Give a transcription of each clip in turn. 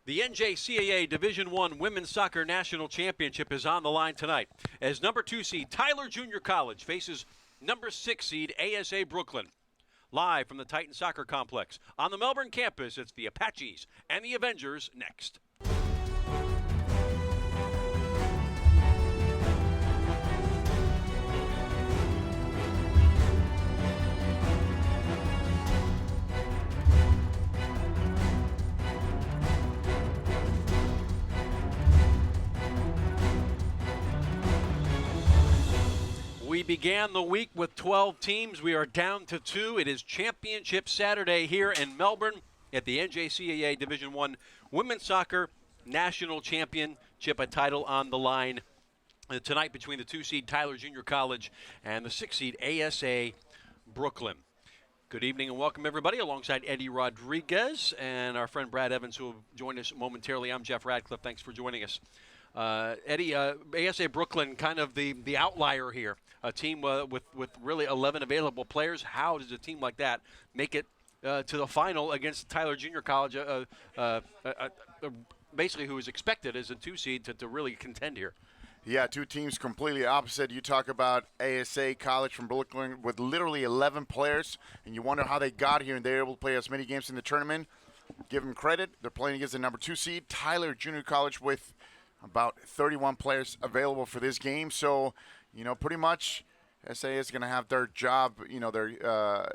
The NJCAA Division I Women's Soccer National Championship is on the line tonight as number 2 seed Tyler Junior College faces number 6 seed ASA Brooklyn. Live from the Titan Soccer Complex on the Melbourne campus, it's the Apaches and the Avengers next. We began the week with 12 teams. We are down to 2. It is Championship Saturday here in Melbourne at the NJCAA Division I Women's Soccer National Championship, a title on the line tonight between the 2 seed Tyler Junior College and the 6 seed ASA Brooklyn. Good evening and welcome everybody alongside Eddie Rodriguez and our friend Brad Evans, who will join us momentarily. I'm Jeff Radcliffe. Thanks for joining us. Eddie, ASA Brooklyn, kind of the outlier here. A team with really 11 available players. How does a team like that make it to the final against Tyler Junior College, basically who is expected as a 2 seed to really contend here? Yeah, 2 teams completely opposite. You talk about ASA College from Brooklyn with literally 11 players, and you wonder how they got here and they're able to play as many games in the tournament. Give them credit. They're playing against the number 2 seed, Tyler Junior College, with about 31 players available for this game. So, pretty much SA is going to have their job, they're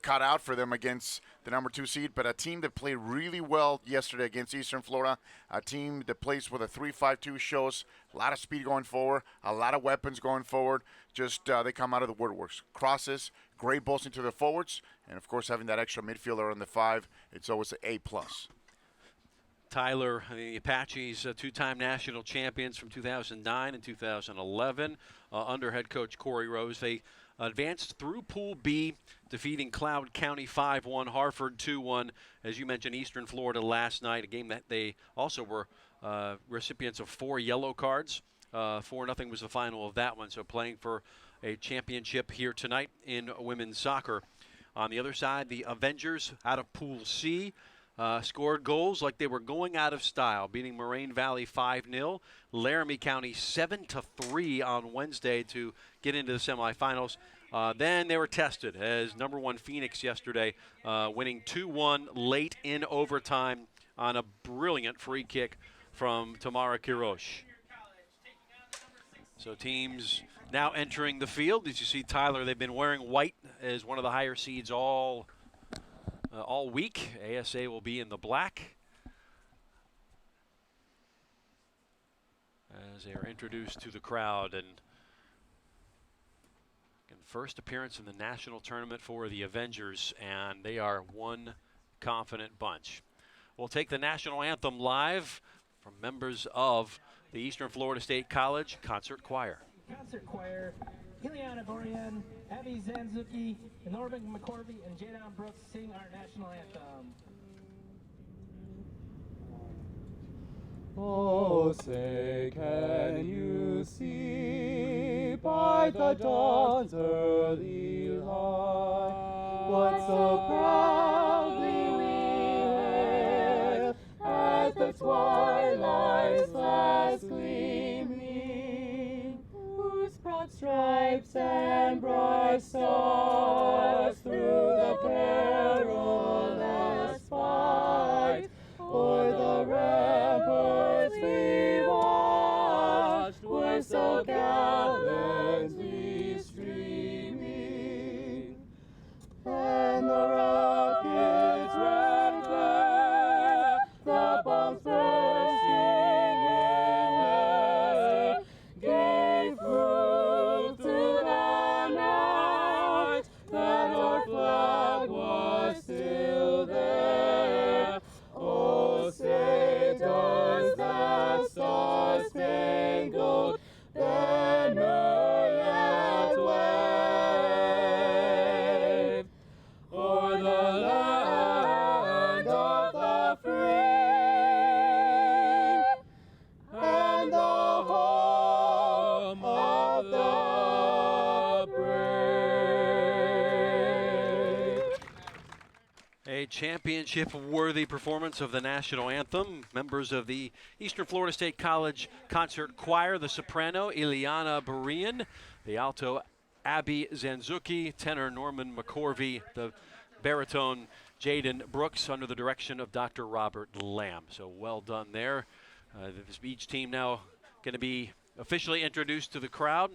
cut out for them against the number 2 seed. But a team that played really well yesterday against Eastern Florida, a team that plays with a 3-5-2, shows a lot of speed going forward, a lot of weapons going forward. Just they come out of the woodworks. Crosses, great balls into the forwards, and, of course, having that extra midfielder on the 5, it's always an A+. Tyler, the Apaches, 2-time national champions from 2009 and 2011 under head coach Corey Rose. They advanced through Pool B, defeating Cloud County 5-1, Hartford 2-1. As you mentioned, Eastern Florida last night, a game that they also were recipients of 4 yellow cards. 4-0 was the final of that one, so playing for a championship here tonight in women's soccer. On the other side, the Avengers out of Pool C. Scored goals like they were going out of style, beating Moraine Valley 5-0, Laramie County 7-3 on Wednesday to get into the semifinals. Then they were tested as number 1 Phoenix yesterday, winning 2-1 late in overtime on a brilliant free kick from Tamara Kirosh. So teams now entering the field. As you see, Tyler, they've been wearing white as one of the higher seeds all week. ASA will be in the black as they are introduced to the crowd. And first appearance in the national tournament for the Avengers, and they are one confident bunch. We'll take the national anthem live from members of the Eastern Florida State College Concert Choir. Concert Choir, Ileana Borian, Abby Zanzuki, Norman McCorvey, and Jadon Brooks sing our national anthem. Oh, say, can you see by the dawn's early light what so proudly we hailed as the twilight's last gleaming, whose broad stripes and bright stars through the perilous fight o'er the ramparts we watched were so gallantly streaming, and the rockets ran clear, the bombs bursting in air gave proof to the night that our flag A championship-worthy performance of the national anthem. Members of the Eastern Florida State College Concert Choir, the soprano Ileana Burian, the alto Abby Zanzuki, tenor Norman McCorvey, the baritone Jaden Brooks, under the direction of Dr. Robert Lamb. So well done there. Each team now going to be officially introduced to the crowd.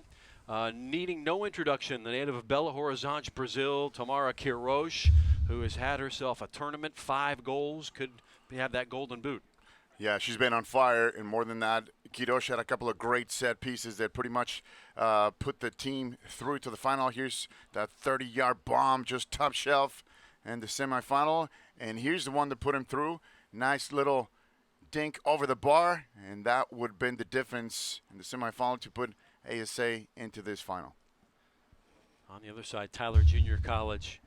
Needing no introduction, the native of Belo Horizonte, Brazil, Tamara Quiroz, who has had herself a tournament, 5 goals, could have that golden boot. Yeah, she's been on fire, and more than that, Quiroz had a couple of great set pieces that pretty much put the team through to the final. Here's that 30-yard bomb, just top shelf, and the semifinal. And here's the one that put him through. Nice little dink over the bar, and that would have been the difference in the semifinal to put ASA into this final. On the other side, Tyler Junior College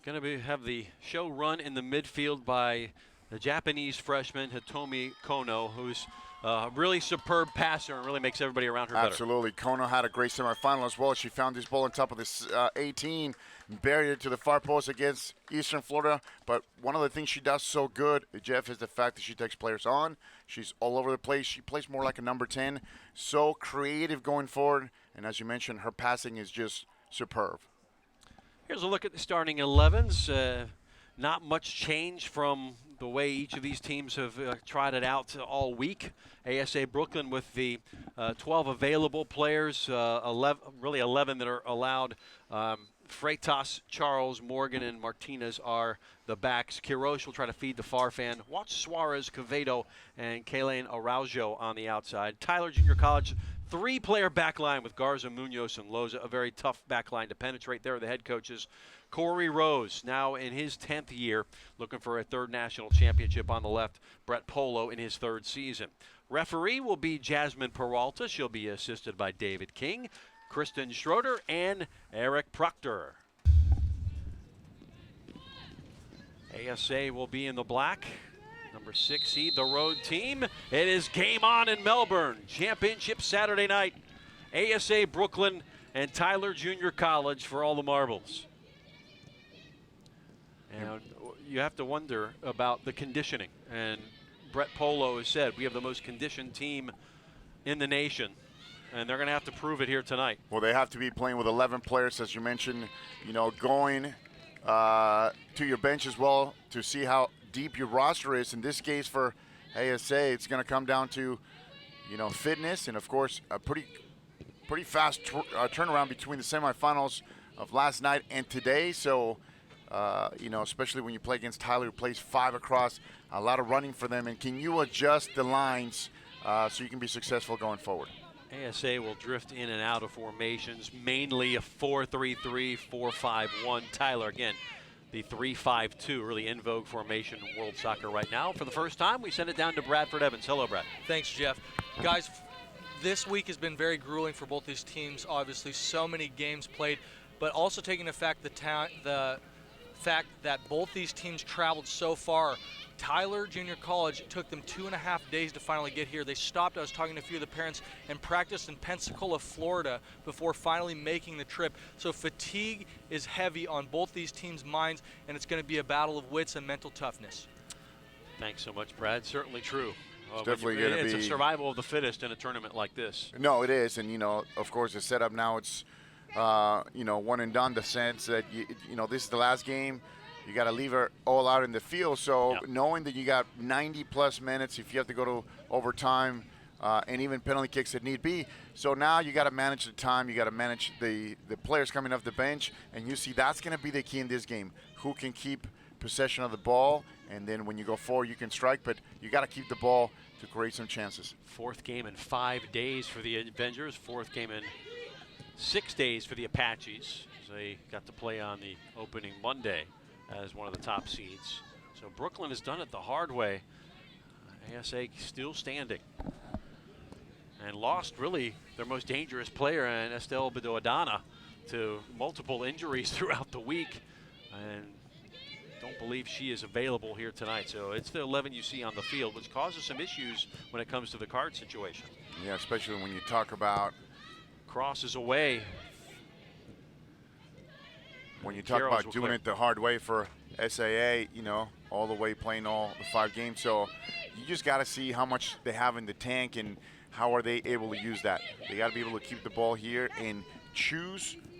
going to have the show run in the midfield by the Japanese freshman Hitomi Kono, who's a really superb passer and really makes everybody around her better. Absolutely. Kono had a great semifinal as well. She found this ball on top of this 18, buried it to the far post against Eastern Florida. But one of the things she does so good, Jeff, is the fact that she takes players on. She's all over the place. She plays more like a number 10. So creative going forward. And as you mentioned, her passing is just superb. Here's a look at the starting 11s. Not much change from the way each of these teams have tried it out all week. ASA Brooklyn with the 12 available players, 11 that are allowed. Freitas, Charles, Morgan, and Martinez are the backs. Quiroz will try to feed the far fan. Watch Suarez, Quevedo, and Kayleen Araujo on the outside. Tyler Junior College, 3-player backline with Garza, Munoz, and Loza. A very tough backline to penetrate. There are the head coaches. Corey Rose, now in his 10th year, looking for a 3rd national championship on the left. Brett Polo in his 3rd season. Referee will be Jasmine Peralta. She'll be assisted by David King, Kristen Schroeder, and Eric Proctor. ASA will be in the black. Number 6 seed, the road team. It is game on in Melbourne. Championship Saturday night. ASA Brooklyn and Tyler Junior College for all the marbles. And you have to wonder about the conditioning. And Brett Polo has said we have the most conditioned team in the nation. And they're going to have to prove it here tonight. Well, they have to be playing with 11 players, as you mentioned, going to your bench as well to see how deep your roster is. In this case for ASA, it's going to come down to, fitness and, of course, a pretty fast turnaround between the semifinals of last night and today. So, especially when you play against Tyler, who plays 5 across, a lot of running for them. And can you adjust the lines so you can be successful going forward? ASA will drift in and out of formations, mainly a 4-3-3, 4-5-1. Tyler, again, the 3-5-2, really in vogue formation in world soccer right now. For the first time, we send it down to Bradford Evans. Hello, Brad. Thanks, Jeff. Guys, this week has been very grueling for both these teams. Obviously, so many games played, but also taking the fact that both these teams traveled so far. Tyler Junior College, it took them 2.5 days to finally get here. They stopped, I was talking to a few of the parents, and practiced in Pensacola, Florida before finally making the trip. So fatigue is heavy on both these teams' minds, and it's going to be a battle of wits and mental toughness. Thanks so much, Brad. Certainly true. It's definitely going to be. It's a survival of the fittest in a tournament like this. No, it is. And, of course, the setup now, it's, one and done, the sense that, this is the last game. You got to leave her all out in the field. So knowing that you got 90-plus minutes, if you have to go to overtime and even penalty kicks if need be. So now you got to manage the time. You got to manage the players coming off the bench. And you see that's going to be the key in this game. Who can keep possession of the ball? And then when you go forward, you can strike. But you got to keep the ball to create some chances. 4th game in 5 days for the Avengers. 4th game in 6 days for the Apaches. They got to play on the opening Monday as one of the top seeds. So Brooklyn has done it the hard way. ASA still standing. And lost really their most dangerous player, in Estelle Bedoadana, to multiple injuries throughout the week. And don't believe she is available here tonight. So it's the 11 you see on the field, which causes some issues when it comes to the card situation. Yeah, especially when you talk about crosses away. When you talk about doing it the hard way for SAA, you know, all the way playing all the 5 games. So you just got to see how much they have in the tank and how are they able to use that. They got to be able to keep the ball here and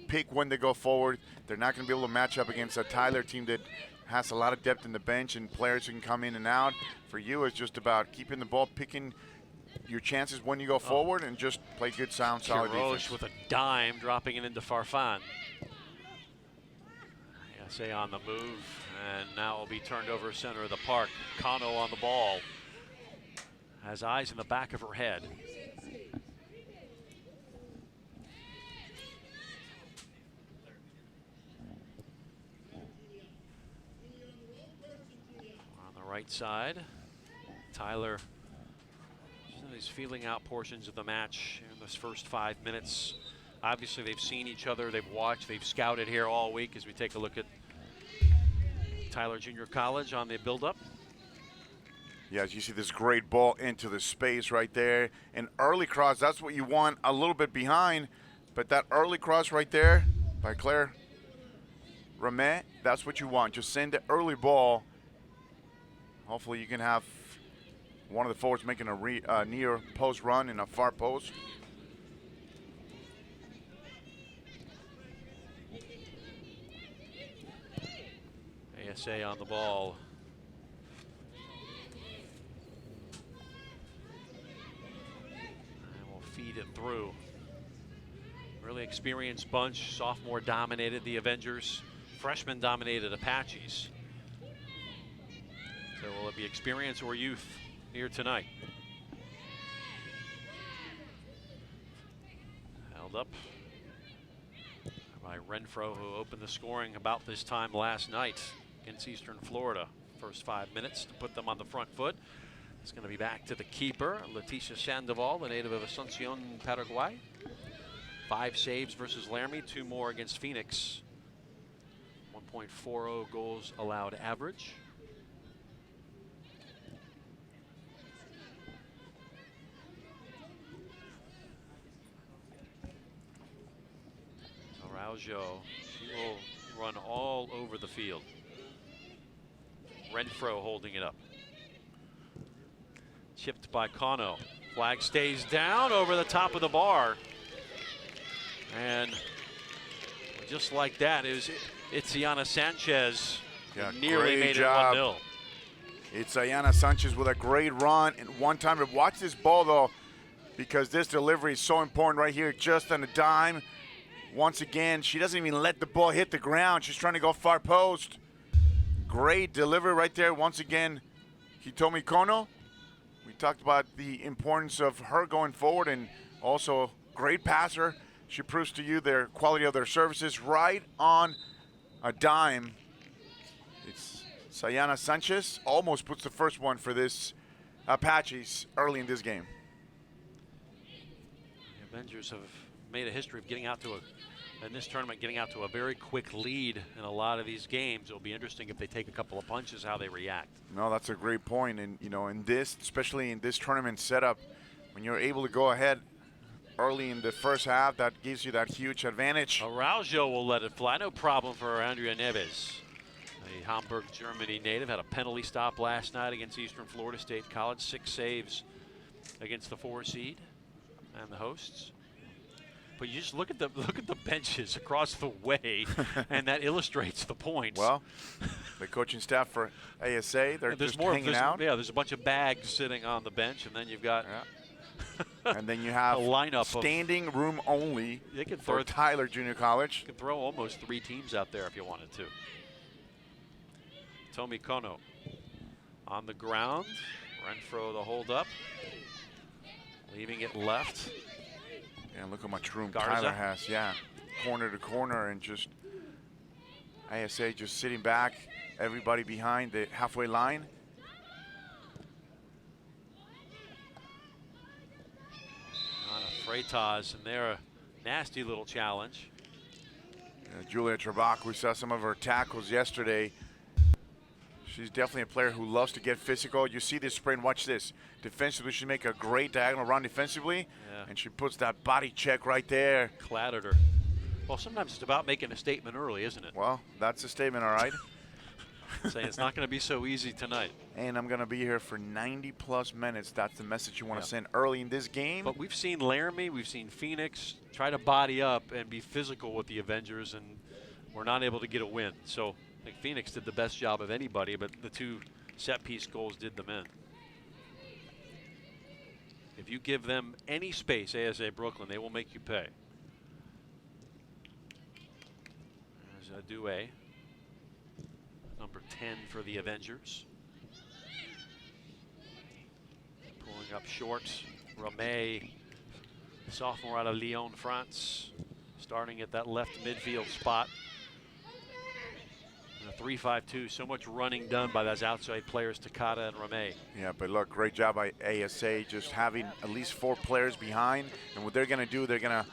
pick when they go forward. They're not going to be able to match up against a Tyler team that has a lot of depth in the bench and players who can come in and out. For you, it's just about keeping the ball, picking your chances when you go forward, and just play good, sound, solid defense. With a dime, dropping it into Farfan. ASA on the move, and now will be turned over center of the park. Kano on the ball. Has eyes in the back of her head. On the right side, Tyler is feeling out portions of the match in this first 5 minutes. Obviously, they've seen each other, they've watched, they've scouted here all week as we take a look at Tyler Junior College on the build-up. Yeah, as you see this great ball into the space right there. An early cross, that's what you want, a little bit behind, but that early cross right there by Claire Ramet, that's what you want. Just send the early ball. Hopefully you can have one of the forwards making a near post run in a far post. ASA on the ball. And we'll feed it through. Really experienced bunch. Sophomore dominated the Avengers. Freshman dominated Apaches. So will it be experience or youth here tonight? Held up by Renfro, who opened the scoring about this time last night against Eastern Florida. First 5 minutes to put them on the front foot. It's going to be back to the keeper, Leticia Sandoval, the native of Asuncion, Paraguay. 5 saves versus Laramie, 2 more against Phoenix. 1.40 goals allowed average. Araujo, she will run all over the field. Renfro holding it up. Chipped by Kano. Flag stays down over the top of the bar. And just like that, it's Iana Sanchez. Yeah, nearly great made job. it 1-0. It's Iana Sanchez with a great run. And one time, to watch this ball though, because this delivery is so important right here, just on a dime. Once again, she doesn't even let the ball hit the ground. She's trying to go far post. Great delivery right there. Once again, Hitomi Kono. We talked about the importance of her going forward, and also great passer. She proves to you their quality of their services right on a dime. It's Sayana Sanchez. Almost puts the first one for this Apaches early in this game. The Avengers have made a history of getting out to in this tournament, getting out to a very quick lead in a lot of these games. It'll be interesting if they take a couple of punches, how they react. No, that's a great point. And, you know, in this, especially in this tournament setup, when you're able to go ahead early in the first half, that gives you that huge advantage. Araujo will let it fly. No problem for Andrea Neves. The Hamburg, Germany native had a penalty stop last night against Eastern Florida State College. 6 saves against the 4 seed and the hosts. But you just look at the benches across the way, and that illustrates the points. Well, the coaching staff for ASA, they're just hanging out. Yeah, there's a bunch of bags sitting on the bench, and then you've got and then you have a lineup standing room only they could for Tyler Junior College. You could throw almost 3 teams out there if you wanted to. Tomi Kono on the ground. Renfro the hold up, leaving it left. And look how much room Garza. Tyler has. Yeah, corner to corner, and just ASA just sitting back, everybody behind the halfway line. On a Freitas, and they're a nasty little challenge. Julia Trebach, we saw some of her tackles yesterday. She's definitely a player who loves to get physical. You see this sprint, watch this. Defensively, she make a great diagonal run defensively, and she puts that body check right there. Clattered her. Well, sometimes it's about making a statement early, isn't it? Well, that's a statement, all right. saying it's not going to be so easy tonight. And I'm going to be here for 90-plus minutes. That's the message you want to send early in this game. But we've seen Laramie, we've seen Phoenix try to body up and be physical with the Avengers, and we're not able to get a win. So I think Phoenix did the best job of anybody, but the 2 set-piece goals did them in. If you give them any space, ASA Brooklyn, they will make you pay. There's Due, number 10 for the Avengers. Pulling up short, Ramey, sophomore out of Lyon, France, starting at that left midfield spot. And a 3-5-2, so much running done by those outside players, Takata and Ramey. Yeah, but look, great job by ASA just having at least 4 players behind. And what they're going to do, they're going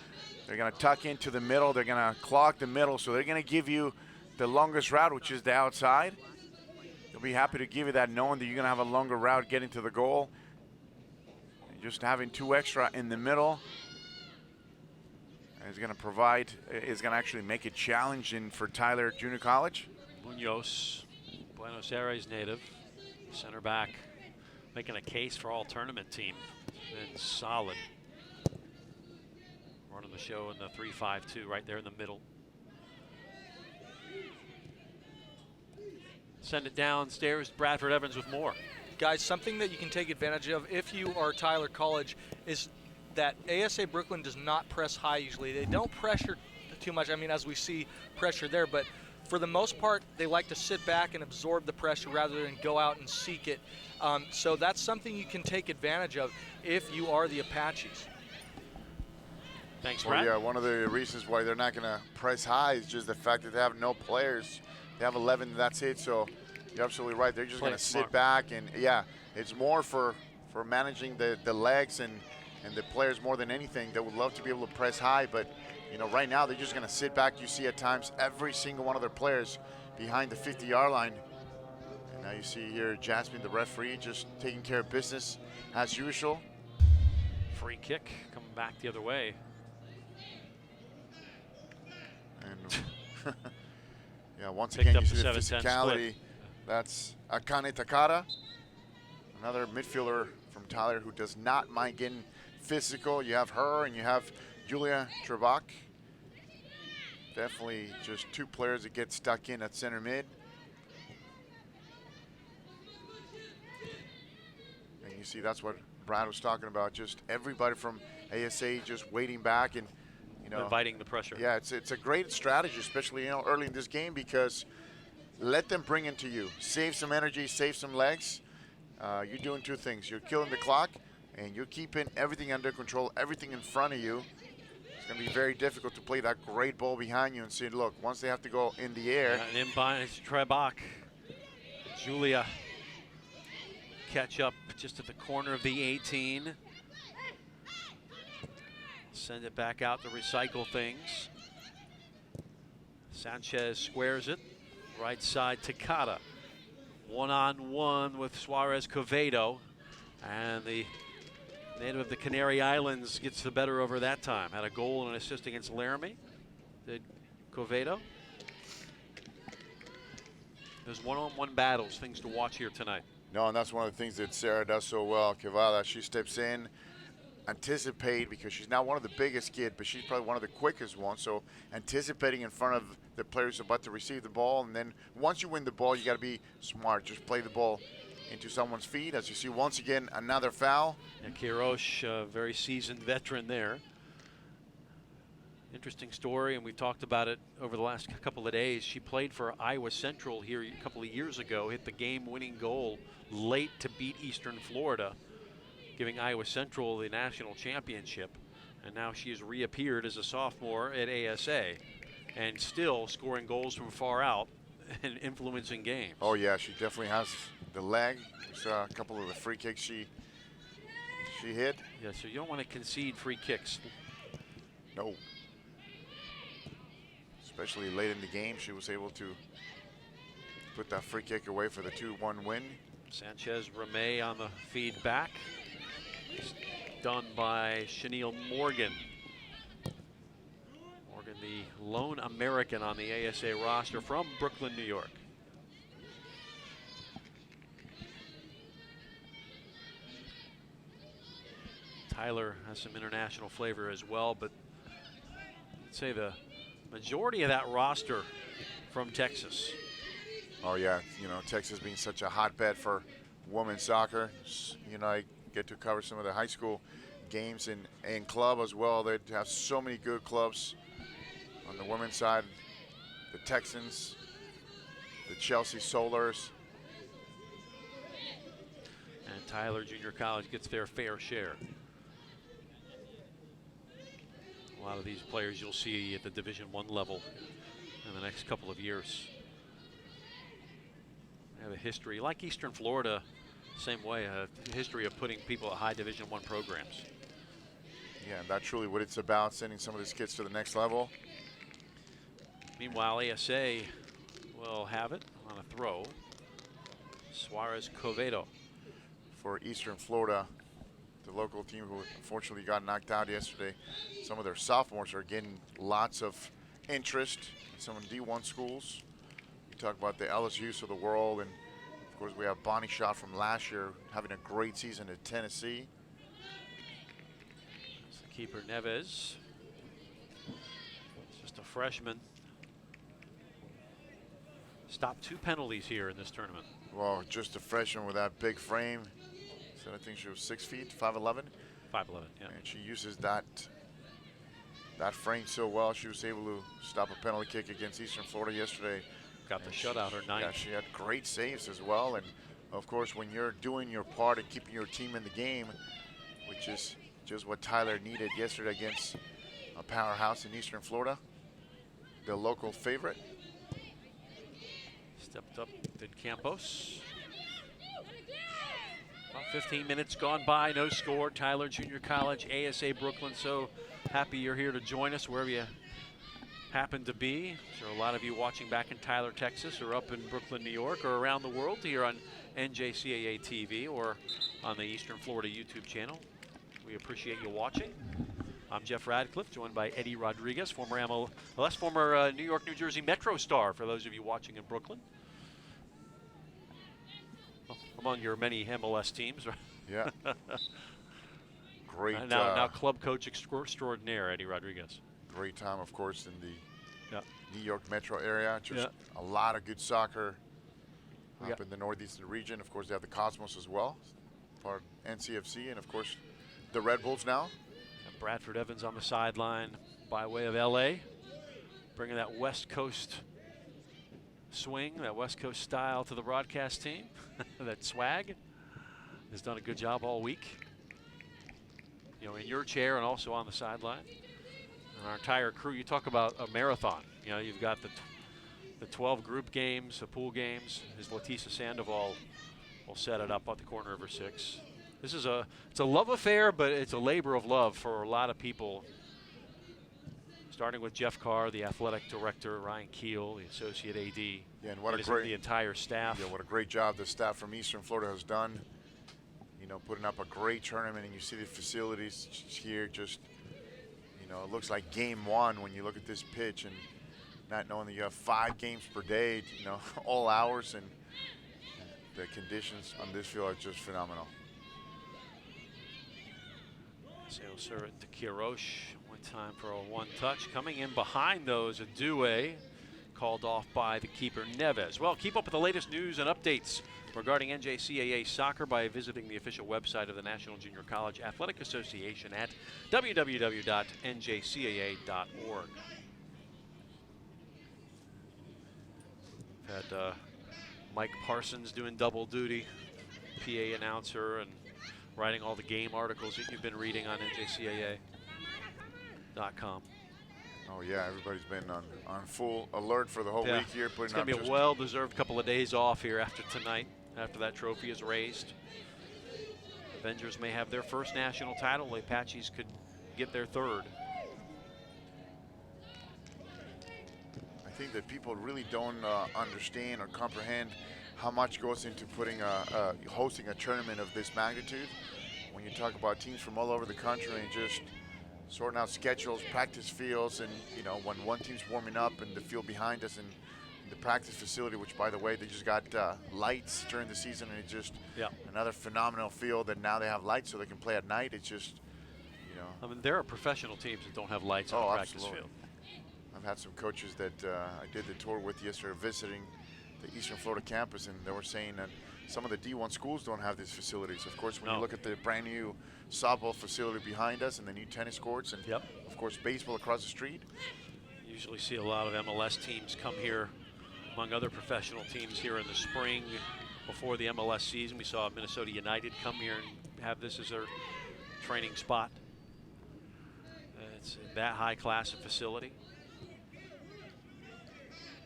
to tuck into the middle. They're going to clog the middle. So they're going to give you the longest route, which is the outside. They'll be happy to give you that, knowing that you're going to have a longer route getting to the goal. And just having 2 extra in the middle is going to provide, is going to actually make it challenging for Tyler Junior College. Munoz, Buenos Aires native, center back, making a case for all tournament team. Been solid. Running the show in the 3-5-2 right there in the middle. Send it downstairs. Bradford Evans with more. Guys, something that you can take advantage of if you are Tyler College is that ASA Brooklyn does not press high usually. They don't pressure too much. I mean, as we see pressure there, but for the most part, they like to sit back and absorb the pressure rather than go out and seek it. So that's something you can take advantage of if you are the Apaches. Thanks, Well, Brad. yeah, one of the reasons why they're not going to press high is just the fact that they have no players. They have 11, and that's it. So you're absolutely right. They're just going to sit back, and yeah, it's more for managing the legs and the players more than anything. They would love to be able to press high, but you know, right now they're just going to sit back. You see at times every single one of their players behind the 50-yard line. And now you see here Jasmine, the referee, just taking care of business as usual. Free kick coming back the other way. And yeah, once Picked again, up you see the the 7-10 physicality. split. That's Akane Takada, another midfielder from Tyler who does not mind getting physical. You have her and you have Julia Trebach. Definitely just 2 players that get stuck in at center mid. And you see that's what Brad was talking about. Just everybody from ASA just waiting back and, you know, Inviting the pressure. yeah, it's a great strategy, especially, you know, early in this game, because let them bring it to you. Save some energy, save some legs. You're doing 2 things. You're killing the clock, and you're keeping everything under control, everything in front of you. It's going to be very difficult to play that great ball behind you and see, look, once they have to go in the air. And in by Trebach. Julia catch up just at the corner of the 18. Send it back out to recycle things. Sanchez squares it. Right side, Takata. One-on-one with Suarez Covedo. And the native of the Canary Islands gets the better over that time. Had a goal and an assist against Laramie. Did Covedo. There's one-on-one battles, things to watch here tonight. No, and that's one of the things that Sarah does so well. Kevada, she steps in, anticipate, because she's not one of the biggest kids, but she's probably one of the quickest ones. So anticipating in front of the players about to receive the ball, and then once you win the ball, you got to be smart. Just play the ball into someone's feet. As you see, once again, another foul. And Kirosh, a very seasoned veteran there. Interesting story, and we've talked about it over the last couple of days. She played for Iowa Central here a couple of years ago, hit the game-winning goal late to beat Eastern Florida, giving Iowa Central the national championship. And now she has reappeared as a sophomore at ASA and still scoring goals from far out and influencing games. Oh, yeah, she definitely has the leg. We saw a couple of the free kicks she hit. Yeah, so you don't want to concede free kicks. No. Especially late in the game, she was able to put that free kick away for the 2-1 win. Sanchez Ramey on the feed back. It's done by Chenille Morgan. Morgan, the lone American on the ASA roster from Brooklyn, New York. Tyler has some international flavor as well, but I'd say the majority of that roster from Texas. Oh yeah, you know, Texas being such a hotbed for women's soccer. You know, I get to cover some of the high school games and club as well. They have so many good clubs on the women's side. The Texans, the Chelsea Solars. And Tyler Junior College gets their fair share. A lot of these players you'll see at the Division I level in the next couple of years. They have a history, like Eastern Florida, same way, a history of putting people at high Division I programs. Yeah, and that's really what it's about, sending some of these kids to the next level. Meanwhile, ASA will have it on a throw. Suarez Covedo. For Eastern Florida, the local team who unfortunately got knocked out yesterday. Some of their sophomores are getting lots of interest in some of the D1 schools. You talk about the LSUs of the world, and of course we have Bonnie Schott from last year having a great season at Tennessee. That's the keeper, Neves. It's just a freshman. Stopped 2 penalties here in this tournament. Well, just a freshman with that big frame. So I think she was 6 feet, 5'11". 5'11", yeah. And she uses that frame so well. She was able to stop a penalty kick against Eastern Florida yesterday. Got the shutout her ninth. Yeah, she had great saves as well. And of course, when you're doing your part and keeping your team in the game, which is just what Tyler needed yesterday against a powerhouse in Eastern Florida, the local favorite. Stepped up, did Campos. About 15 minutes gone by, no score. Tyler Junior College, ASA Brooklyn. So happy you're here to join us wherever you happen to be. So a lot of you watching back in Tyler, Texas, or up in Brooklyn, New York, or around the world here on NJCAA TV or on the Eastern Florida YouTube channel. We appreciate you watching. I'm Jeff Radcliffe, joined by Eddie Rodriguez, former New York, New Jersey Metro star, for those of you watching in Brooklyn. Well, among your many MLS teams, right? Yeah. Great. Now club coach extraordinaire, Eddie Rodriguez. Great time, of course, in the Yeah. New York metro area. Just a lot of good soccer up in the northeastern region. Of course, they have the Cosmos as well, part of NCFC, and of course, the Red Bulls now. And Bradford Evans on the sideline by way of LA, bringing that West Coast swing, that West Coast style to the broadcast team. That swag. Has done a good job all week. You know, in your chair and also on the sideline. And our entire crew, you talk about a marathon. You know, you've got the 12 group games, the pool games. As Letisa Sandoval will set it up at the corner of her 6. This is it's a love affair, but it's a labor of love for a lot of people. Starting with Jeff Carr, the athletic director, Ryan Keel, the associate AD. Yeah, and the entire staff. Yeah, what a great job the staff from Eastern Florida has done. You know, putting up a great tournament, and you see the facilities here. Just, you know, it looks like game 1 when you look at this pitch, and not knowing that you have 5 games per day. You know, all hours, and the conditions on this field are just phenomenal. Sale serve to Kirosh. One time for a 1-touch. Coming in behind those, a Due called off by the keeper Neves. Well, keep up with the latest news and updates regarding NJCAA soccer by visiting the official website of the National Junior College Athletic Association at www.njcaa.org. We've had Mike Parsons doing double duty, PA announcer, and writing all the game articles that you've been reading on NJCAA.com. Oh yeah, everybody's been on full alert for the whole week here. It's going to be a well-deserved couple of days off here after tonight, after that trophy is raised. Avengers may have their first national title. The Apaches could get their 3rd. I think that people really don't understand or comprehend how much goes into putting hosting a tournament of this magnitude. When you talk about teams from all over the country and just sorting out schedules, practice fields, and you know, when one team's warming up and the field behind us and the practice facility, which by the way, they just got lights during the season, and it's just another phenomenal field, and now they have lights so they can play at night. It's just know. I mean, there are professional teams that don't have lights on the practice absolutely. field. I've had some coaches that I did the tour with yesterday visiting the Eastern Florida campus, and they were saying that some of the D1 schools don't have these facilities. Of course, when you look at the brand new softball facility behind us and the new tennis courts, and of course baseball across the street. You usually see a lot of MLS teams come here, among other professional teams, here in the spring before the MLS season. We saw Minnesota United come here and have this as their training spot. It's that high class of facility.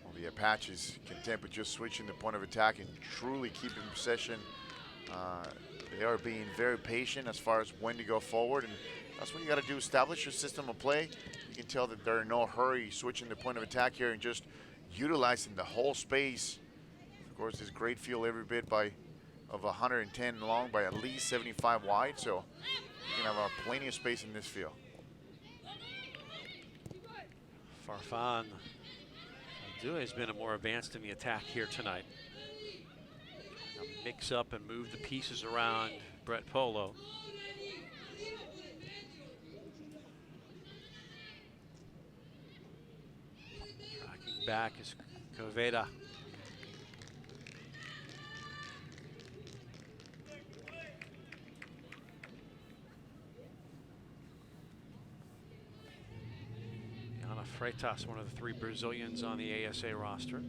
Well, the Apaches content with just switching the point of attack and truly keeping possession. They are being very patient as far as when to go forward, and that's what you got to do, establish your system of play. You can tell that they're in no hurry switching the point of attack here and just utilizing the whole space. Of course, this great field every bit of 110 long by at least 75 wide, so you can have plenty of space in this field. Farfan Due has been more advanced in the attack here tonight. Mix up and move the pieces around Brett Polo. Tracking back is Coveda. Yana Freitas, one of the 3 Brazilians on the ASA roster.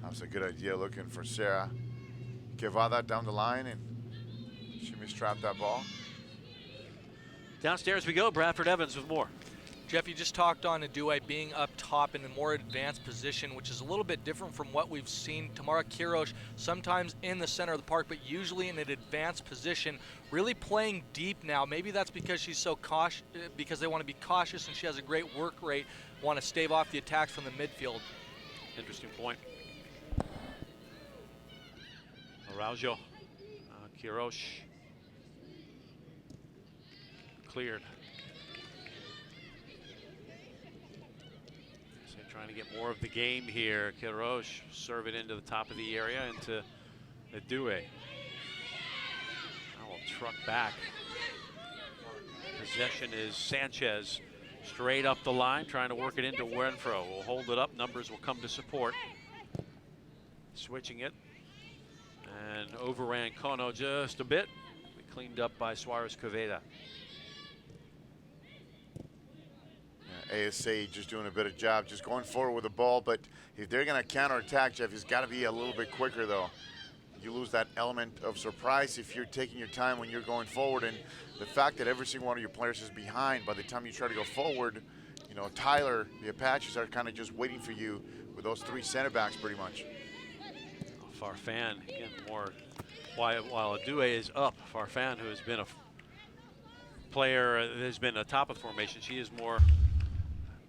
That's a good idea, looking for Sarah Guevara down the line, and she mistrapped that ball. Downstairs we go. Bradford Evans with more. Jeff, you just talked on Adue being up top in a more advanced position, which is a little bit different from what we've seen. Tamara Quiroz sometimes in the center of the park, but usually in an advanced position, really playing deep now. Maybe that's because she's so cautious, because they want to be cautious, and she has a great work rate, want to stave off the attacks from the midfield. Interesting point. Araujo, Quiroz, cleared. So trying to get more of the game here. Quiroz serve it into the top of the area into Adue. Now we'll truck back. Possession is Sanchez, straight up the line, trying to work it into Renfro. We'll hold it up. Numbers will come to support. Switching it. And overran Kono just a bit. Cleaned up by Suarez Coveda. Yeah, ASA just doing a better job, just going forward with the ball. But if they're going to counterattack, Jeff, it's got to be a little bit quicker, though. You lose that element of surprise if you're taking your time when you're going forward. And the fact that every single one of your players is behind by the time you try to go forward, you know, Tyler, the Apaches are kind of just waiting for you with those 3 center backs pretty much. Farfan, again, more while Adue is up. Farfan, who has been a player that has been atop of the formation, she is more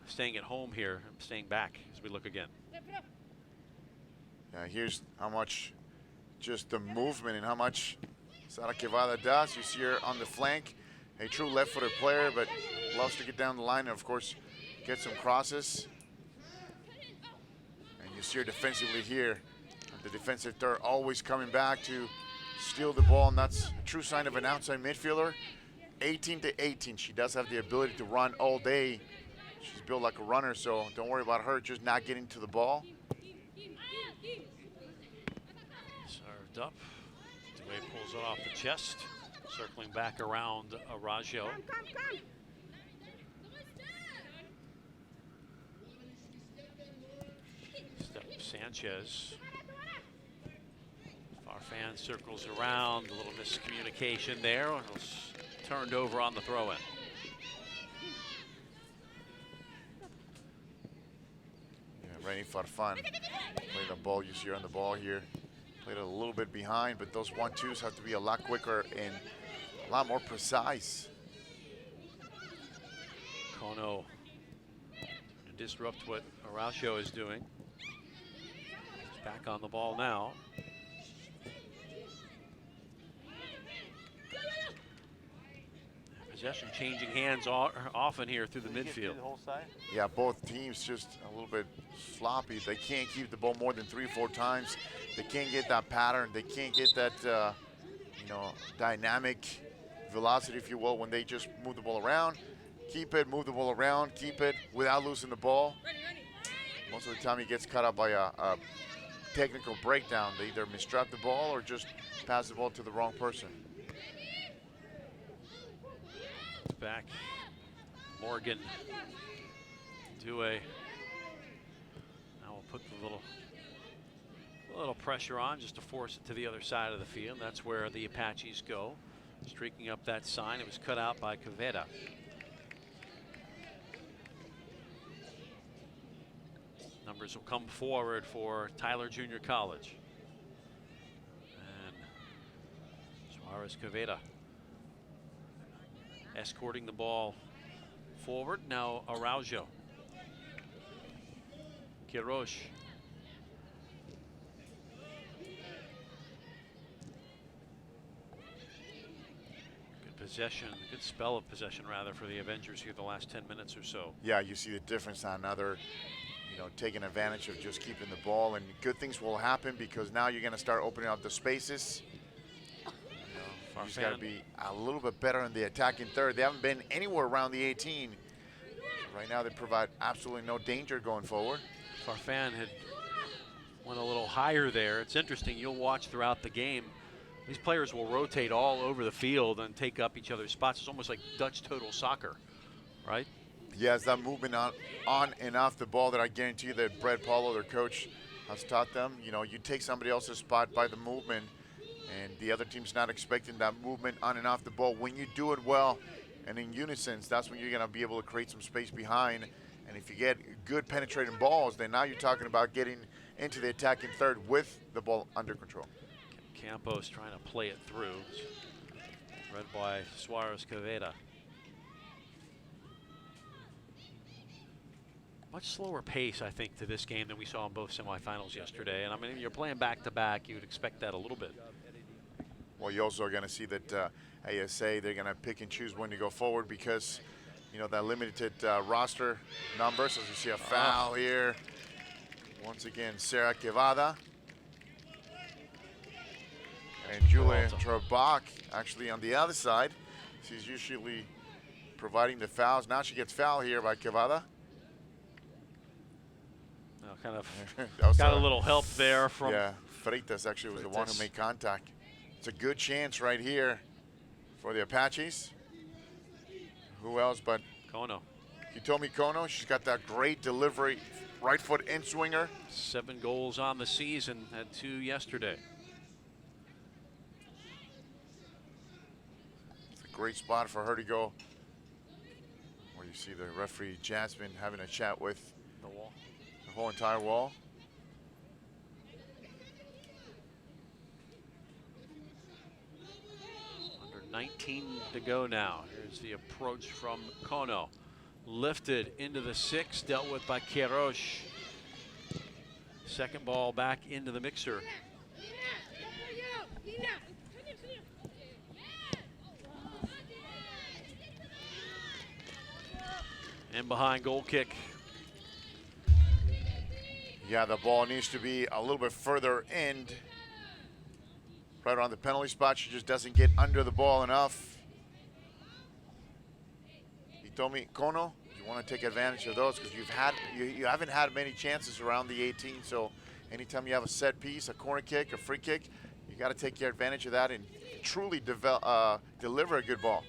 staying at home here, staying back as we look again. Yeah, here's how much just the movement and how much Sara Guevara does. You see her on the flank, a true left-footed player, but loves to get down the line and, of course, get some crosses. And you see her defensively here. The defensive third always coming back to steal the ball, and that's a true sign of an outside midfielder. 18 to 18, she does have the ability to run all day. She's built like a runner, so don't worry about her just not getting to the ball. Served up. Due pulls it off the chest, circling back around Araujo. Step Sanchez. Farfan circles around, a little miscommunication there. It was turned over on the throw-in. Yeah, Rainy Farfan played the ball. You see her on the ball here. Played it a little bit behind, but those 1-2s have to be a lot quicker and a lot more precise. Kono to disrupt what Araujo is doing. He's back on the ball now. Possession changing hands often here through the midfield. Yeah, both teams just a little bit sloppy. They can't keep the ball more than 3-4 times. They can't get that pattern. They can't get that, you know, dynamic velocity, if you will, when they just move the ball around, keep it, move the ball around, keep it without losing the ball. Most of the time he gets caught up by a technical breakdown. They either mistrap the ball or just pass the ball to the wrong person. It's back. Morgan to a. Now we'll put the little pressure on just to force it to the other side of the field. That's where the Apaches go. Streaking up that sign. It was cut out by Caveda. Numbers will come forward for Tyler Junior College. And Suarez Caveda escorting the ball forward. Now Araujo. Quiroz. Good possession, good spell of possession rather for the Avengers here the last 10 minutes or so. Yeah, you see the difference on another, taking advantage of just keeping the ball, and good things will happen because now you're going to start opening up the spaces. You just got to be a little bit better in the attacking third. They haven't been anywhere around the 18. Right now they provide absolutely no danger going forward. Farfan had went a little higher there. It's interesting, you'll watch throughout the game. These players will rotate all over the field and take up each other's spots. It's almost like Dutch total soccer, right? Yes, that movement on and off the ball that I guarantee you that Brett Paulo, their coach, has taught them. You take somebody else's spot by the movement, and the other team's not expecting that movement on and off the ball. When you do it well and in unison, that's when you're going to be able to create some space behind. And if you get good penetrating balls, then now you're talking about getting into the attacking third with the ball under control. Campos trying to play it through. Read by Suarez Caveda. Much slower pace, I think, to this game than we saw in both semifinals yesterday. And I mean, you're playing back-to-back, you would expect that a little bit. Well, you also are going to see that ASA, they're going to pick and choose when to go forward because, that limited roster numbers. As you see a foul here. Once again, Sarah Quevada. And Julia Trebach actually on the other side. She's usually providing the fouls. Now she gets fouled here by Quevada. Kind of got a little help there from. Yeah, Freitas actually was the one who made contact. It's a good chance right here for the Apaches. Who else but Kono. Hitomi Kono. She's got that great delivery, right foot in swinger. 7 goals on the season, had 2 yesterday. It's a great spot for her to go. Where you see the referee Jasmine having a chat with The wall. the whole entire wall. Under 19 to go now. Here's the approach from Kono. Lifted into the 6, dealt with by Quiroz. Second ball back into the mixer. And behind, goal kick. Yeah, the ball needs to be a little bit further in. Right around the penalty spot. She just doesn't get under the ball enough. Hitomi Kono, you want to take advantage of those because you haven't had many chances around the 18. So anytime you have a set piece, a corner kick, a free kick, you got to take your advantage of that and truly deliver a good ball.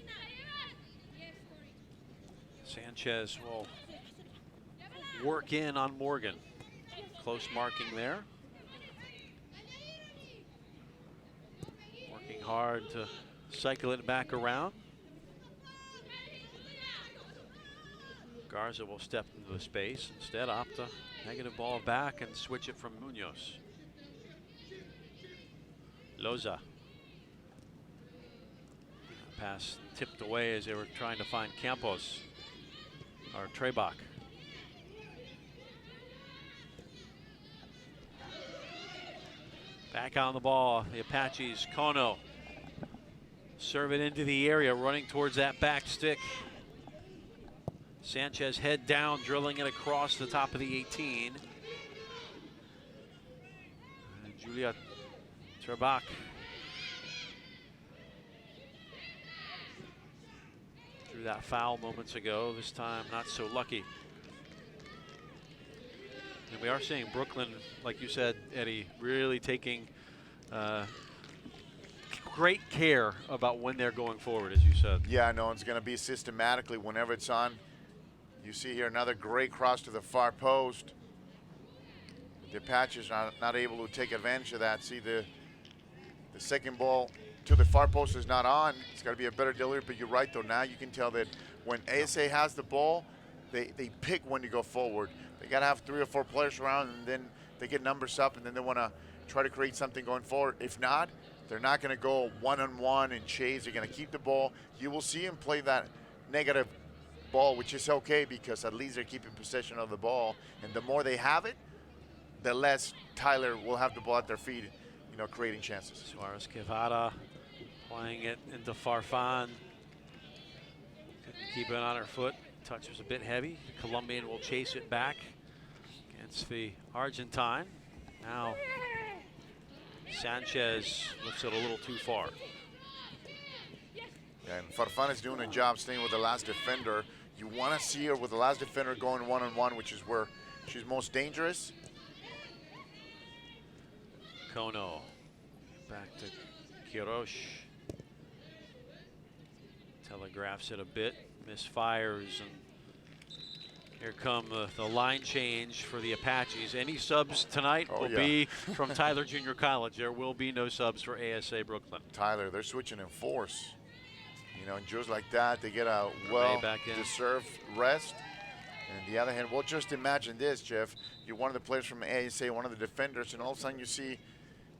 Sanchez will work in on Morgan. Close marking there. Working hard to cycle it back around. Garza will step into the space. Instead, opt to negative ball back and switch it from Munoz. Loza. Pass tipped away as they were trying to find Campos. Or Trebach. Back on the ball, the Apaches. Kono. Serve it into the area, running towards that back stick. Sanchez head down, drilling it across the top of the 18. And Julia Trebach. Through that foul moments ago. This time, not so lucky. And we are seeing Brooklyn, like you said, Eddie, really taking great care about when they're going forward, as you said. Yeah, I know it's going to be systematically whenever it's on. You see here another great cross to the far post. The Apaches are not able to take advantage of that. See, the second ball to the far post is not on. It's got to be a better delivery, but you're right, though. Now you can tell that when ASA has the ball, they pick when to go forward. They got to have 3 or 4 players around, and then they get numbers up, and then they want to try to create something going forward. If not, they're not going to go one-on-one and chase. They're going to keep the ball. You will see them play that negative ball, which is okay because at least they're keeping possession of the ball. And the more they have it, the less Tyler will have the ball at their feet, you know, creating chances. Suarez Guevara playing it into Farfan. Couldn't keep it on her foot. Touch was a bit heavy. The Colombian will chase it back against the Argentine. Now Sanchez lifts it a little too far. And Farfan is doing a job staying with the last defender. You want to see her with the last defender going one-on-one, which is where she's most dangerous. Kono back to Quiroz. Telegraphs it a bit, misfires, and here come the line change for the Apaches. Any subs tonight will be from Tyler Junior College. There will be no subs for ASA Brooklyn. Tyler, they're switching in force. You know, and just like that, they get a well-deserved rest. And on the other hand, well, just imagine this, Jeff. You're one of the players from ASA, one of the defenders, and all of a sudden you see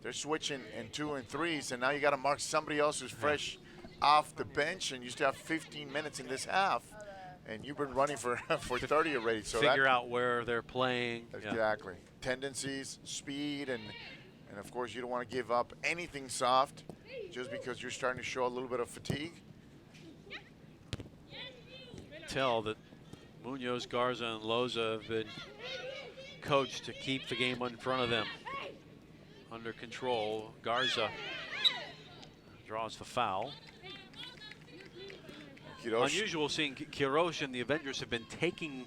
they're switching in 2 and 3s, and now you got to mark somebody else who's fresh off the bench, and you still have 15 minutes in this half, and you've been running for 30 already. So figure out where they're playing. Exactly. Tendencies, speed, and of course you don't want to give up anything soft just because you're starting to show a little bit of fatigue. Tell that Munoz, Garza, and Loza have been coached to keep the game in front of them under control. Garza draws the foul. Unusual seeing Quiroz and the Avengers have been taking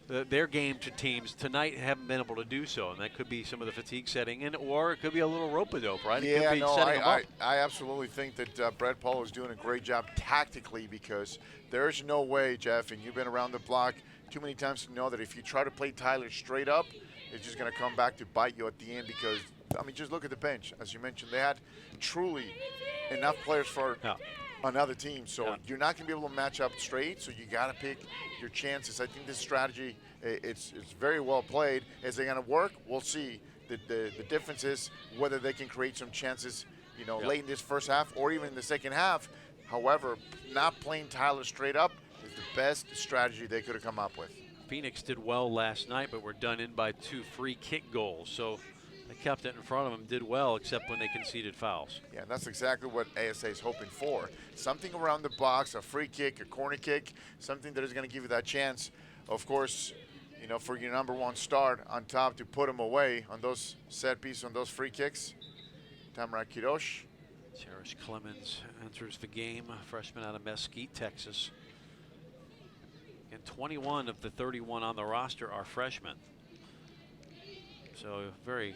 their game to teams. Tonight haven't been able to do so, and that could be some of the fatigue setting in, or it could be a little rope-a-dope, right? Yeah, it could be setting them up. I absolutely think that Brett Paul is doing a great job tactically, because there's no way, Jeff, and you've been around the block too many times to know that if you try to play Tyler straight up, it's just going to come back to bite you at the end. Because, I mean, just look at the bench. As you mentioned, they had truly enough players for another team. So you're not going to be able to match up straight, so you got to pick your chances. I think this strategy, it's very well played. Is they going to work? We'll see. The difference is whether they can create some chances, you know, late in this first half or even in the second half. However, not playing Tyler straight up is the best strategy they could have come up with. Phoenix did well last night, but were done in by 2 free kick goals. So they kept it in front of them, did well, except when they conceded fouls. Yeah, and that's exactly what ASA is hoping for. Something around the box, a free kick, a corner kick, something that is going to give you that chance, of course, you know, for your #1 start on top to put them away on those set pieces, on those free kicks. Tamara Quiroz. Cherish Clemens enters the game, a freshman out of Mesquite, Texas. And 21 of the 31 on the roster are freshmen. So a very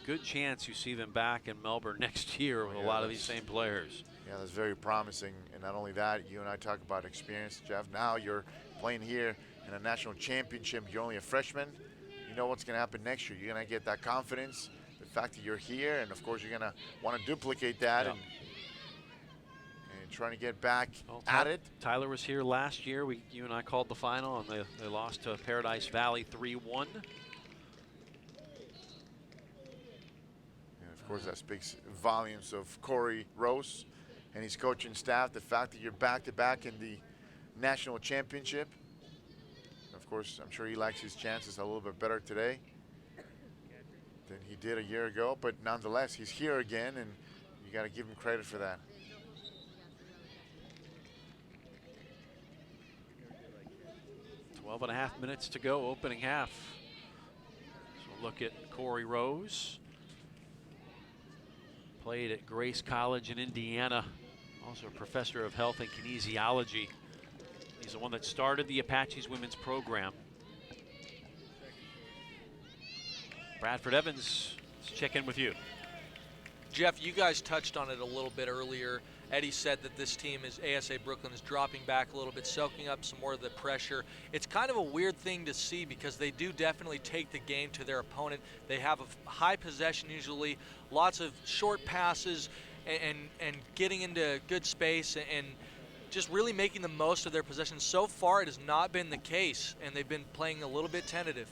good chance you see them back in Melbourne next year with a lot of these same players. Yeah, that's very promising. And not only that, you and I talk about experience, Jeff. Now you're playing here in a national championship. You're only a freshman. You know what's going to happen next year. You're going to get that confidence, the fact that you're here, and of course you're going to want to duplicate that and trying to get back at it. Tyler was here last year. You and I called the final, and they lost to Paradise Valley 3-1. Of course, that speaks volumes of Corey Rose and his coaching staff. The fact that you're back-to-back in the national championship. Of course, I'm sure he likes his chances a little bit better today than he did a year ago. But nonetheless, he's here again, and you got to give him credit for that. 12.5 minutes to go, opening half. So look at Corey Rose. Played at Grace College in Indiana. Also a professor of health and kinesiology. She's the one that started the Apaches women's program. Bradford Evans, let's check in with you. Jeff, you guys touched on it a little bit earlier. Eddie said that this team, ASA Brooklyn, is dropping back a little bit, soaking up some more of the pressure. It's kind of a weird thing to see because they do definitely take the game to their opponent. They have a high possession usually, lots of short passes, and getting into good space and just really making the most of their possession. So far, it has not been the case, and they've been playing a little bit tentative.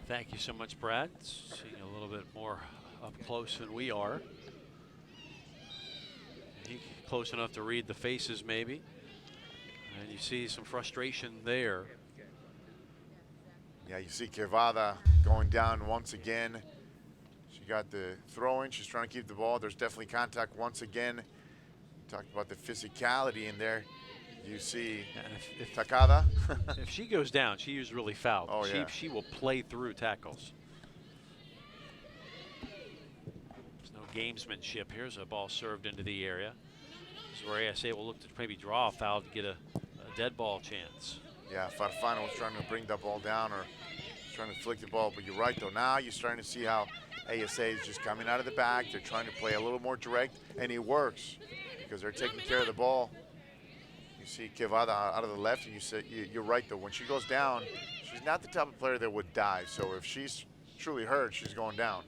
Thank you so much, Brad. Seeing a little bit more up close than we are. He close enough to read the faces, maybe. And you see some frustration there. Yeah, you see Quevedo going down once again. She got the throw in. She's trying to keep the ball. There's definitely contact once again. Talked about the physicality in there. You see Takada. If she goes down, she is really fouled. Oh, yeah. She will play through tackles. There's no gamesmanship. Here's a ball served into the area. This is where ASA will look to maybe draw a foul to get a dead ball chance. Yeah, Farfano was trying to bring the ball down or trying to flick the ball. But you're right, though. Now you're starting to see how ASA is just coming out of the back. They're trying to play a little more direct, and it works because they're taking care of the ball. You see Quevedo out of the left, and you're right, though. When she goes down, she's not the type of player that would dive. So if she's truly hurt, she's going down.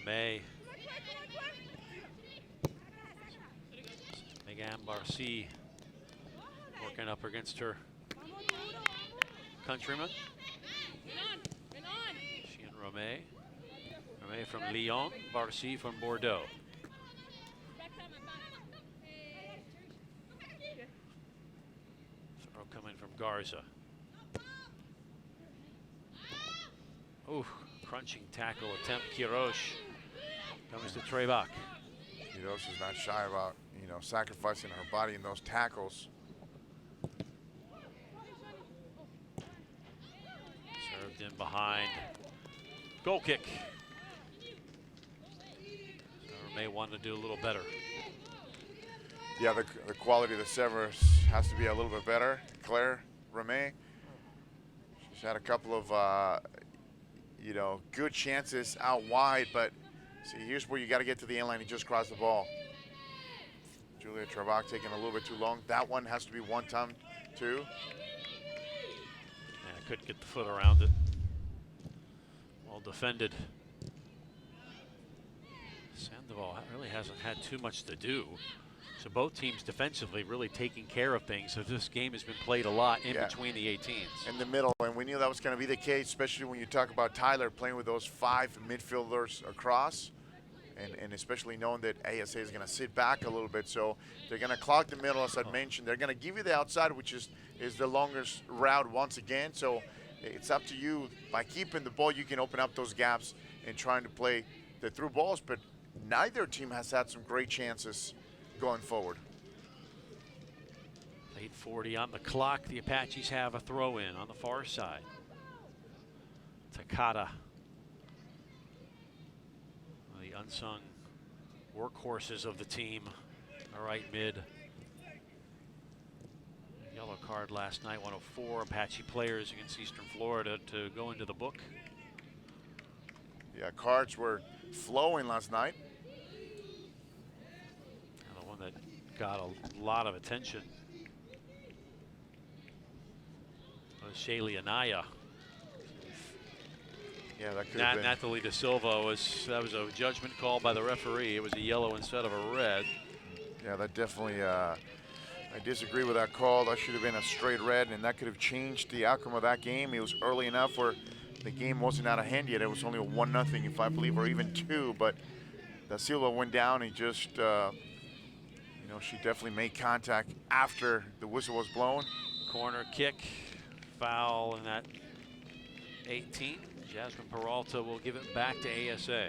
Ramey. Megan Barcy working up against her countryman. She and Ramey. Ramey from Lyon, Barcy from Bordeaux. Throw coming from Garza. Ooh, crunching tackle attempt. Quiroz comes to Trebach. Quiroz is not shy about, sacrificing her body in those tackles. Served in behind. Goal kick. So Ramey wanted to do a little better. Yeah, the quality of the servers has to be a little bit better. Claire Ramey, she's had a couple of, good chances out wide, but see, here's where you got to get to the end line and just cross the ball. Julia Trebach taking a little bit too long. That one has to be one time, too. Yeah, couldn't get the foot around it. Well defended. Sandoval really hasn't had too much to do. So both teams defensively really taking care of things. So this game has been played a lot in between the 18s. In the middle, and we knew that was going to be the case, especially when you talk about Tyler playing with those 5 midfielders across, and especially knowing that ASA is going to sit back a little bit. So they're going to clog the middle, as I mentioned. They're going to give you the outside, which is the longest route once again. So it's up to you. By keeping the ball, you can open up those gaps and trying to play the through balls. But neither team has had some great chances going forward. 8:40 on the clock. The Apaches have a throw in on the far side. Takada, the unsung workhorses of the team. All right, mid. Yellow card last night, 104 Apache players against Eastern Florida to go into the book. Yeah, cards were flowing last night. And the one that got a lot of attention was Shaylee Anaya. Yeah, that could have been. Nathalie De Silva that was a judgment call by the referee. It was a yellow instead of a red. Yeah, that definitely, I disagree with that call. That should have been a straight red, and that could have changed the outcome of that game. It was early enough where the game wasn't out of hand yet. It was only a 1-0, if I believe, or even 2. But Da Silva went down and just, she definitely made contact after the whistle was blown. Corner kick, foul in that 18. Jasmine Peralta will give it back to ASA.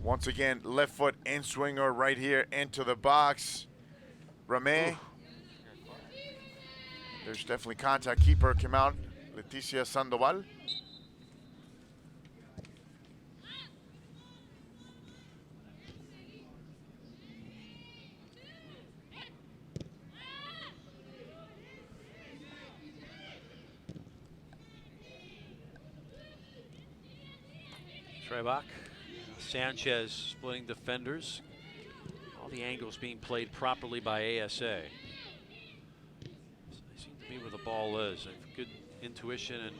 Once again, left foot in swinger right here into the box. Ramey. There's definitely contact. Keeper came out. Leticia Sandoval. Trebach. Sanchez splitting defenders. All the angles being played properly by ASA. So they seem to be where the ball is. They have good intuition and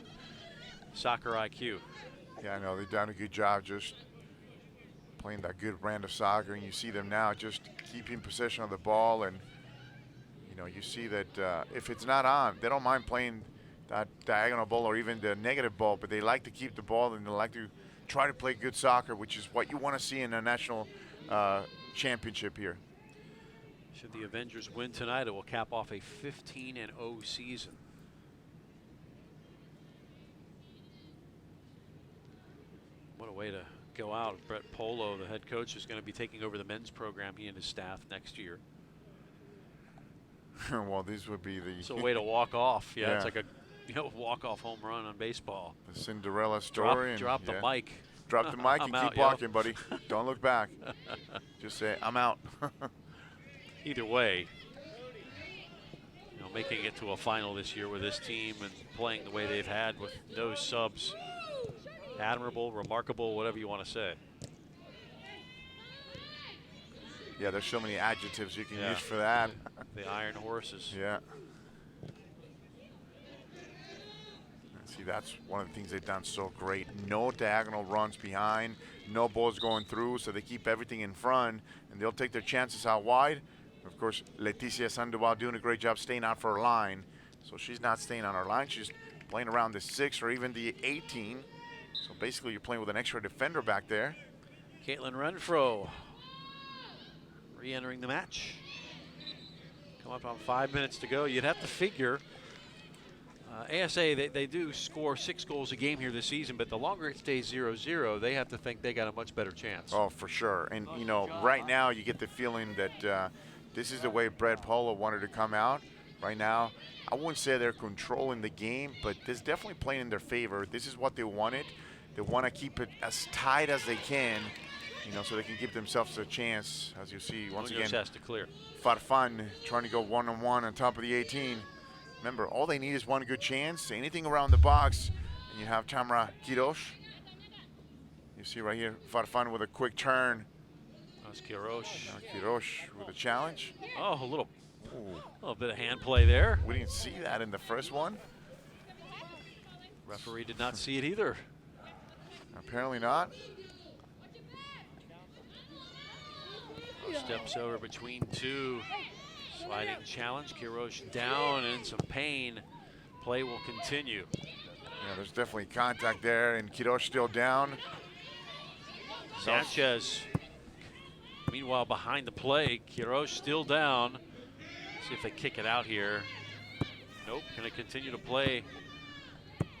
soccer IQ. Yeah, I know they've done a good job just playing that good brand of soccer, and you see them now just keeping possession of the ball, and you see that if it's not on, they don't mind playing that diagonal ball or even the negative ball, but they like to keep the ball and they like to try to play good soccer, which is what you want to see in a national championship here. Should the Avengers win tonight, it will cap off a 15-0 season. What a way to go out. Brett Polo, the head coach, is going to be taking over the men's program, he and his staff, next year. Well, these would be the... It's a way to walk off. Yeah, Yeah. It's like a walk-off home run on baseball. The Cinderella story. Drop the mic. Drop the mic and out, keep walking, buddy. Don't look back. Just say, I'm out. Either way, making it to a final this year with this team and playing the way they've had with no subs. Admirable, remarkable, whatever you want to say. Yeah, there's so many adjectives you can use for that. The Iron Horses. Yeah. See, that's one of the things they've done so great. No diagonal runs behind, no balls going through, so they keep everything in front, and they'll take their chances out wide. Of course, Leticia Sandoval doing a great job staying out for her line. So she's not staying on her line. She's playing around the 6 or even the 18. So basically, you're playing with an extra defender back there. Caitlin Renfro re-entering the match. Come up on 5 minutes to go. You'd have to figure ASA, they do score 6 goals a game here this season, but the longer it stays 0-0, they have to think they got a much better chance. Oh, for sure. And, right now you get the feeling that this is the way Brett Polo wanted to come out. Right now, I wouldn't say they're controlling the game, but this is definitely playing in their favor. This is what they wanted. They want to keep it as tight as they can, so they can give themselves a chance. As you see, once again, has to clear. Farfan trying to go one-on-one on top of the 18. Remember, all they need is one good chance. Anything around the box, and you have Tamara Quiroz. You see right here, Farfan with a quick turn. That's Quiroz. Quiroz with a challenge. Oh, a little bit of hand play there. We didn't see that in the first one. Referee did not see it either. Apparently not. Steps over between two. Sliding challenge. Quiroz down and in some pain. Play will continue. Yeah, there's definitely contact there, and Quiroz still down. Sanchez, meanwhile, behind the play. Quiroz still down. See if they kick it out here. Nope, gonna continue to play.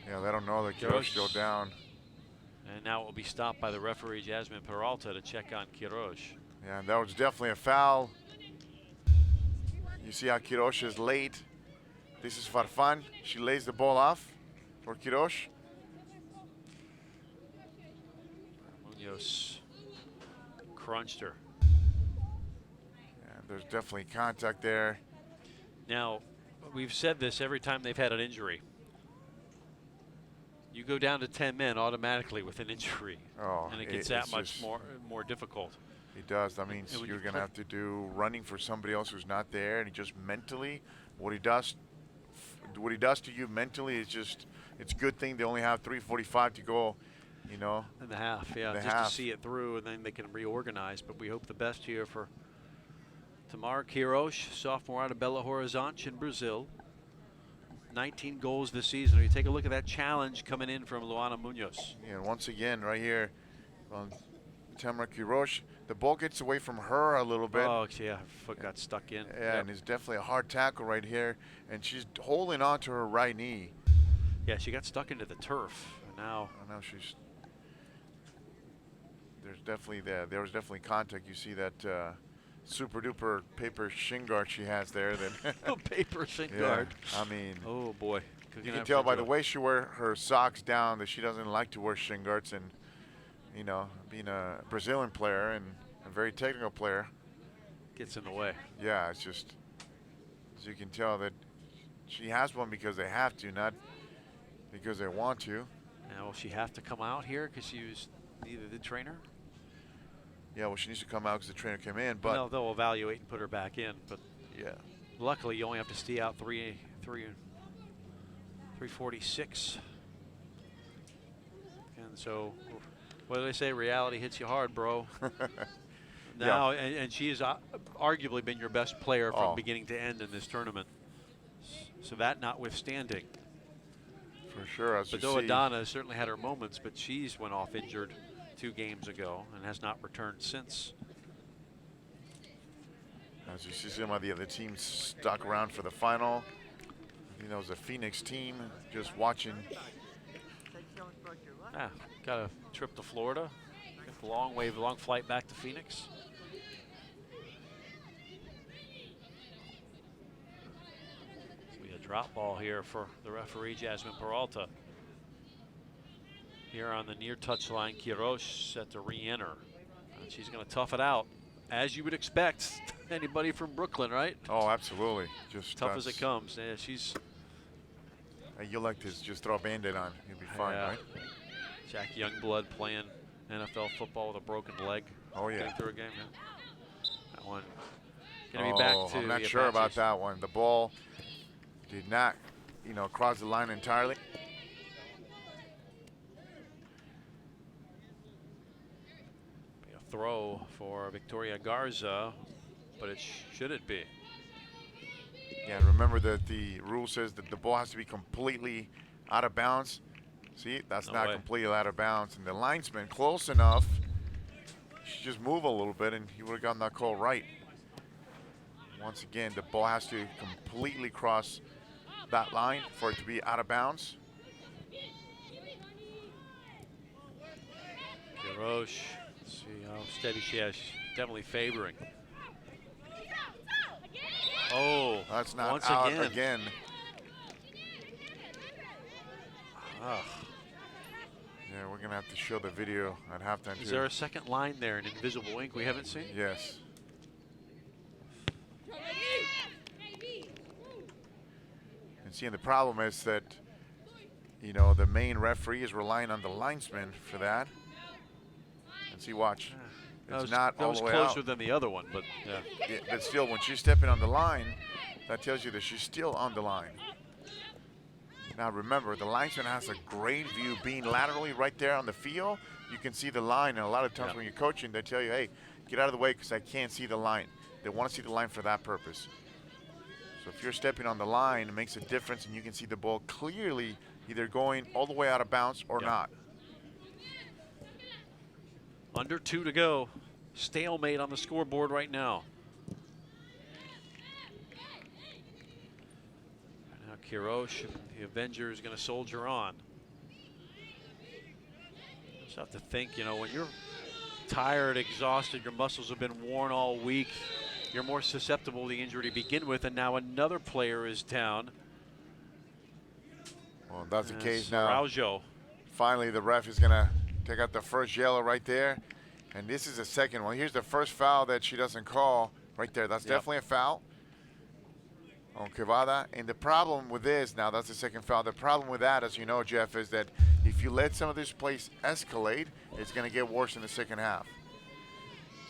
Yeah, they don't know that Quiroz still down. And now it will be stopped by the referee, Jasmine Peralta, to check on Quiroz. Yeah, and that was definitely a foul. You see how Quiroz is late. This is Farfan. She lays the ball off for Quiroz. Munoz crunched her. Yeah, there's definitely contact there. Now, we've said this every time they've had an injury. You go down to 10 men automatically with an injury. Oh, and it gets that much more difficult. It does. That means you're going to have to do running for somebody else who's not there, and he just mentally, what he does to you mentally is just, it's a good thing they only have 3:45 to go, In the half, yeah, to see it through, and then they can reorganize. But we hope the best here for Tamara Quiroz, sophomore out of Belo Horizonte in Brazil. 19 goals this season. You take a look at that challenge coming in from Luana Munoz. Yeah, and once again, right here, Tamara Quiroz, the ball gets away from her a little bit. Oh, yeah, her foot got stuck in. Yeah, and it's definitely a hard tackle right here, and she's holding on to her right knee. Yeah, she got stuck into the turf. And now she's. There was definitely contact. You see that super duper paper shin guard she has there. That paper shin guard. I mean, oh boy. You can tell by the way she wears her socks down that she doesn't like to wear shin guards, and being a Brazilian player and a very technical player, gets in the way. Yeah, it's just, as you can tell, that she has one because they have to, not because they want to. Now, will she have to come out here because she was Neither the trainer. Yeah, well, she needs to come out because the trainer came in, but No, they'll evaluate and put her back in. But yeah, luckily, you only have to stay out 346. And so, what do they say? Reality hits you hard, bro. Now, and she has arguably been your best player from beginning to end in this tournament. So that notwithstanding. for sure. As But you see, Adana certainly had her moments, but she's went off injured 2 games ago and has not returned since. as you see some of the other teams stuck around for the final. You know, it was a Phoenix team just watching. Got a trip to Florida. Got the long flight back to Phoenix. We a drop ball here for the referee, Jasmine Peralta. Here on the near touchline, Quiroz set to re-enter. And she's going to tough it out, as you would expect. Anybody from Brooklyn, right? Oh, absolutely. Just Tough as it comes. Yeah, she's. You like to just throw a Band-Aid on. You'll be fine, right? Jack Youngblood playing NFL football with a broken leg. Oh, yeah. Getting through a game, That one going to be back to I'm not the sure about Apaches. that one. The ball did not, cross the line entirely. Be a throw for Victoria Garza, but should it be? Yeah, and remember that the rule says that the ball has to be completely out of bounds. See, that's No not way. completely out of bounds. And the linesman close enough. She just move a little bit and he would have gotten that call right. Once again, the ball has to completely cross that line for it to be out of bounds. Quiroz, let's see how steady she is. Definitely favoring. Oh, That's not once out again. again. Ugh. Yeah, we're going to have to show the video at halftime. Is there a second line there in invisible ink we haven't seen? Yes. And seeing the problem is that, the main referee is relying on the linesman for that. And see, watch. It's not all the way that was closer out. than the other one, but yeah. Yeah, but still, when she's stepping on the line, that tells you that she's still on the line. Now remember, the linesman has a great view being laterally right there on the field. You can see the line, and a lot of times when you're coaching, they tell you, hey, get out of the way because I can't see the line. They want to see the line for that purpose. So if you're stepping on the line, it makes a difference, and you can see the ball clearly either going all the way out of bounds or not. Under 2 to go. Stalemate on the scoreboard right now. Now Quiroz, the Avenger, is going to soldier on. Just have to think, when you're tired, exhausted, your muscles have been worn all week, you're more susceptible to the injury to begin with, and now another player is down. Well, if that's the case now. Araujo. Finally, the ref is going to take out the first yellow right there. And this is the second one. Here's the first foul that she doesn't call right there. That's definitely a foul on Quevedo. And the problem with this, now that's the second foul. The problem with that, as you know, Jeff, is that if you let some of this plays escalate, it's going to get worse in the second half.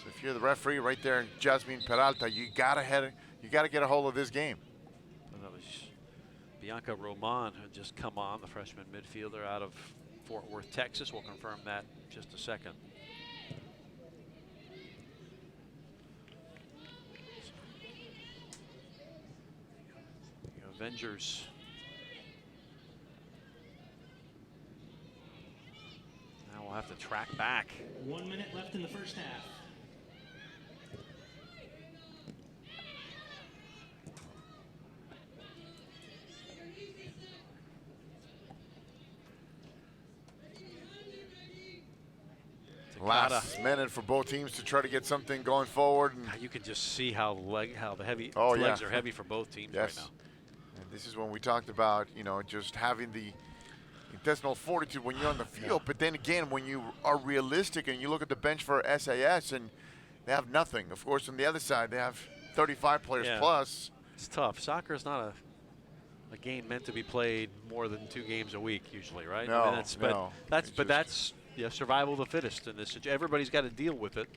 So if you're the referee right there, Jasmine Peralta, you got to get a hold of this game. That was Bianca Roman had just come on, the freshman midfielder out of Fort Worth, Texas. We'll confirm that in just a second. The Avengers. Now we'll have to track back. 1 minute left in the first half. Last minute for both teams to try to get something going forward. And You can just see how the legs are heavy for both teams yes. right now. And this is when we talked about, just having the intestinal fortitude when you're on the field. But then again, when you are realistic and you look at the bench for SAS and they have nothing. Of course, on the other side, they have 35 players plus. It's tough. Soccer is not a game meant to be played more than 2 games a week usually, right? No, I mean, no. But that's survival of the fittest in this. Everybody's got to deal with it.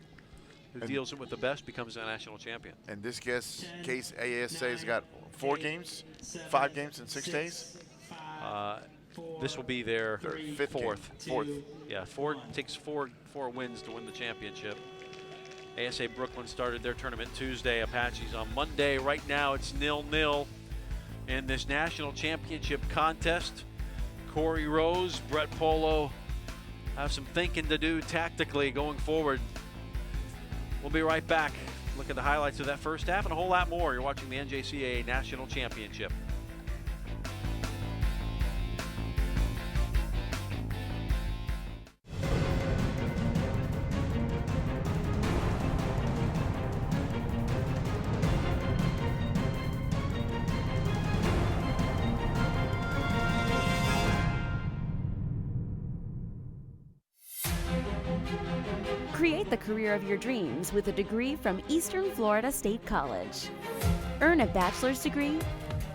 Who deals it with the best becomes a national champion. And this case, ASA's got 4 games, 5 games in 6 days. This will be their fifth fourth. Fourth. Yeah, takes four wins to win the championship. ASA Brooklyn started their tournament Tuesday. Apaches on Monday. Right now it's 0-0 in this national championship contest. Corey Rose, Brett Polo have some thinking to do tactically going forward. We'll be right back. Look at the highlights of that first half and a whole lot more. You're watching the NJCAA National Championship. Create the career of your dreams with a degree from Eastern Florida State College. Earn a bachelor's degree,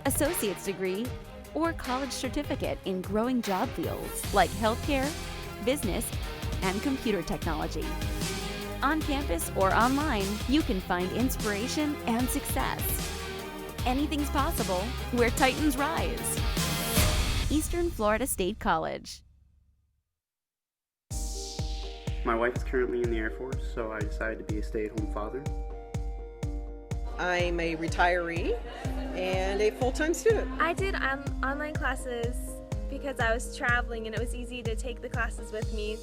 associate's degree, or college certificate in growing job fields like healthcare, business, and computer technology. On campus or online, you can find inspiration and success. Anything's possible where Titans rise. Eastern Florida State College. My wife is currently in the Air Force, so I decided to be a stay-at-home father. I'm a retiree and a full-time student. I did online classes because I was traveling and it was easy to take the classes with me.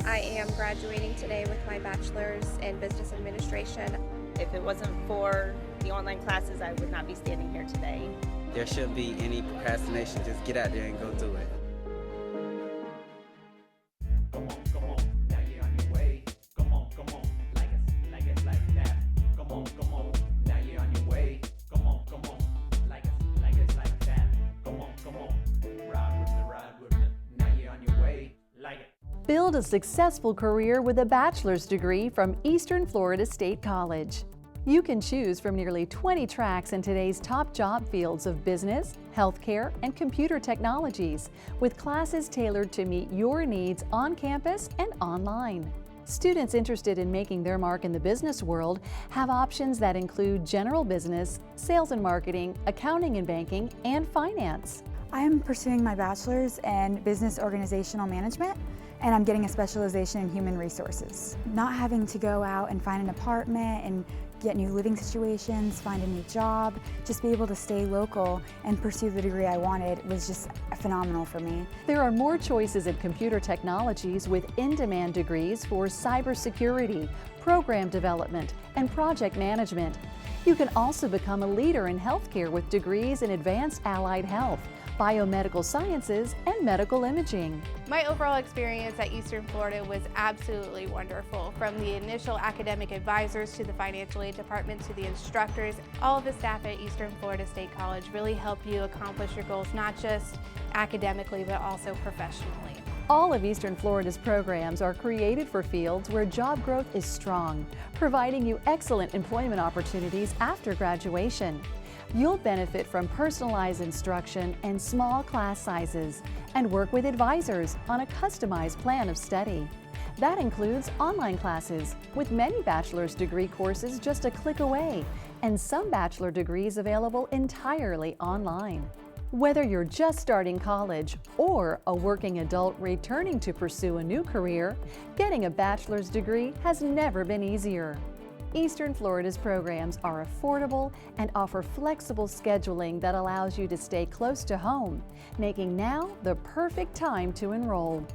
I am graduating today with my bachelor's in business administration. If it wasn't for the online classes, I would not be standing here today. There shouldn't be any procrastination. Just get out there and go do it. Build a successful career with a bachelor's degree from Eastern Florida State College. You can choose from nearly 20 tracks in today's top job fields of business, healthcare, and computer technologies, with classes tailored to meet your needs on campus and online. Students interested in making their mark in the business world have options that include general business, sales and marketing, accounting and banking, and finance. I'm pursuing my bachelor's in business organizational management, and I'm getting a specialization in human resources. Not having to go out and find an apartment and get new living situations, find a new job, just be able to stay local and pursue the degree I wanted was just phenomenal for me. There are more choices in computer technologies with in-demand degrees for cybersecurity, program development, and project management. You can also become a leader in healthcare with degrees in advanced allied health, biomedical sciences, and medical imaging. My overall experience at Eastern Florida was absolutely wonderful. From the initial academic advisors to the financial aid department to the instructors, all of the staff at Eastern Florida State College really help you accomplish your goals, not just academically, but also professionally. All of Eastern Florida's programs are created for fields where job growth is strong, providing you excellent employment opportunities after graduation. You'll benefit from personalized instruction and small class sizes, and work with advisors on a customized plan of study. That includes online classes, with many bachelor's degree courses just a click away, and some bachelor degrees available entirely online. Whether you're just starting college or a working adult returning to pursue a new career, getting a bachelor's degree has never been easier. Eastern Florida's programs are affordable and offer flexible scheduling that allows you to stay close to home, making now the perfect time to enroll.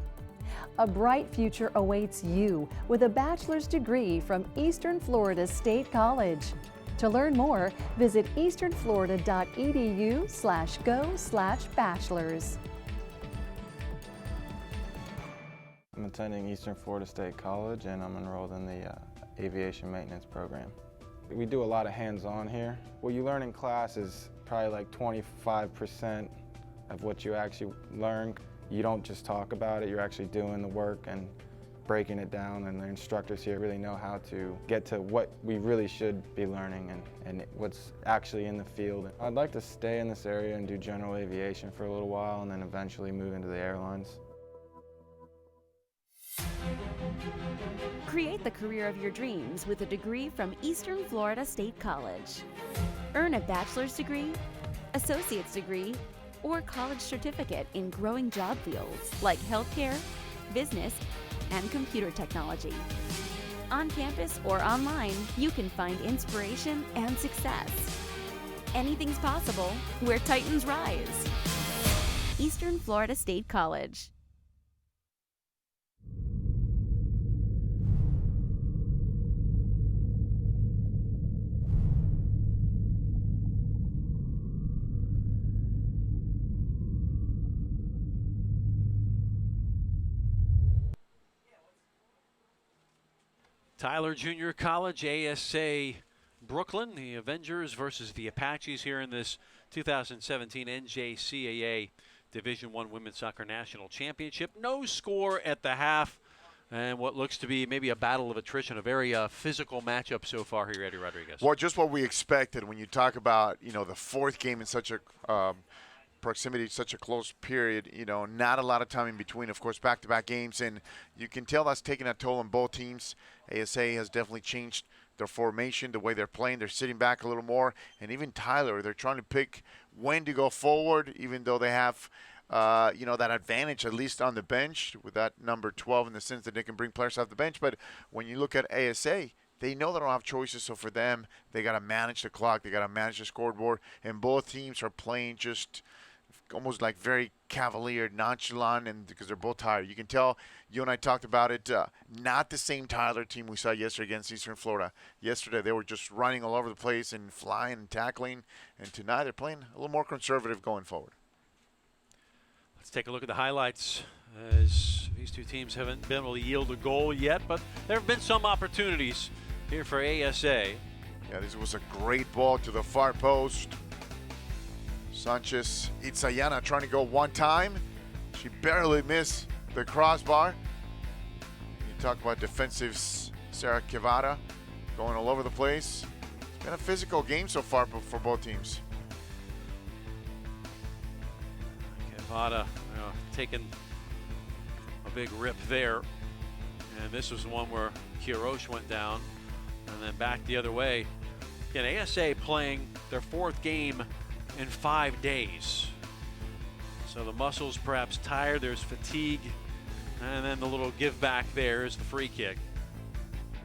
A bright future awaits you with a bachelor's degree from Eastern Florida State College. To learn more, visit easternflorida.edu/go/bachelors. I'm attending Eastern Florida State College and I'm enrolled in the aviation maintenance program. We do a lot of hands-on here. What you learn in class is probably like 25% of what you actually learn. You don't just talk about it, you're actually doing the work and breaking it down, and the instructors here really know how to get to what we really should be learning and what's actually in the field. I'd like to stay in this area and do general aviation for a little while and then eventually move into the airlines. Create the career of your dreams with a degree from Eastern Florida State College. Earn a bachelor's degree, associate's degree, or college certificate in growing job fields like healthcare, business, and computer technology. On campus or online, you can find inspiration and success. Anything's possible where Titans rise. Eastern Florida State College. Tyler Junior College, ASA Brooklyn, the Avengers versus the Apaches here in this 2017 NJCAA Division I Women's Soccer National Championship. No score at the half, and what looks to be maybe a battle of attrition, a very physical matchup so far here, Eddie Rodriguez. Well, just what we expected when you talk about, the fourth game in such a proximity, such a close period, not a lot of time in between, of course, back-to-back games, and you can tell that's taking a toll on both teams. ASA has definitely changed their formation, the way they're playing. They're sitting back a little more, and even Tyler, they're trying to pick when to go forward, even though they have, that advantage, at least on the bench, with that number 12 in the sense that they can bring players off the bench. But when you look at ASA, they know they don't have choices, so for them, they got to manage the clock, they got to manage the scoreboard, and both teams are playing just almost like very cavalier, nonchalant, and because they're both tired. You can tell, you and I talked about it, not the same Tyler team we saw yesterday against Eastern Florida. Yesterday they were just running all over the place and flying and tackling, and tonight they're playing a little more conservative going forward. Let's take a look at the highlights, as these two teams haven't been able to yield a goal yet, but there have been some opportunities here for ASA. Yeah, this was a great ball to the far post. Sanchez Itzayana trying to go one time. She barely missed the crossbar. You talk about defensive Sarah Kevada going all over the place. It's been a physical game so far for both teams. Kevada taking a big rip there. And this was the one where Kirosh went down and then back the other way. Again, ASA playing their fourth game in 5 days. So the muscles perhaps tired, there's fatigue, and then the little give back there is the free kick.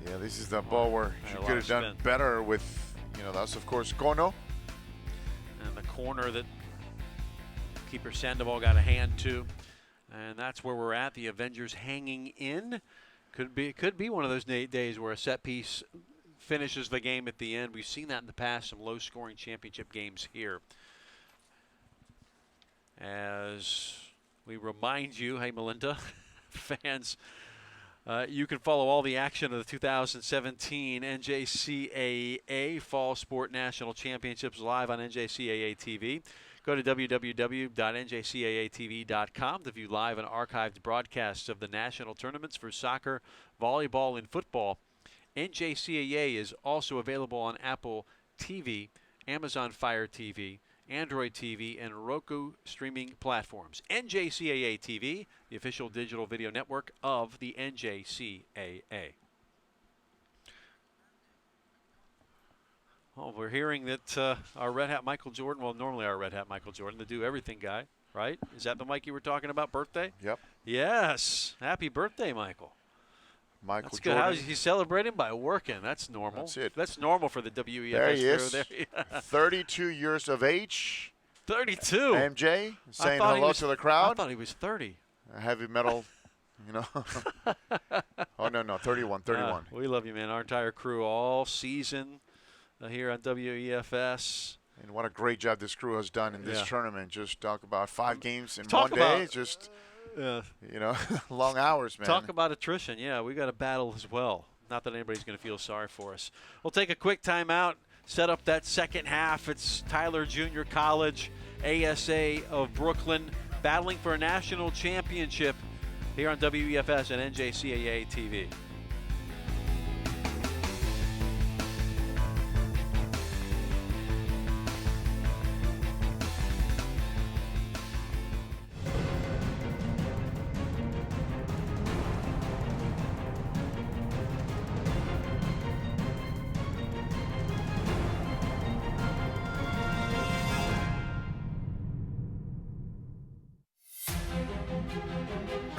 Yeah, this is the ball where she could have done better with, that's of course Kono. And the corner that keeper Sandoval got a hand to. And that's where we're at, the Avengers hanging in. Could be one of those days where a set piece finishes the game at the end. We've seen that in the past, some low-scoring championship games here. As we remind you, hey Melinda, fans, you can follow all the action of the 2017 NJCAA Fall Sport National Championships live on NJCAA TV. Go to www.njcaatv.com to view live and archived broadcasts of the national tournaments for soccer, volleyball, and football. NJCAA is also available on Apple TV, Amazon Fire TV, Android TV, and Roku streaming platforms. NJCAA TV, the official digital video network of the NJCAA. Well, we're hearing that our Red Hat Michael Jordan, well, normally our Red Hat Michael Jordan, the do everything guy, right? Is that the Mike you were talking about, birthday? Yep. Yes. Happy birthday, Michael. Michael That's Jordan. good. He's celebrating by working. That's normal. That's it. That's normal for the WEFS. There he is. There. 32 years of age. 32. MJ saying hello to the crowd. I thought he was 30. A heavy metal, Oh, no, 31. We love you, man. Our entire crew all season here on WEFS. And what a great job this crew has done in this tournament. Just talk about 5 games in Talk one about, day. Just, long hours, man. Talk about attrition. Yeah, we got a battle as well. Not that anybody's going to feel sorry for us. We'll take a quick timeout, set up that second half. It's Tyler Junior College, ASA of Brooklyn, battling for a national championship here on WEFS and NJCAA TV.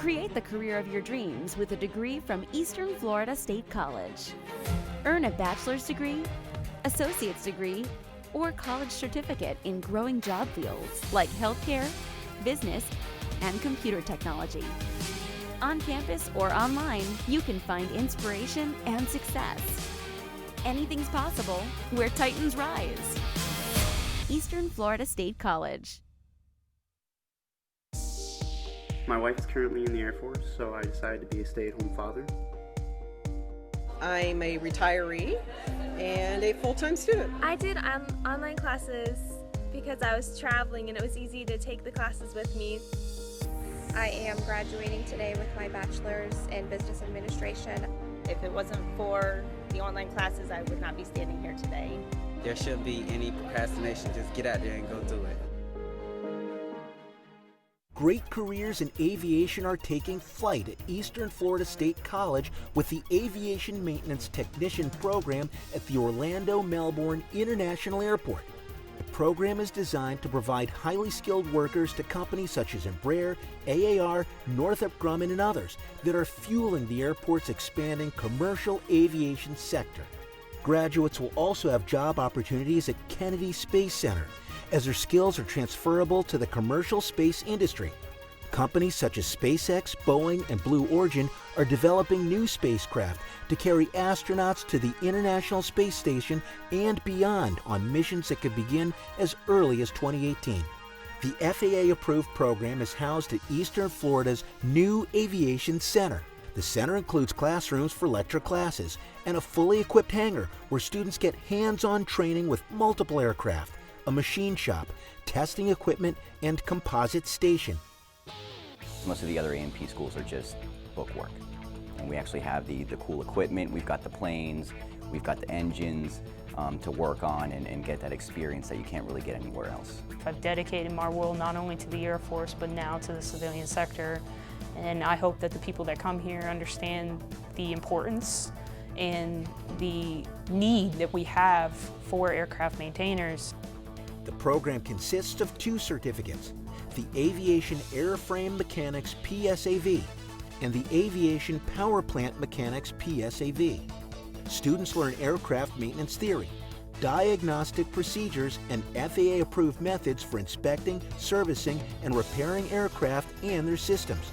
Create the career of your dreams with a degree from Eastern Florida State College. Earn a bachelor's degree, associate's degree, or college certificate in growing job fields like healthcare, business, and computer technology. On campus or online, you can find inspiration and success. Anything's possible where Titans rise. Eastern Florida State College. My wife is currently in the Air Force, so I decided to be a stay-at-home father. I'm a retiree and a full-time student. I did online classes because I was traveling and it was easy to take the classes with me. I am graduating today with my bachelor's in business administration. If it wasn't for the online classes, I would not be standing here today. There shouldn't be any procrastination. Just get out there and go do it. Great careers in aviation are taking flight at Eastern Florida State College with the Aviation Maintenance Technician program at the Orlando-Melbourne International Airport. The program is designed to provide highly skilled workers to companies such as Embraer, AAR, Northrop Grumman, and others that are fueling the airport's expanding commercial aviation sector. Graduates will also have job opportunities at Kennedy Space Center, as their skills are transferable to the commercial space industry. Companies such as SpaceX, Boeing, and Blue Origin are developing new spacecraft to carry astronauts to the International Space Station and beyond on missions that could begin as early as 2018. The FAA-approved program is housed at Eastern Florida's new Aviation Center. The center includes classrooms for lecture classes and a fully equipped hangar where students get hands-on training with multiple aircraft, a machine shop, testing equipment, and composite station. Most of the other A&P schools are just bookwork. And we actually have the cool equipment, we've got the planes, we've got the engines to work on and get that experience that you can't really get anywhere else. I've dedicated my world not only to the Air Force, but now to the civilian sector. And I hope that the people that come here understand the importance and the need that we have for aircraft maintainers. The program consists of 2 certificates, the Aviation Airframe Mechanics PSAV and the Aviation Power Plant Mechanics PSAV. Students learn aircraft maintenance theory, diagnostic procedures, and FAA-approved methods for inspecting, servicing, and repairing aircraft and their systems.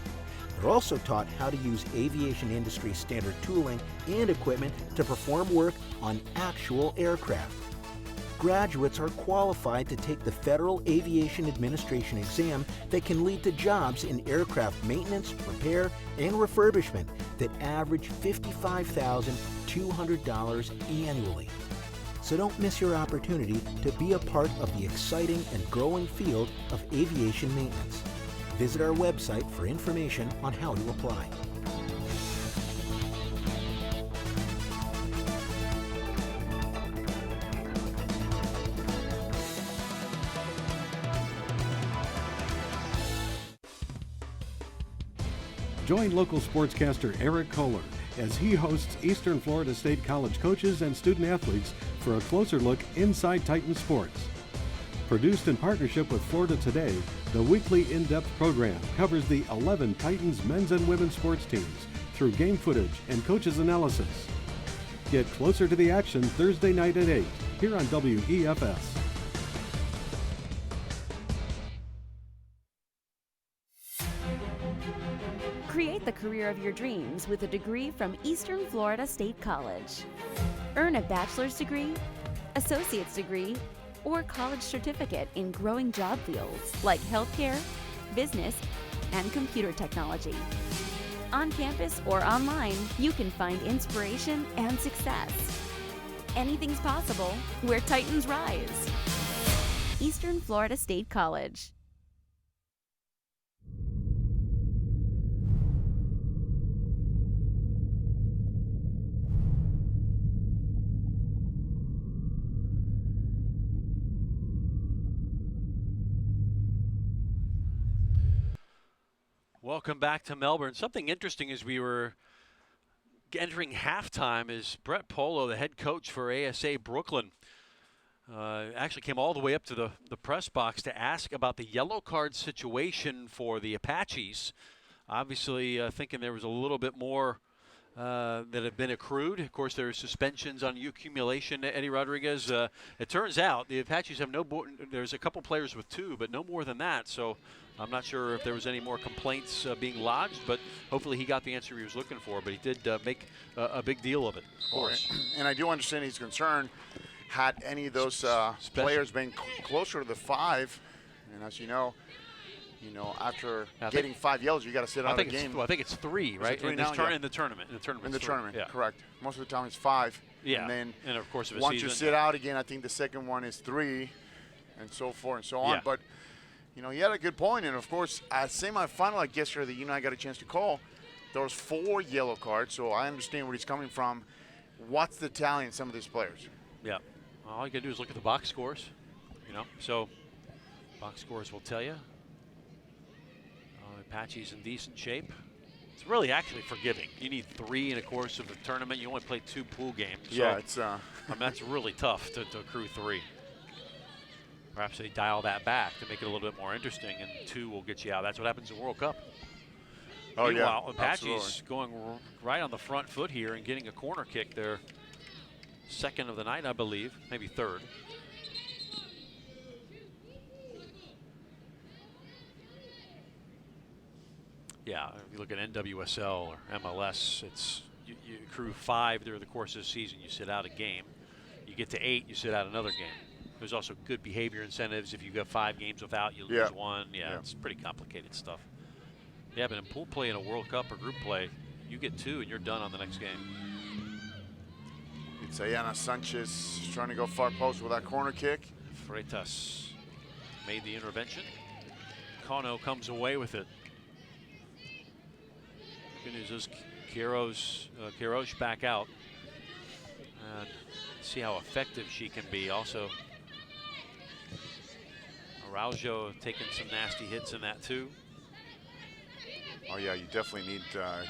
They're also taught how to use aviation industry standard tooling and equipment to perform work on actual aircraft. Graduates are qualified to take the Federal Aviation Administration exam that can lead to jobs in aircraft maintenance, repair, and refurbishment that average $55,200 annually. So don't miss your opportunity to be a part of the exciting and growing field of aviation maintenance. Visit our website for information on how to apply. Join local sportscaster Eric Kohler as he hosts Eastern Florida State College coaches and student athletes for a closer look inside Titan sports. Produced in partnership with Florida Today, the weekly in-depth program covers the 11 Titans men's and women's sports teams through game footage and coaches' analysis. Get closer to the action Thursday night at 8 here on WEFS. Create the career of your dreams with a degree from Eastern Florida State College. Earn a bachelor's degree, associate's degree, or college certificate in growing job fields like healthcare, business, and computer technology. On campus or online, you can find inspiration and success. Anything's possible where Titans rise. Eastern Florida State College. Welcome back to Melbourne. Something interesting as we were entering halftime is Brett Polo, the head coach for ASA Brooklyn, actually came all the way up to the press box to ask about the yellow card situation for the Apaches obviously thinking there was a little bit more that have been accrued. Of course, there are suspensions on accumulation. Eddie Rodriguez. It turns out the Apaches have there's a couple players with 2, but no more than that. So I'm not sure if there was any more complaints being lodged, but hopefully he got the answer he was looking for. But he did make a big deal of it, of course. And I do understand his concern. Had any of those players been closer to the 5, and as you know, after getting 5 yellows, you got to sit out of the game. I think it's 3, right? In the tournament. In the tournament, correct. Most of the time it's 5. Yeah. And then of course, once you sit out again, I think the second one is 3, and so forth and so on. Yeah. But he had a good point, and of course, at semifinal, I guess that I got a chance to call. There was 4 yellow cards, so I understand where he's coming from. What's the talent in some of these players? Yeah. All you got to do is look at the box scores. So box scores will tell you. Apache's in decent shape. It's really actually forgiving. You need 3 in the course of the tournament. You only play 2 pool games. So, yeah, it's. that's really tough to accrue 3. Perhaps they dial that back to make it a little bit more interesting, and 2 will get you out. That's what happens in World Cup. Oh, Meanwhile, yeah, Apache's absolutely. going right on the front foot here and getting a corner kick there. Second of the night, I believe, maybe third. Yeah, if you look at NWSL or MLS, it's you accrue 5 during the course of the season. You sit out a game. You get to 8, you sit out another game. There's also good behavior incentives. If you go 5 games without, you lose 1. Yeah, it's pretty complicated stuff. Yeah, but in pool play in a World Cup or group play, you get 2 and you're done on the next game. It's Ayana Sanchez trying to go far post with that corner kick. Freitas made the intervention. Kano comes away with it. Good news is Quiroz back out. And see how effective she can be. Also, Araujo taking some nasty hits in that too. Oh yeah, you definitely need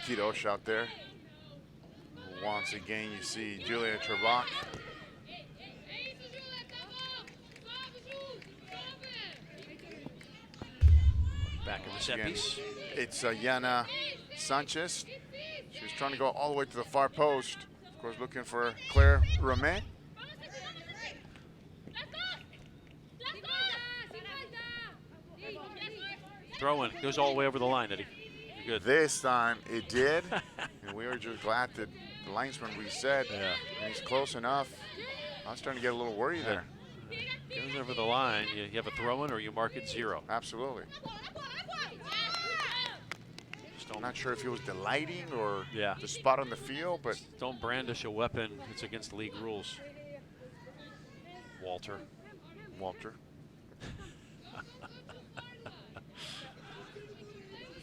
Quiroz out there. Once again, you see Julia Trebach. Back in the set piece. It's Yana Sanchez. She was trying to go all the way to the far post. Of course, looking for Claire Romet. Throw in, goes all the way over the line, Eddie. You're good. This time it did. And we were just glad that the linesman reset. Yeah. And he's close enough. I was starting to get a little worried there. Goes over the line. You have a throw in or you mark it 0. Absolutely. I'm not sure if it was the lighting or the spot on the field, but don't brandish a weapon. It's against league rules. Walter.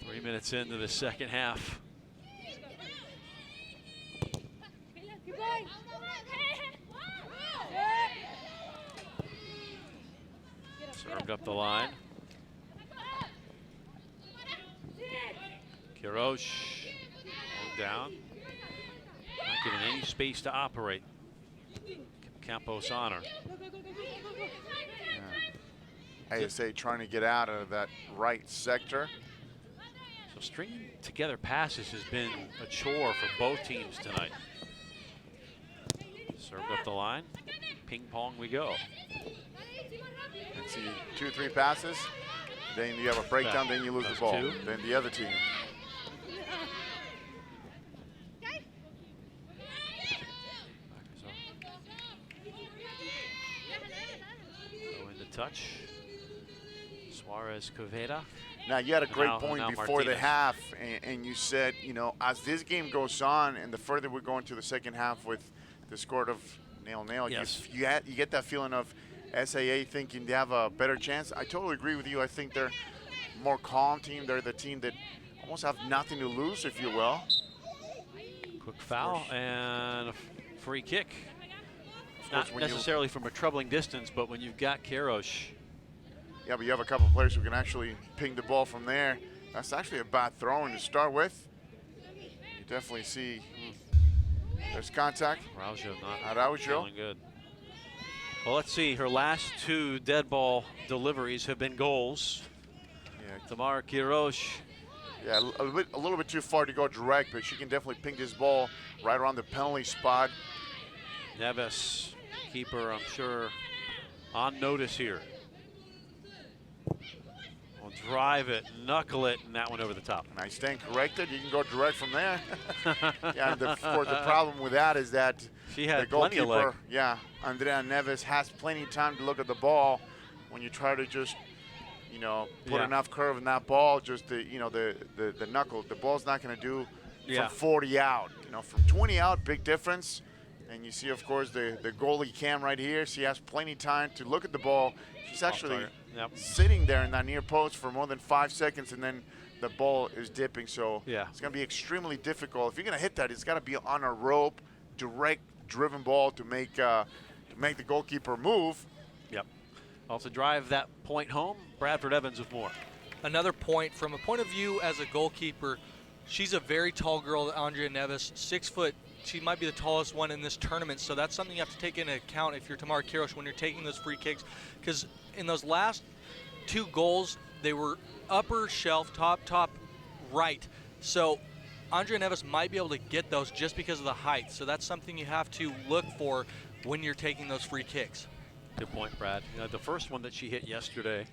3 minutes into the second half. Served up the line. Quiroz down. Not giving any space to operate. Campos on her. ASA trying to get out of that right sector. So stringing together passes has been a chore for both teams tonight. Served up the line. Ping pong we go. And see 2 or 3 passes. Then you have a breakdown, then you lose the ball. 2. Then the other team. Go into touch. Suarez Coveda. Now, you had a great Now point before Martinez. the half, and you said, as this game goes on, and the further we go into the second half with the score of 0-0, Yes. you get that feeling of SAA thinking they have a better chance. I totally agree with you. I think they're more calm team. They're the team that almost have nothing to lose, if you will. Quick foul and a free kick. course, Not when you- necessarily from a troubling distance, but when you've got Quiroz. Yeah, but you have a couple of players who can actually ping the ball from there. That's actually a bad throw to start with. You definitely see there's contact. Araujo not Araujo. feeling good. Well, let's see. Her last 2 dead ball deliveries have been goals. Yeah. Tamara Quiroz Yeah, a little bit too far to go direct, but she can definitely ping this ball right around the penalty spot. Neves, keeper, I'm sure, on notice here. Will drive it, knuckle it, and that one over the top. And I stand corrected. You can go direct from there. Yeah, and of course, the problem with that is that she had the goalkeeper, plenty of leg. yeah, Andrea Neves has plenty of time to look at the ball. When you try to just, you know, put enough curve in that ball, just the, you know, the knuckle, the ball's not going to do from 40 out. You know, from 20 out, big difference. And you see, of course, the goalie cam right here. She has plenty of time to look at the ball. She's actually sitting there in that near post for more than 5 seconds, and then the ball is dipping. So it's going to be extremely difficult. If you're going to hit that, it's got to be on a rope, direct driven ball to make the goalkeeper move. Yep. Also drive that point home. Bradford Evans with more. Another point, from a point of view as a goalkeeper, she's a very tall girl, Andrea Neves, 6 foot. She might be the tallest one in this tournament, so that's something you have to take into account if you're Tamara Kirosh when you're taking those free kicks, because in those last 2 goals, they were upper shelf, top right. So Andrea Neves might be able to get those just because of the height, so that's something you have to look for when you're taking those free kicks. Good point, Brad. You know, the first one that she hit yesterday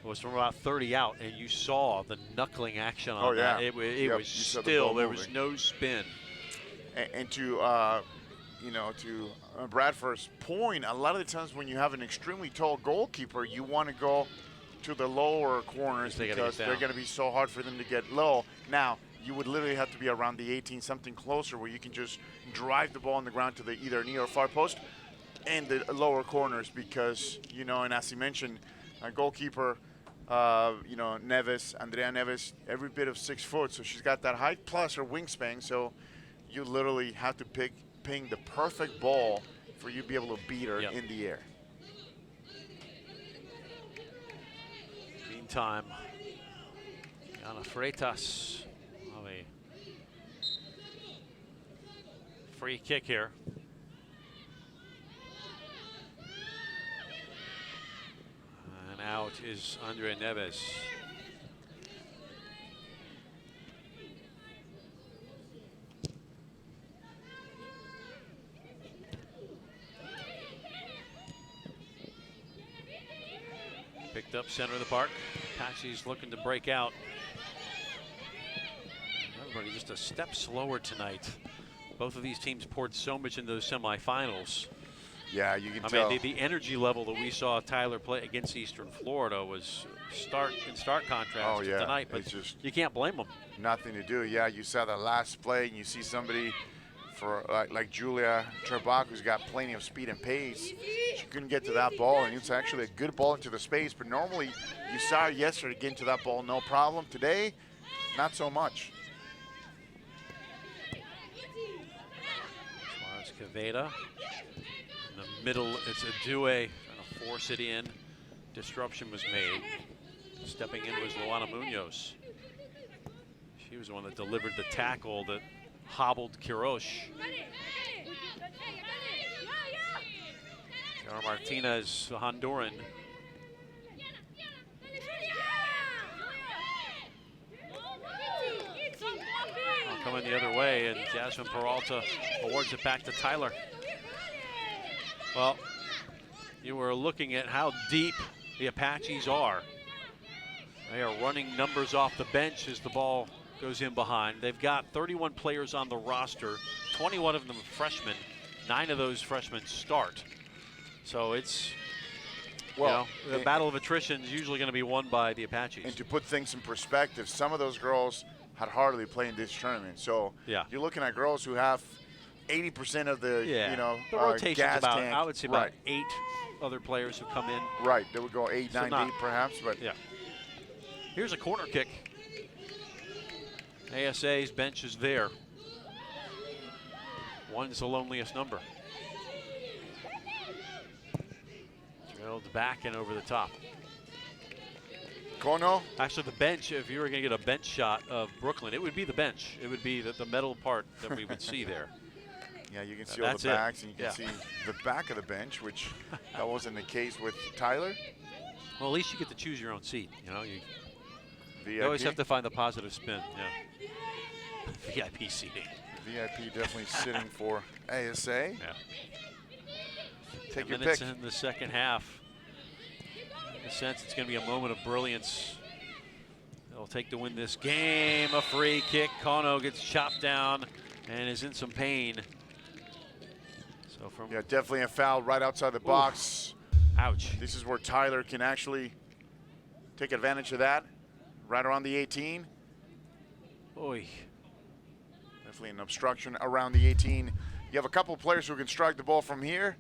was from about 30 out, and you saw the knuckling action on that. It was still, there was no spin. And to, you know, to Bradford's point, a lot of the times when you have an extremely tall goalkeeper, you want to go to the lower corners because they're going to be so hard for them to get low. Now, you would literally have to be around the 18, something closer, where you can just drive the ball on the ground to the either near or far post and the lower corners, because, you know, and as you mentioned, a goalkeeper, you know, Neves, Andrea Neves, every bit of 6 foot, so she's got that height plus her wingspan, so you literally have to ping the perfect ball for you to be able to beat her in the air. Meantime, Ana Freitas of a free kick here. And out is Andrea Neves. Picked up center of the park. Apache's looking to break out. Everybody just a step slower tonight. Both of these teams poured so much in those semifinals. Yeah, you can tell. I mean, the energy level that we saw Tyler play against Eastern Florida was in stark contrast to tonight, but just, you can't blame them. Nothing to do. Yeah, you saw the last play, and you see somebody like Julia Trebach, who's got plenty of speed and pace. She couldn't get to that ball, and it's actually a good ball into the space, but normally you saw her yesterday get into that ball no problem. Today, not so much. As far as Caveda, in the middle, it's a Due trying to force it in. Disruption was made. Stepping in was Luana Munoz. She was the one that delivered the tackle that hobbled Kirosh. Cara Martinez, the Honduran. Coming the other way, and Jasmine Peralta awards it back to Tyler. Well, you were looking at how deep the Apaches are. They are running numbers off the bench as the ball goes in behind. They've got 31 players on the roster, 21 of them freshmen. 9 of those freshmen start. So it's, well, you know, the battle of attrition is usually going to be won by the Apaches. And to put things in perspective, some of those girls had hardly played in this tournament. So you're looking at girls who have 80% of the, you know, the rotation's gas about, tank. I would say about 8 other players who come in. Right, they would go 8, 9 deep perhaps, but. Yeah. Here's a corner kick. ASA's bench is there. 1's the loneliest number. Drilled back and over the top. Kono? Actually, the bench, if you were going to get a bench shot of Brooklyn, it would be the bench. It would be the metal part that we would see there. Yeah, you can see all the backs, and you can see the back of the bench, which that wasn't the case with Tyler. Well, at least you get to choose your own seat. You know, You always have to find the positive spin. Yeah. VIP seating. VIP definitely sitting for ASA. Yeah. Take your minutes pick. In the second half. In a sense, it's going to be a moment of brilliance. They'll take to win this game. A free kick. Kono gets chopped down and is in some pain. So from definitely a foul right outside the box. Ouch. This is where Tyler can actually take advantage of that. Right around the 18. Oy. Definitely an obstruction around the 18. You have a couple players who can strike the ball from here.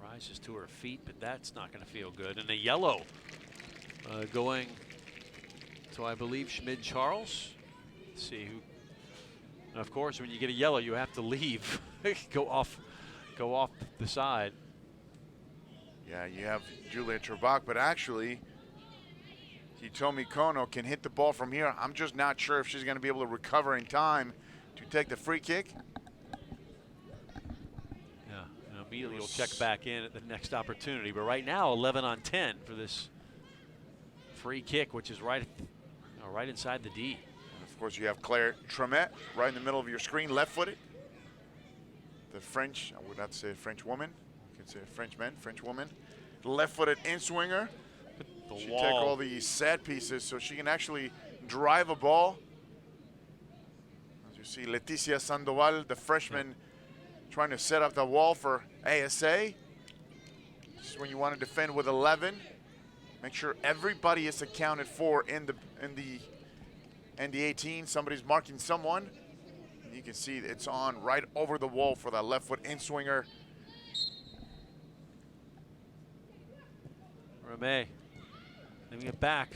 Rises to her feet, but that's not going to feel good. And a yellow going to, I believe, Schmid-Charles. Let's see who. And of course, when you get a yellow, you have to leave. go off the side. Yeah, you have Julia Trebach, but actually, Hitomi Kono can hit the ball from here. I'm just not sure if she's going to be able to recover in time to take the free kick. Yeah, and immediately will check back in at the next opportunity. But right now, 11 on 10 for this free kick, which is right inside the D. And of course, you have Claire Tremet right in the middle of your screen, left-footed. The French, I would not say French woman. You can say French woman. Left-footed in-swinger. She take all the set pieces so she can actually drive a ball. As you see, Leticia Sandoval, the freshman, trying to set up the wall for ASA. This is when you want to defend with 11. Make sure everybody is accounted for in the 18. Somebody's marking someone. And you can see it's on right over the wall for that left foot in-swinger. Ramey leaving it back,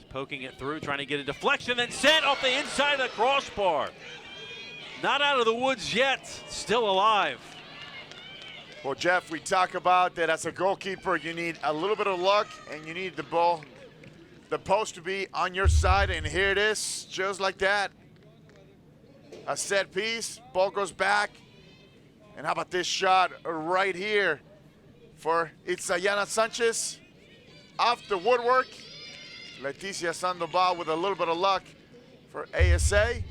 poking it through, trying to get a deflection, then sent off the inside of the crossbar. Not out of the woods yet, still alive. Well, Jeff, we talk about that as a goalkeeper, you need a little bit of luck and you need the ball, the post to be on your side, and here it is, just like that. A set piece, ball goes back, and how about this shot right here for Itzayana Sanchez off the woodwork. Leticia Sandoval with a little bit of luck for ASA.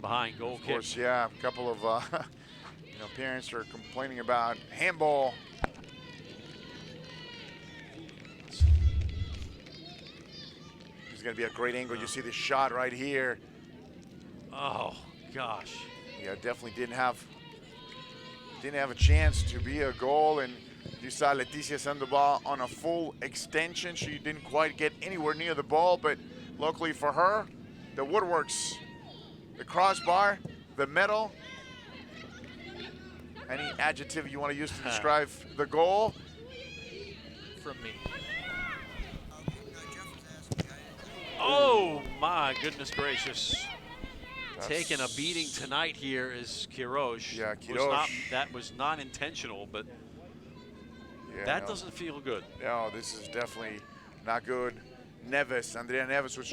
Behind goal kick. Of course, yeah, a couple of parents are complaining about handball. This is going to be a great angle. You see the shot right here. Oh gosh. Yeah, definitely didn't have a chance to be a goal, and you saw Leticia Sandoval on a full extension. She didn't quite get anywhere near the ball, but luckily for her, the woodworks. The crossbar, the metal, any adjective you want to use to describe the goal. From me. Oh my goodness gracious. Taking a beating tonight here is Quiroz. Yeah, Quiroz. That was not intentional, but that doesn't feel good. No, this is definitely not good. Andrea Neves was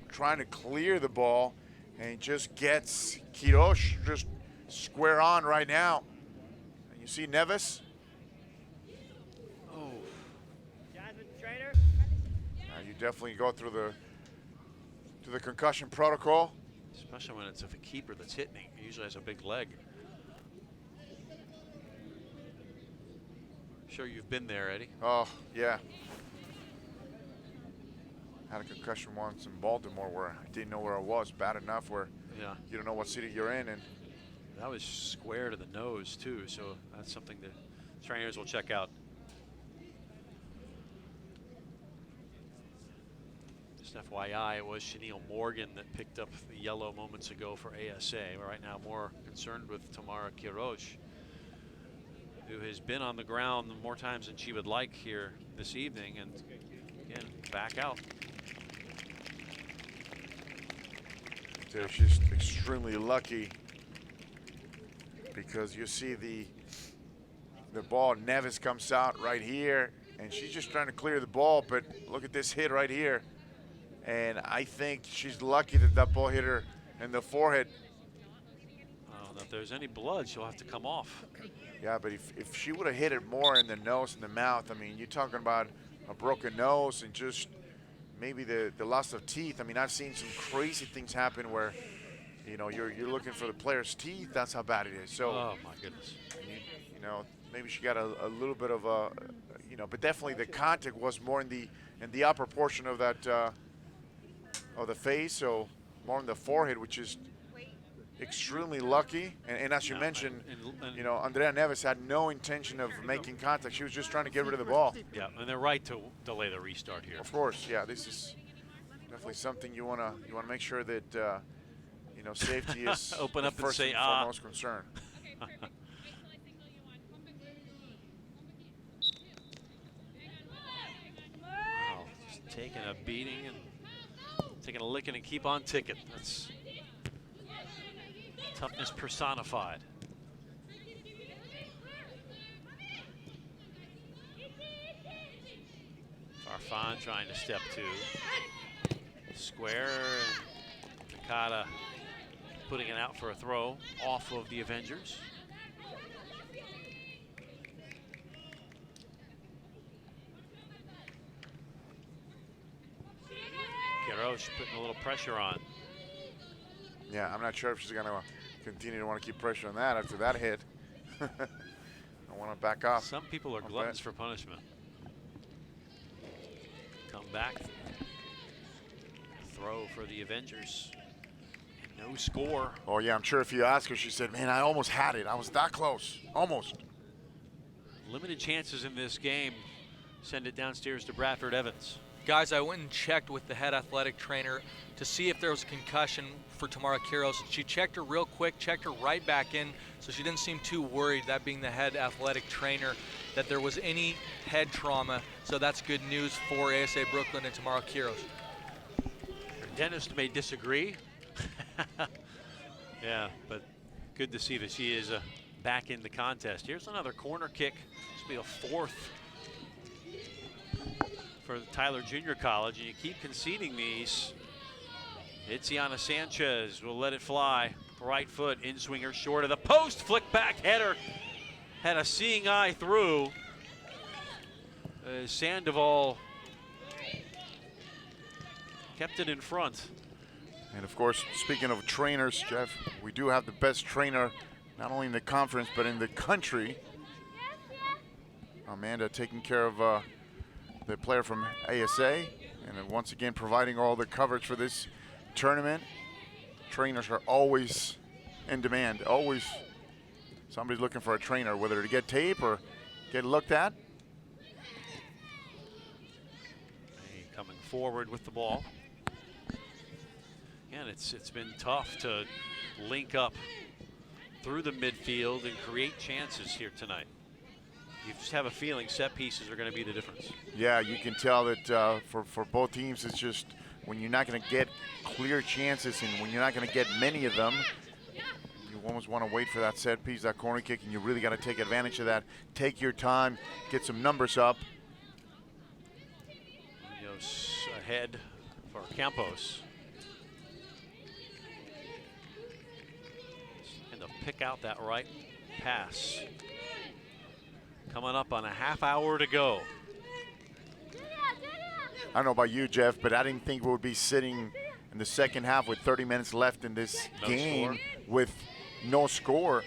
trying to clear the ball, and he just gets Quiroz just square on right now. And you see Neves. Oh. You definitely go through the concussion protocol. Especially when it's a keeper that's hitting. He usually has a big leg. Sure you've been there, Eddie. Oh, yeah. Had a concussion once in Baltimore where I didn't know where I was, bad enough where you don't know what city you're in. And that was square to the nose too, so that's something the trainers will check out. Just FYI, it was Chanel Morgan that picked up the yellow moments ago for ASA. We're right now more concerned with Tamara Quiroz, who has been on the ground more times than she would like here this evening, and again, back out. So she's extremely lucky because you see the ball, Neves comes out right here, and she's just trying to clear the ball, but look at this hit right here. And I think she's lucky that that ball hit her in the forehead. Oh, if there's any blood, she'll have to come off. Yeah, but if she would have hit it more in the nose and the mouth, I mean, you're talking about a broken nose and just maybe the loss of teeth. I mean, I've seen some crazy things happen where, you know, you're looking for the player's teeth. That's how bad it is. So, oh my goodness. You know, maybe she got a little bit of a, you know, but definitely the contact was more in the upper portion of that of the face, so more in the forehead, which is extremely lucky. And as you mentioned, you know, Andrea Neves had no intention of making contact. She was just trying to get rid of the ball. Yeah, and they're right to delay the restart here. Of course, yeah. This is definitely something you wanna make sure that you know, safety is open up first and say, and foremost concern. Wow, just taking a beating and taking a licking and keep on ticking. That's toughness personified. Farfan trying to step to square, and Nakata putting it out for a throw off of the Avengers. Quiroz putting a little pressure on. Yeah, I'm not sure if she's going to continue to want to keep pressure on that after that hit. I want to back off. Some people are gluttons for punishment. Come back. Throw for the Avengers. And no score. Oh, yeah, I'm sure if you ask her, she said, man, I almost had it. I was that close. Almost. Limited chances in this game. Send it downstairs to Bradford Evans. Guys, I went and checked with the head athletic trainer to see if there was a concussion for Tamara Quiroz. She checked her real quick, checked her right back in, so she didn't seem too worried, that being the head athletic trainer, that there was any head trauma. So that's good news for ASA Brooklyn and Tamara Quiroz. Her dentist may disagree. Yeah, but good to see that she is back in the contest. Here's another corner kick. This will be a fourth for Tyler Junior College, and you keep conceding these. Itziana Sanchez will let it fly. Right foot, in-swinger short of the post, flick back header. Had a seeing eye through. Sandoval kept it in front. And of course, speaking of trainers, Jeff, we do have the best trainer, not only in the conference, but in the country. Amanda taking care of the player from ASA, and then once again providing all the coverage for this tournament. Trainers are always in demand, always somebody's looking for a trainer, whether to get tape or get looked at. Coming forward with the ball. And it's been tough to link up through the midfield and create chances here tonight. You just have a feeling set pieces are going to be the difference. Yeah, you can tell that for both teams, it's just when you're not going to get clear chances and when you're not going to get many of them, you almost want to wait for that set piece, that corner kick, and you really got to take advantage of that. Take your time, get some numbers up. Munoz ahead for Campos. And to pick out that right pass. Coming up on a half hour to go. I don't know about you, Jeff, but I didn't think we would be sitting in the second half with 30 minutes left in this game with no score.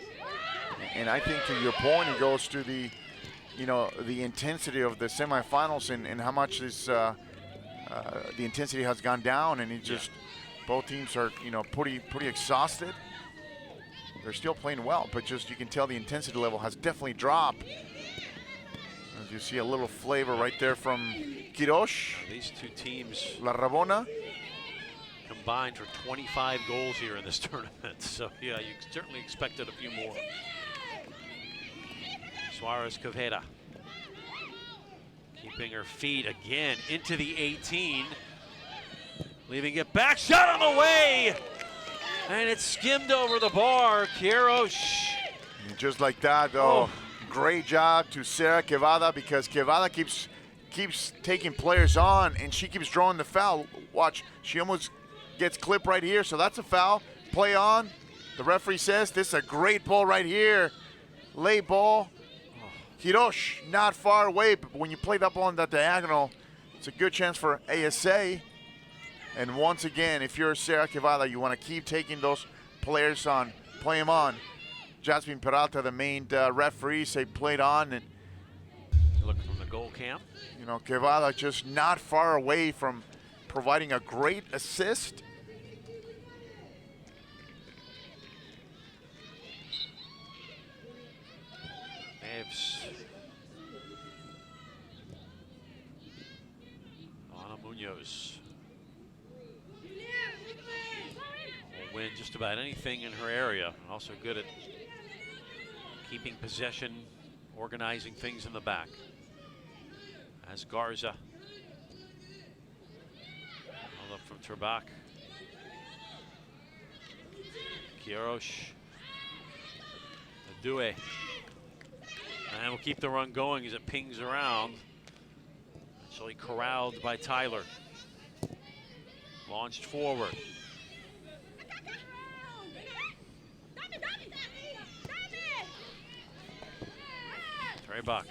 And I think to your point, it goes to the, you know, the intensity of the semifinals and how much this the intensity has gone down, and it just both teams are, you know, pretty exhausted. They're still playing well, but just you can tell the intensity level has definitely dropped. As you see a little flavor right there from Quiroz. These two teams La Rabona combined for 25 goals here in this tournament. So yeah, you certainly expected a few more. Suarez Caveda keeping her feet again into the 18. Leaving it back, shot on the way! And it skimmed over the bar. Quiroz And just like that, though, great job to Sarah Quevada, because Quevada keeps taking players on, and she keeps drawing the foul. Watch, she almost gets clipped right here, so that's a foul. Play on. The referee says this is a great ball right here. Late ball. Hirosh, not far away, but when you play that ball on that diagonal, it's a good chance for ASA. And once again, if you're Sarah Quevada, you want to keep taking those players on, play them on. Jasmine Peralta, the main referee, say played on. And look from the goal cam. You know, Quevada just not far away from providing a great assist. Waves. Ana Munoz will win just about anything in her area. Also good at keeping possession, organizing things in the back. As Garza. All up from Turbach. Kirosh. Adue. And we'll keep the run going as it pings around. Actually corralled by Tyler. Launched forward. Turbach.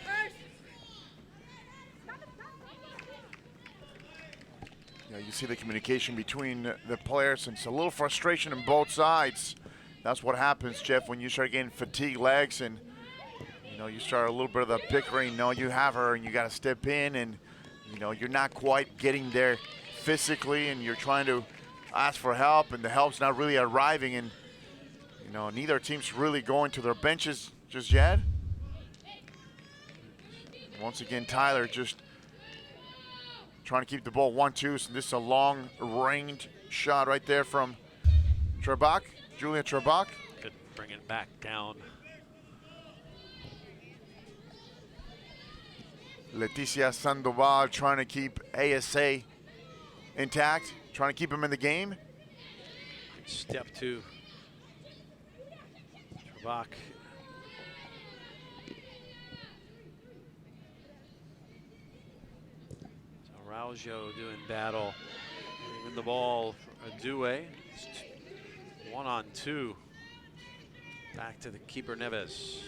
Yeah, you see the communication between the players, and it's a little frustration on both sides. That's what happens, Jeff, when you start getting fatigued legs and you know, you start a little bit of the bickering. No, you have her and you got to step in, and you know, you're not quite getting there physically, and you're trying to ask for help, and the help's not really arriving, and you know, neither team's really going to their benches just yet. Once again, Tyler just trying to keep the ball 1-2. So this is a long range shot right there from Turbach, Julia Turbach. Could bring it back down. Leticia Sandoval trying to keep ASA intact, trying to keep him in the game. Step two. Turbach. Araujo doing battle. Moving the ball for Adue. 1-on-2. Back to the keeper, Neves.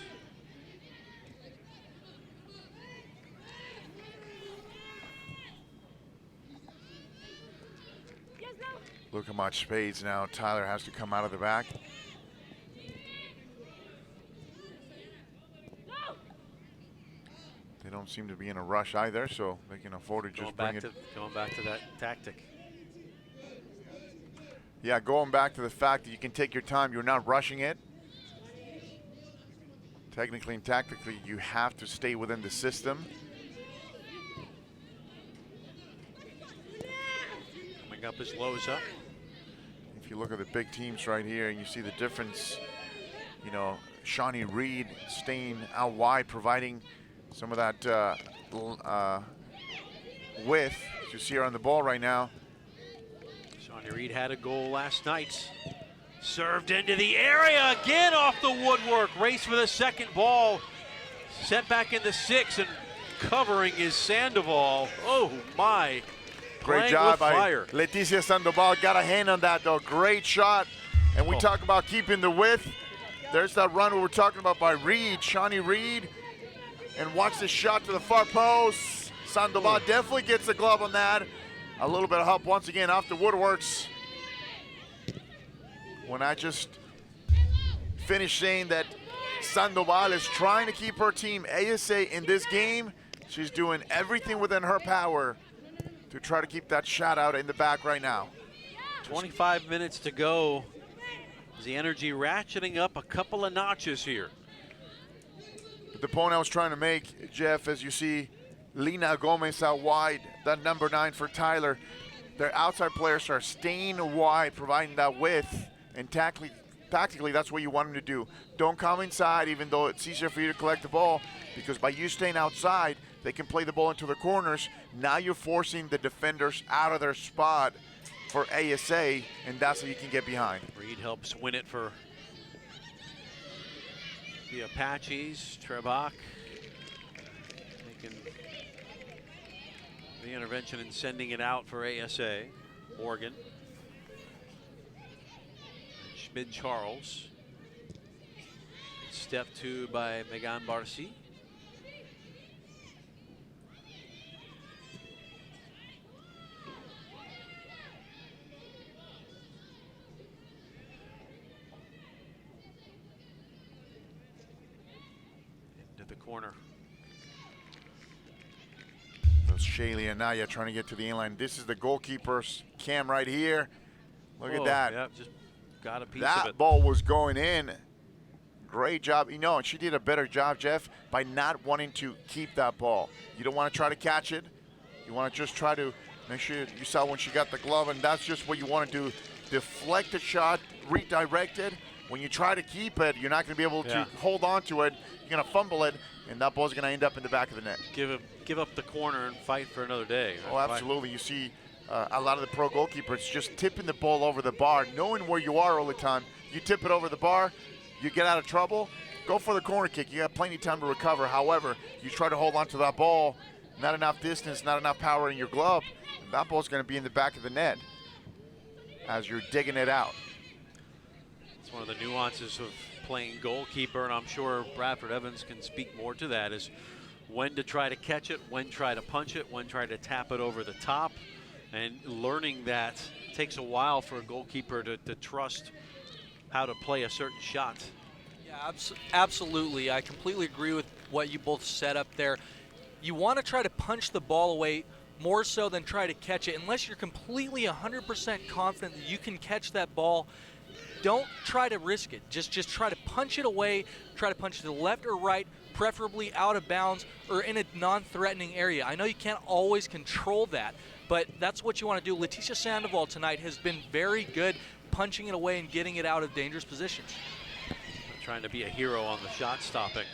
Look how much spades now. Tyler has to come out of the back. They don't seem to be in a rush either, so they can afford to just bring it. Going back to that tactic. Yeah, going back to the fact that you can take your time. You're not rushing it. Technically and tactically, you have to stay within the system. Coming up is Loza. If you look at the big teams right here and you see the difference, you know, Shawnee Reed staying out wide, providing some of that width. As you see her on the ball right now. Shawnee Reed had a goal last night. Served into the area again off the woodwork. Race for the second ball. Set back in the 6, and covering is Sandoval. Oh my. Great job by Leticia Sandoval. Got a hand on that though. Great shot. And we talk about keeping the width. There's that run we were talking about by Reed, Shawnee Reed. And watch this shot to the far post. Sandoval definitely gets the glove on that. A little bit of help once again off the woodworks. When I just finished saying that Sandoval is trying to keep her team ASA in this game, she's doing everything within her power to try to keep that shot out in the back right now. 25 minutes to go. Is the energy ratcheting up a couple of notches here? The point I was trying to make, Jeff, as you see Lina Gomez out wide, that number 9 for Tyler. Their outside players are staying wide, providing that width, and tactically that's what you want them to do. Don't come inside, even though it's easier for you to collect the ball, because by you staying outside, they can play the ball into the corners. Now you're forcing the defenders out of their spot for ASA, and that's how you can get behind. Reed helps win it for The Apaches, Trebach, making the intervention and sending it out for ASA, Morgan. Schmid Charles. Step 2 by Megan Barcy. Into the corner. Those Shaylee and Naya trying to get to the inline. This is the goalkeeper's cam right here. Look at that. Yep, just got a piece of That it. ball was going in. Great job. You know, and she did a better job, Jeff, by not wanting to keep that ball. You don't want to try to catch it. You want to just try to make sure you saw when she got the glove, and that's just what you want to do. Deflect the shot, redirect it. When you try to keep it, you're not going to be able to hold on to it. You're going to fumble it, and that ball's going to end up in the back of the net. Give up the corner and fight for another day. Oh, absolutely. You see a lot of the pro goalkeepers just tipping the ball over the bar, knowing where you are all the time. You tip it over the bar, you get out of trouble, go for the corner kick. You got plenty of time to recover. However, you try to hold on to that ball, not enough distance, not enough power in your glove, and that ball's going to be in the back of the net as you're digging it out. It's one of the nuances of playing goalkeeper, and I'm sure Bradford Evans can speak more to that, is when to try to catch it, when try to punch it, when try to tap it over the top, and learning that takes a while for a goalkeeper to trust how to play a certain shot. Yeah, absolutely. I completely agree with what you both said up there. You want to try to punch the ball away more so than try to catch it. Unless you're completely 100% confident that you can catch that ball, don't try to risk it. Just try to punch it away, try to punch it to the left or right, preferably out of bounds or in a non-threatening area. I know you can't always control that, but that's what you want to do. Leticia Sandoval tonight has been very good punching it away and getting it out of dangerous positions. Trying to be a hero on the shot stopping.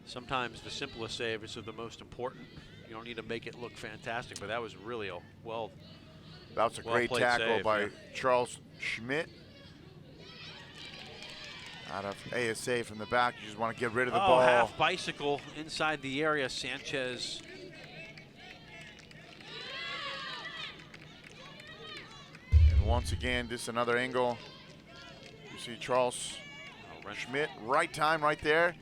Sometimes the simplest saves are the most important. You don't need to make it look fantastic, but that was really a That was a great tackle by Charles Schmidt. Out of ASA from the back, you just want to get rid of the ball. Half bicycle inside the area. Sanchez. And once again, this is another angle. You see Charles Schmidt, right time right there.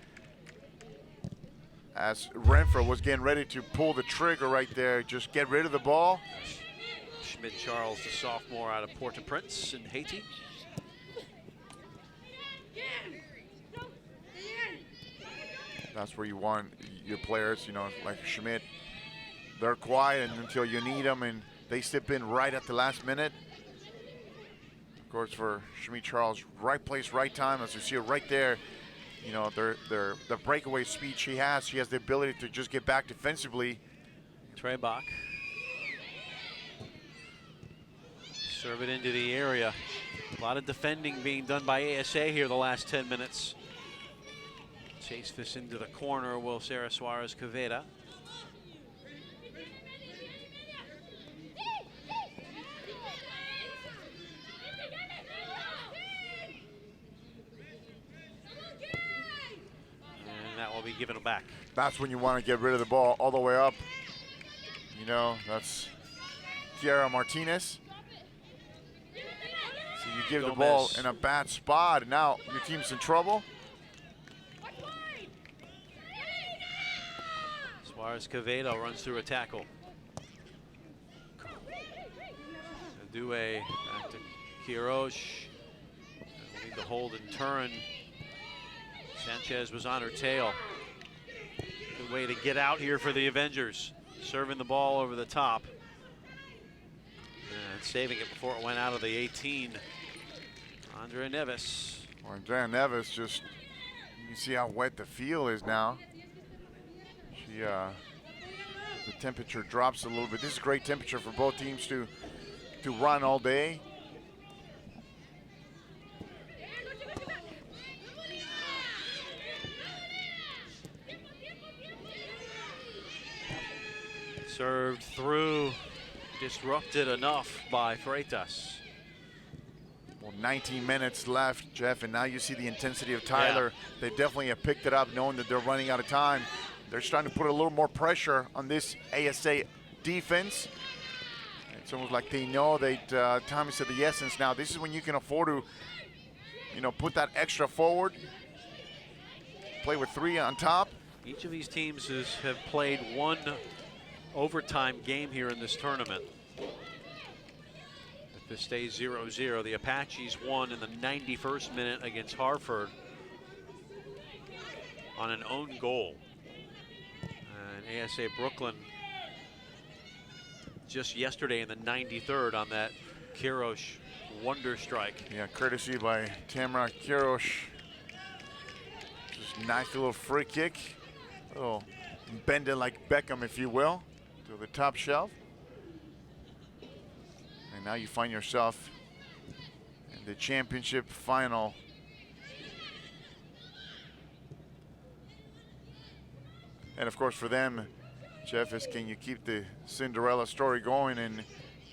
As Renfro was getting ready to pull the trigger right there, just get rid of the ball. Schmidt Charles, the sophomore out of Port-au-Prince in Haiti. That's where you want your players, you know, like Schmidt. They're quiet until you need them, and they step in right at the last minute. Of course, for Schmidt Charles, right place, right time. As you see it right there, you know, the breakaway speed she has the ability to just get back defensively. Trebach. Serve it into the area. A lot of defending being done by ASA here the last 10 minutes. Chase this into the corner, will Sarah Suarez Caveda. And that will be given back. That's when you want to get rid of the ball all the way up. You know, that's Kiara Martinez. So you give the ball in a bad spot, and now your team's in trouble. Suarez Caveda runs through a tackle. Due back to Quiroz. We'll need to hold and turn. Sanchez was on her tail. Good way to get out here for the Avengers. Serving the ball over the top. And saving it before it went out of the 18. Andrea Neves. Well, Andrea Neves just, you see how wet the field is now. She, the temperature drops a little bit. This is great temperature for both teams to run all day. Served through, disrupted enough by Freitas. Well, 19 minutes left, Jeff, and now you see the intensity of Tyler. Yeah. They definitely have picked it up, knowing that they're running out of time. They're starting to put a little more pressure on this ASA defense. It's almost like they know that time is of the essence now. This is when you can afford to, you know, put that extra forward, play with 3 on top. Each of these teams have played 1 overtime game here in this tournament. If this stays 0-0, the Apaches won in the 91st minute against Hartford on an own goal. And ASA Brooklyn just yesterday in the 93rd on that Kirosh wonder strike. Yeah, courtesy by Tamara Kirosh. Just nice little free kick. A little bend it like Beckham, if you will, to the top shelf. And now you find yourself in the championship final. And of course for them, Jeff, is can you keep the Cinderella story going and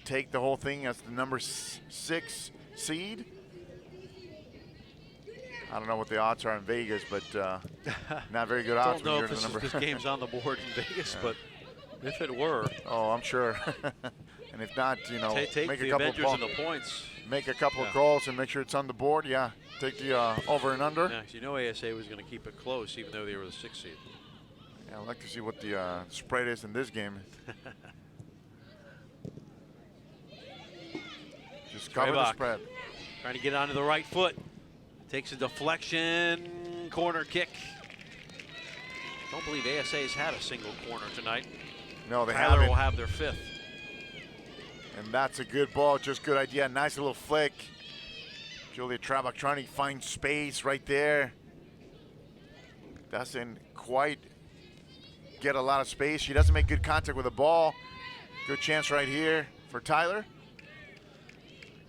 take the whole thing as the number 6 seed? I don't know what the odds are in Vegas, but not very good odds. I don't know if this game's on the board in Vegas, Yeah. but if it were. Oh, I'm sure. And if not, you know, take make the a couple Avengers and the points. Make a couple of calls and make sure it's on the board. Yeah, take the over and under. Yeah, 'cause you know ASA was going to keep it close, even though they were the 6th seed. Yeah, I'd like to see what the spread is in this game. Just cover the spread. Trying to get onto the right foot. Takes a deflection, corner kick. Don't believe ASA's had a single corner tonight. No, they Tyler haven't. will have their 5th. And that's a good ball, just good idea. Nice little flick. Julia Trabak trying to find space right there. Doesn't quite get a lot of space. She doesn't make good contact with the ball. Good chance right here for Tyler.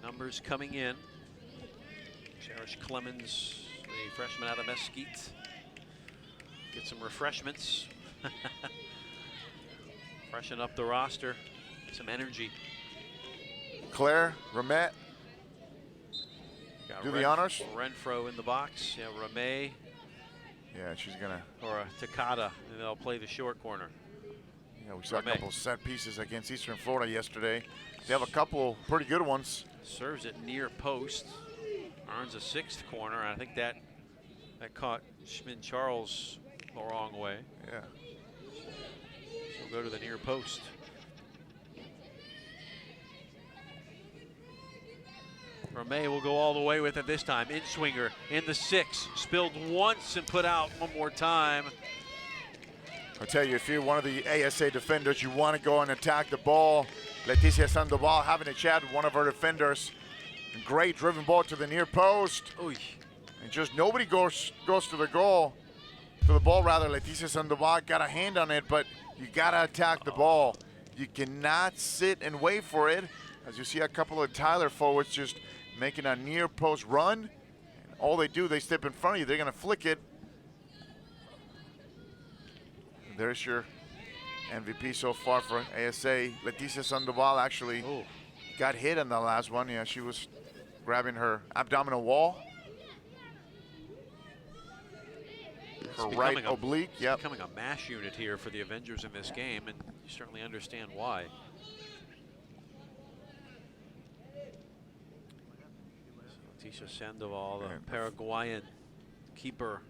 Numbers coming in. Cherish Clemens, the freshman out of Mesquite. Get some refreshments. Freshen up the roster. Some energy. Claire Ramette. Got Do the honors. Renfro in the box. Yeah, Ramey. Yeah, she's gonna. Or Takada, and they'll play the short corner. Yeah, we saw Ramey. a couple set pieces against Eastern Florida yesterday. They have a couple pretty good ones. Serves it near post. Earns a 6th corner. I think that caught Schmid Charles the wrong way. Yeah. So we'll go to the near post. Ramey will go all the way with it this time. In swinger in the 6. Spilled once and put out one more time. I'll tell you, if you're one of the ASA defenders, you want to go and attack the ball. Leticia Sandoval having a chat with one of her defenders. Great driven ball to the near post. Oy. And just nobody goes to the goal, to the ball rather. Leticia Sandoval got a hand on it, but you got to attack the ball. You cannot sit and wait for it. As you see a couple of Tyler forwards just making a near post run. And all they do, they step in front of you. They're going to flick it. There's your MVP so far for ASA. Leticia Sandoval actually got hit on the last one. Yeah, she was grabbing her abdominal wall. Her right oblique, yep. Becoming a mash unit here for the Avengers in this game, and you certainly understand why. Leticia Sandoval, the Paraguayan keeper,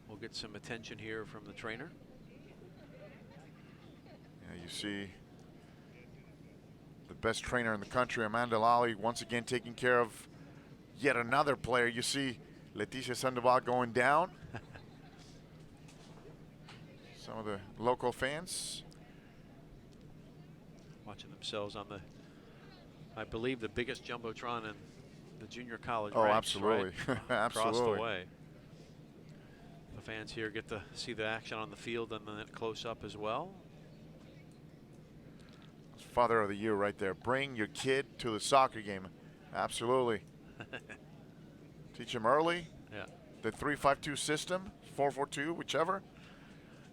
will get some attention here from the trainer. Yeah, you see the best trainer in the country, Amanda Lally, once again taking care of yet another player. You see Leticia Sandoval going down. Some of the local fans watching themselves on the, I believe, the biggest jumbotron in the junior college Oh, ranks, absolutely. right? Absolutely. Across the way. The fans here get to see the action on the field and then close up as well. Father of the year right there. Bring your kid to the soccer game. Absolutely. Teach him early. Yeah. The 3-5-2 system, 4-4-2, whichever.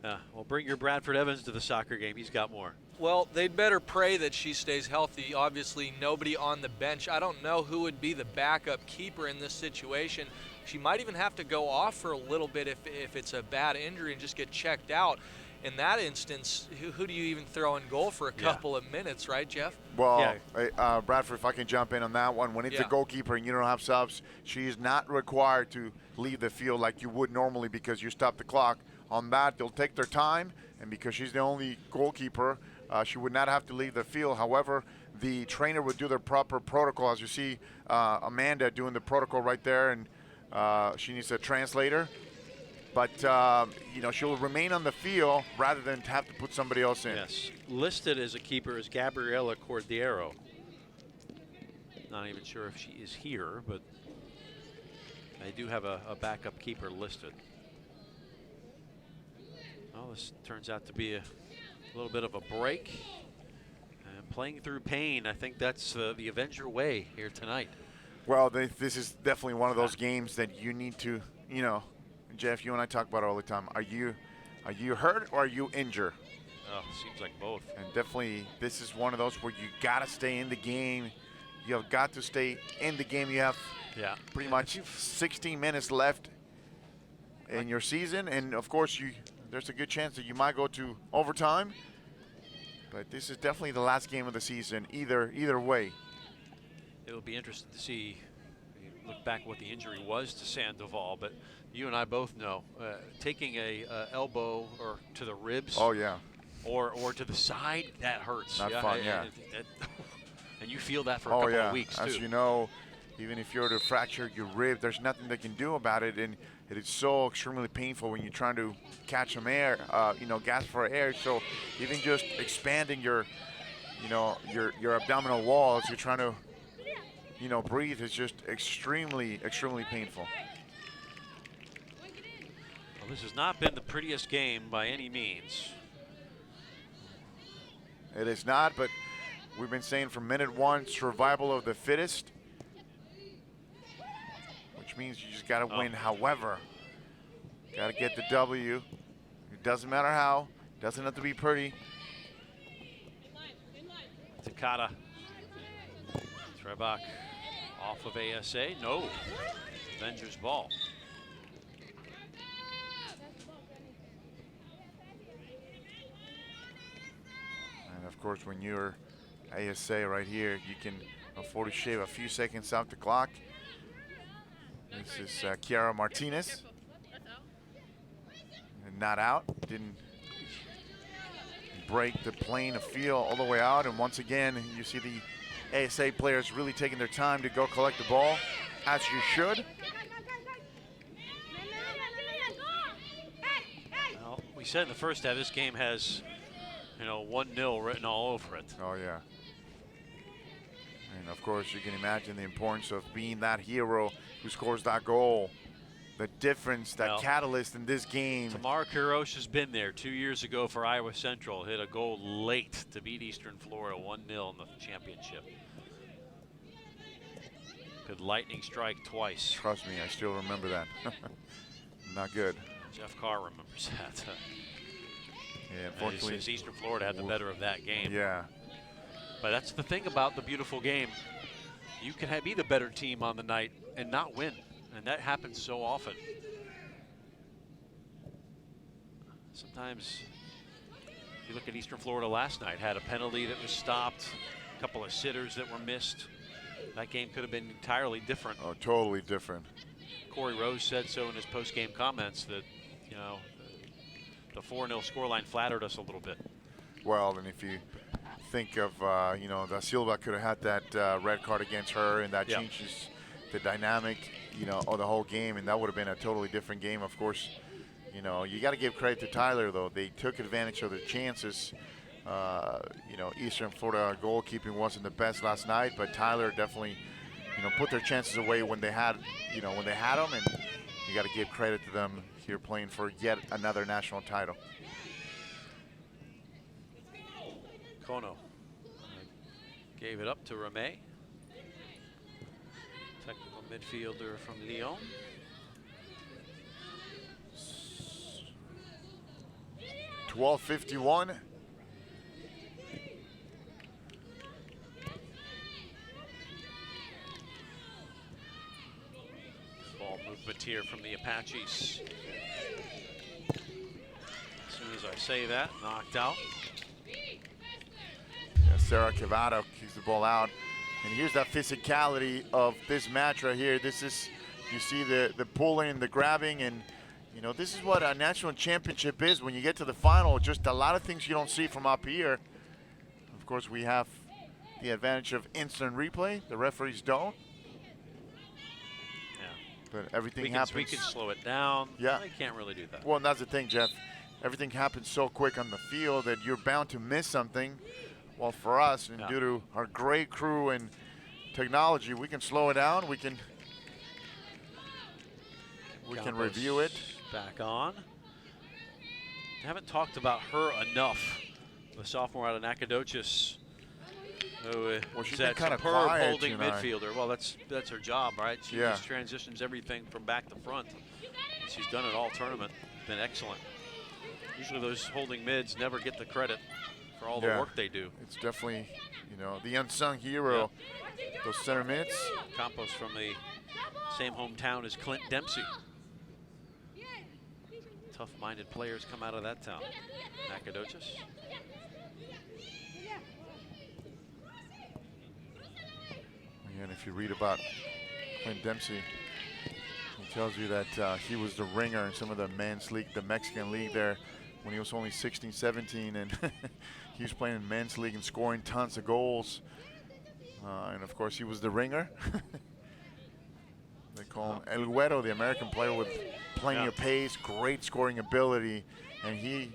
Well, bring your Bradford Evans to the soccer game. He's got more. Well, they'd better pray that she stays healthy. Obviously, nobody on the bench. I don't know who would be the backup keeper in this situation. She might even have to go off for a little bit if it's a bad injury and just get checked out. In that instance, who do you even throw in goal for a couple of minutes, right, Jeff? Well, Bradford, if I can jump in on that one, when it's a goalkeeper and you don't have subs, she is not required to leave the field like you would normally because you stop the clock. On that, they'll take their time, and because she's the only goalkeeper, she would not have to leave the field. However, the trainer would do the proper protocol. As you see Amanda doing the protocol right there, and she needs a translator. But, she'll remain on the field rather than have to put somebody else in. Yes. Listed as a keeper is Gabriela Cordero. Not even sure if she is here, but they do have a backup keeper listed. Well, this turns out to be a little bit of a break. And playing through pain, I think that's the Avenger way here tonight. Well, this is definitely one of those games that you need to, Jeff, you and I talk about it all the time. Are you hurt or are you injured? Oh, seems like both. And definitely, this is one of those where you got to stay in the game. You have got to stay in the game. You have pretty much 16 minutes left in your season. And, of course, there's a good chance that you might go to overtime. But this is definitely the last game of the season, either way. It'll be interesting to see, look back what the injury was to Sandoval, but you and I both know taking a elbow or to the ribs. Oh yeah. Or to the side, that hurts. Not fun, yeah. And you feel that for a couple of weeks too. As you know, even if you're to fracture your rib, there's nothing they can do about it, and it is so extremely painful when you're trying to catch some air, gasp for air. So even just expanding your abdominal walls, you're trying to, breathe is just extremely painful. Well, this has not been the prettiest game by any means. It is not, but we've been saying from minute one, survival of the fittest, which means you just got to win. However, got to get the W. It doesn't matter how. It doesn't have to be pretty. Takata. Trebach off of ASA. No. Avengers ball. And of course, when you're ASA right here, you can afford to shave a few seconds off the clock. This is Kiara Martinez. And not out. Didn't break the plane of field all the way out. And once again, you see the ASA players really taking their time to go collect the ball, as you should. Well, we said in the first half, this game has, 1-0 written all over it. Oh, yeah. And, of course, you can imagine the importance of being that hero who scores that goal. The difference, that catalyst in this game. Tamara Kirosh has been there 2 years ago for Iowa Central. Hit a goal late to beat Eastern Florida 1-0 in the championship. Could lightning strike twice. Trust me, I still remember that. Not good. Jeff Carr remembers that. Yeah, unfortunately. Since Eastern Florida had the better of that game. Yeah. But that's the thing about the beautiful game. You can be the better team on the night and not win. And that happens so often. Sometimes you look at Eastern Florida last night, had a penalty that was stopped, a couple of sitters that were missed. That game could have been entirely different. Oh, totally different. Corey Rose said so in his post-game comments that, the 4-0 scoreline flattered us a little bit. Well, and if you think of, Da Silva could have had that red card against her, and that changes the dynamic, of the whole game, and that would have been a totally different game. Of course, you got to give credit to Tyler, though. They took advantage of their chances. Eastern Florida goalkeeping wasn't the best last night, but Tyler definitely, put their chances away when they had, them, and you got to give credit to them here playing for yet another national title. Kono gave it up to Ramey. Technical midfielder from Lyon. 12:51. Ball movement here from the Apaches. As soon as I say that, knocked out. Yeah, Sarah Cavado keeps the ball out. And here's that physicality of this match right here. This is, you see the pulling and the grabbing, and you know, this is what a national championship is. When you get to the final, just a lot of things you don't see from up here. Of course, we have the advantage of instant replay. The referees don't. Yeah. But everything We happens. can slow it down. Yeah. They can't really do that. Well, and that's the thing, Jeff. Everything happens so quick on the field that you're bound to miss something. Well, for us, and due to our great crew and technology, we can slow it down. We can review it. Back on. Haven't talked about her enough. The sophomore out of Nacogdoches. Well, she's is been that kinda superb quiet holding tonight. midfielder. Well, that's her job, right? She Yeah. just transitions everything from back to front. She's done it all tournament. Been excellent. Usually those holding mids never get the credit for all the work they do. It's definitely, you know, the unsung hero. Those center mids. Campos from the same hometown as Clint Dempsey. Tough-minded players come out of that town. Nacogdoches. And if you read about Clint Dempsey, he tells you that he was the ringer in some of the men's league, the Mexican league there, when he was only 16, 17, and he was playing in men's league and scoring tons of goals. And of course, he was the ringer. They call him El Güero, the American player with plenty of pace, great scoring ability, and he,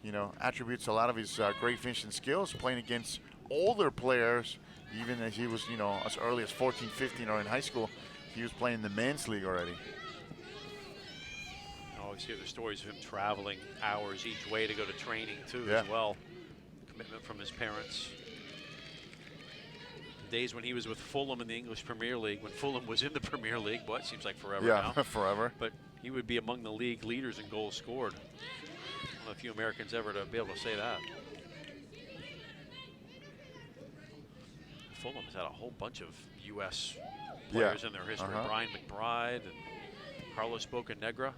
you know, attributes a lot of his great finishing skills playing against older players, even as he was, you know, as early as 14, 15, or in high school. He was playing in the men's league already. I always hear the stories of him traveling hours each way to go to training too, Yeah. as well. Commitment from his parents. The days when he was with Fulham in the English Premier League, when Fulham was in the Premier League, boy, it seems like forever now. Yeah, forever. But he would be among the league leaders in goals scored. One of the few Americans ever to be able to say that. Fulham has had a whole bunch of U.S. players in their history. Brian McBride and Carlos Bocanegra.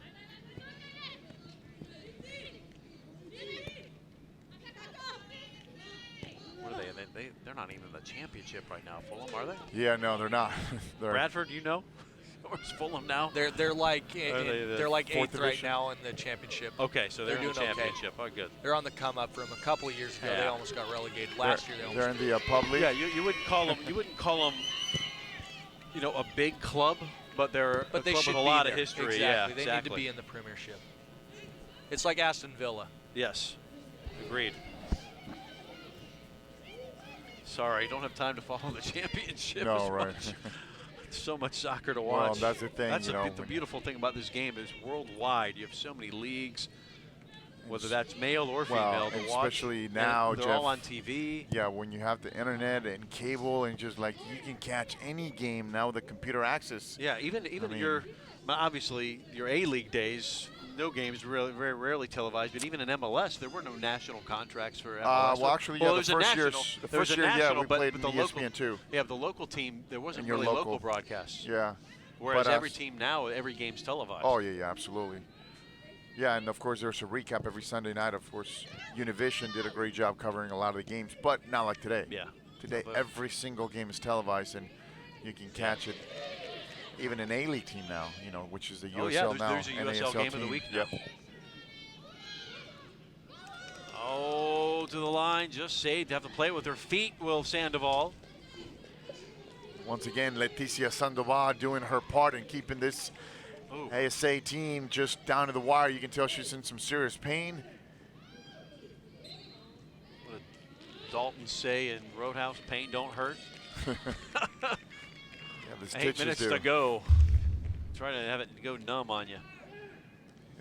What are they? They're not even in the championship right now, Fulham, are they? Yeah, no, they're not. Bradford, you know? Where's Fulham now? They're like they're like fourth 8th right division? now in the championship. Okay, so they're in the doing championship. Oh, good. They're on the come up. From a couple of years ago, they almost got relegated. Last year, they're in the pub league. Yeah, you wouldn't call them. You wouldn't call them. You know, a big club, but they're a they club should with a be lot there. of history. Exactly. Yeah, They need to be in the Premiership. It's like Aston Villa. Yes, agreed. Sorry, don't have time to follow the championship. No, as right. much. So much soccer to Well, watch. that's the thing, That's you know, the beautiful thing about this game is worldwide. You have so many leagues, whether that's male or female, to watch. Especially now, they're Jeff, all on TV. Yeah, when you have the internet and cable and just like you can catch any game now with the computer access. Yeah, even I mean, your obviously your A-League days, no games really very rarely televised. But even in MLS, there were no national contracts for MLS. Well, actually, yeah, there's the a first national. years, the there was first a year, yeah, national, we but played in the the local, ESPN too. Yeah, the local team, there wasn't And your really local local broadcasts. Yeah. Whereas But, every team now, every game's televised. Oh yeah, absolutely. Yeah, and of course there's a recap every Sunday night. Of course, Univision did a great job covering a lot of the games, but not like today. Yeah. Today, every single game is televised, and you can catch it. Even an A-League team now, you know, which is the USL now. There's a USL game of the week now. Yep. Oh, to the line, just saved. Have to play with her feet, Will Sandoval. Once again, Leticia Sandoval doing her part in keeping this ASA team just down to the wire. You can tell she's in some serious pain. What did Dalton say in Roadhouse? Pain don't hurt. Yeah, the 8 stitches minutes do. to go. Try to have it go numb on you.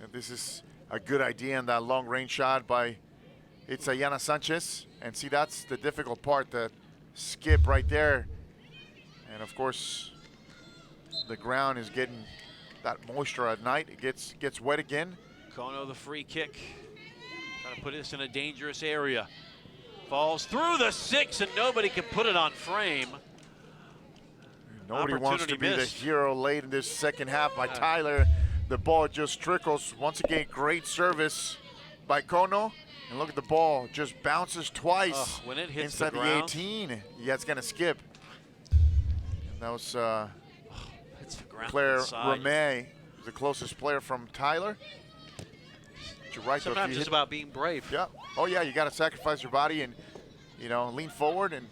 Yeah, this is a good idea in that long range shot by Itzayana Sanchez. And see, that's the difficult part, the skip right there. And of course, the ground is getting that moisture at night. It gets wet again. Kono the free kick. Trying to put this in a dangerous area. Falls through the 6, and nobody can put it on frame. Nobody wants to be missed. the hero late in this second half by Tyler. The ball just trickles. Once again, great service by Kono. And look at the ball, just bounces twice when it hits inside the ground. 18. Yeah, it's going to skip. And that was Hits the ground Claire inside. Ramey, the closest player from Tyler. You're right, though, if Sometimes you it's hit- about being brave. Yeah. Oh, yeah, you got to sacrifice your body and, lean forward. And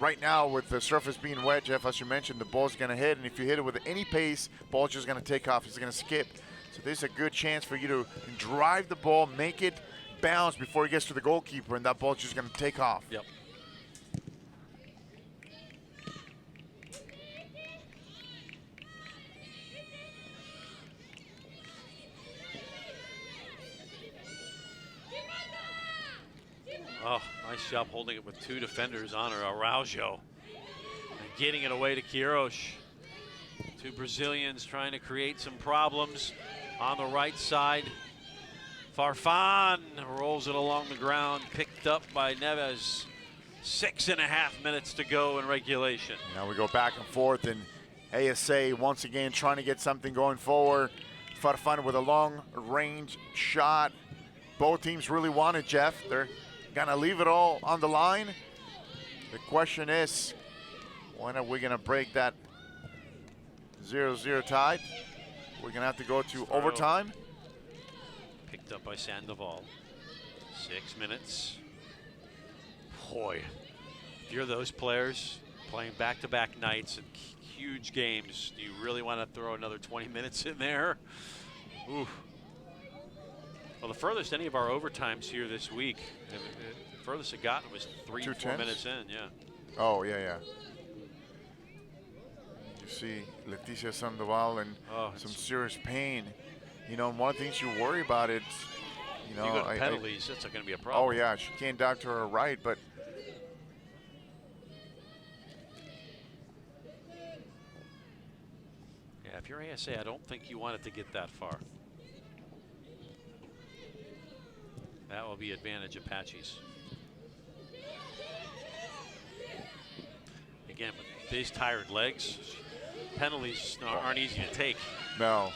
right now, with the surface being wet, Jeff, as you mentioned, the ball's going to hit. And if you hit it with any pace, ball's just going to take off. It's going to skip. So there's a good chance for you to drive the ball, make it bounce before it gets to the goalkeeper, and that ball's just going to take off. Yep. Oh, nice job holding it with 2 defenders on her, Araujo. And getting it away to Quiros. 2 Brazilians trying to create some problems on the right side. Farfan rolls it along the ground, picked up by Neves. 6.5 minutes to go in regulation. Now we go back and forth, and ASA once again trying to get something going forward. Farfan with a long-range shot. Both teams really want it, Jeff. They're gonna leave it all on the line. The question is, when are we gonna break that 0-0 tie? We're gonna have to go to overtime. Picked up by Sandoval. 6 minutes. Boy, if you're those players playing back-to-back nights and huge games, do you really want to throw another 20 minutes in there? Ooh. Well, the furthest any of our overtimes here this week, the furthest it gotten was 3-4 minutes in, yeah. Oh, yeah. You see Leticia Sandoval in some serious pain. One of the things you worry about it, you go to penalties, that's not going to be a problem. Oh, yeah, she can't dock to her right, but yeah, if you're ASA, I don't think you want it to get that far. That will be advantage Apaches. Again, with these tired legs, penalties aren't easy to take. no.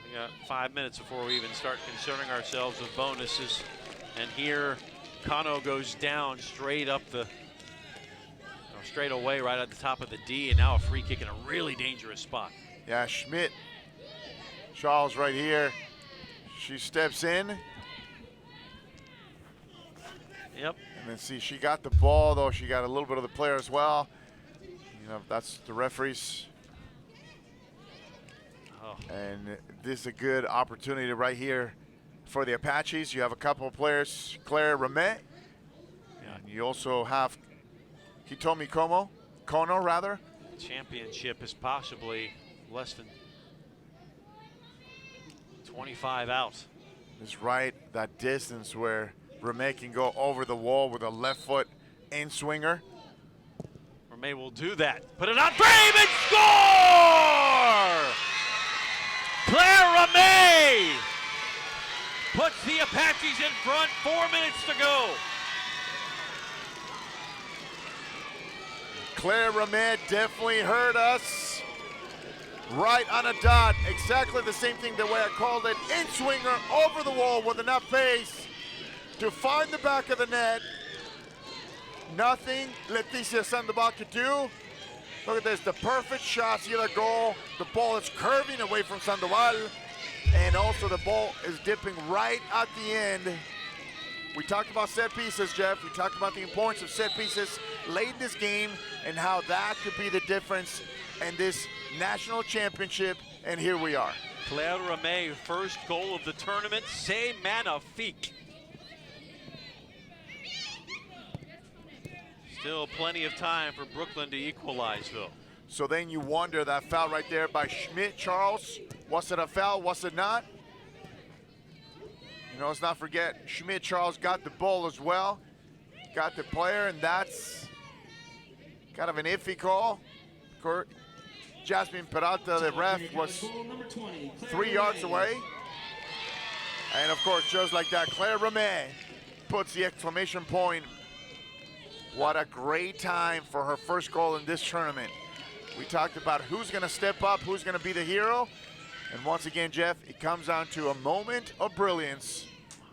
We got 5 minutes before we even start concerning ourselves with bonuses. And here, Kano goes down straight up the, straight away right at the top of the D, and now a free kick in a really dangerous spot. Yeah, Schmidt. Charles right here. She steps in. Yep. And then see, she got the ball, though she got a little bit of the player as well. That's the referees. Oh. And this is a good opportunity right here for the Apaches. You have a couple of players, Claire Ramey. Yeah. And you also have Hitomi Kono rather. Championship is possibly less than 25 out. Is right that distance where Ramey can go over the wall with a left foot in swinger. Ramey will do that. Put it on frame and score! Claire Ramey puts the Apaches in front, 4 minutes to go. Claire Ramey definitely heard us. Right on a dot, exactly the same thing the way I called it. In swinger, over the wall with enough pace to find the back of the net. Nothing Leticia Sandoval could do. Look at this, the perfect shot, see that goal. The ball is curving away from Sandoval. And also the ball is dipping right at the end. We talked about set pieces, Jeff. We talked about the importance of set pieces late in this game and how that could be the difference in this national championship, and here we are. Claire Ramey, first goal of the tournament. C'est magnifique. Still plenty of time for Brooklyn to equalize, though. So then you wonder, that foul right there by Schmidt, Charles, was it a foul, was it not? Let's not forget, Schmidt Charles got the ball as well, got the player, and that's kind of an iffy call. Jasmine Peralta, the ref, was 3 yards away. And of course, just like that, Claire Rameh puts the exclamation point. What a great time for her first goal in this tournament. We talked about who's gonna step up, who's gonna be the hero. And once again, Jeff, it comes down to a moment of brilliance.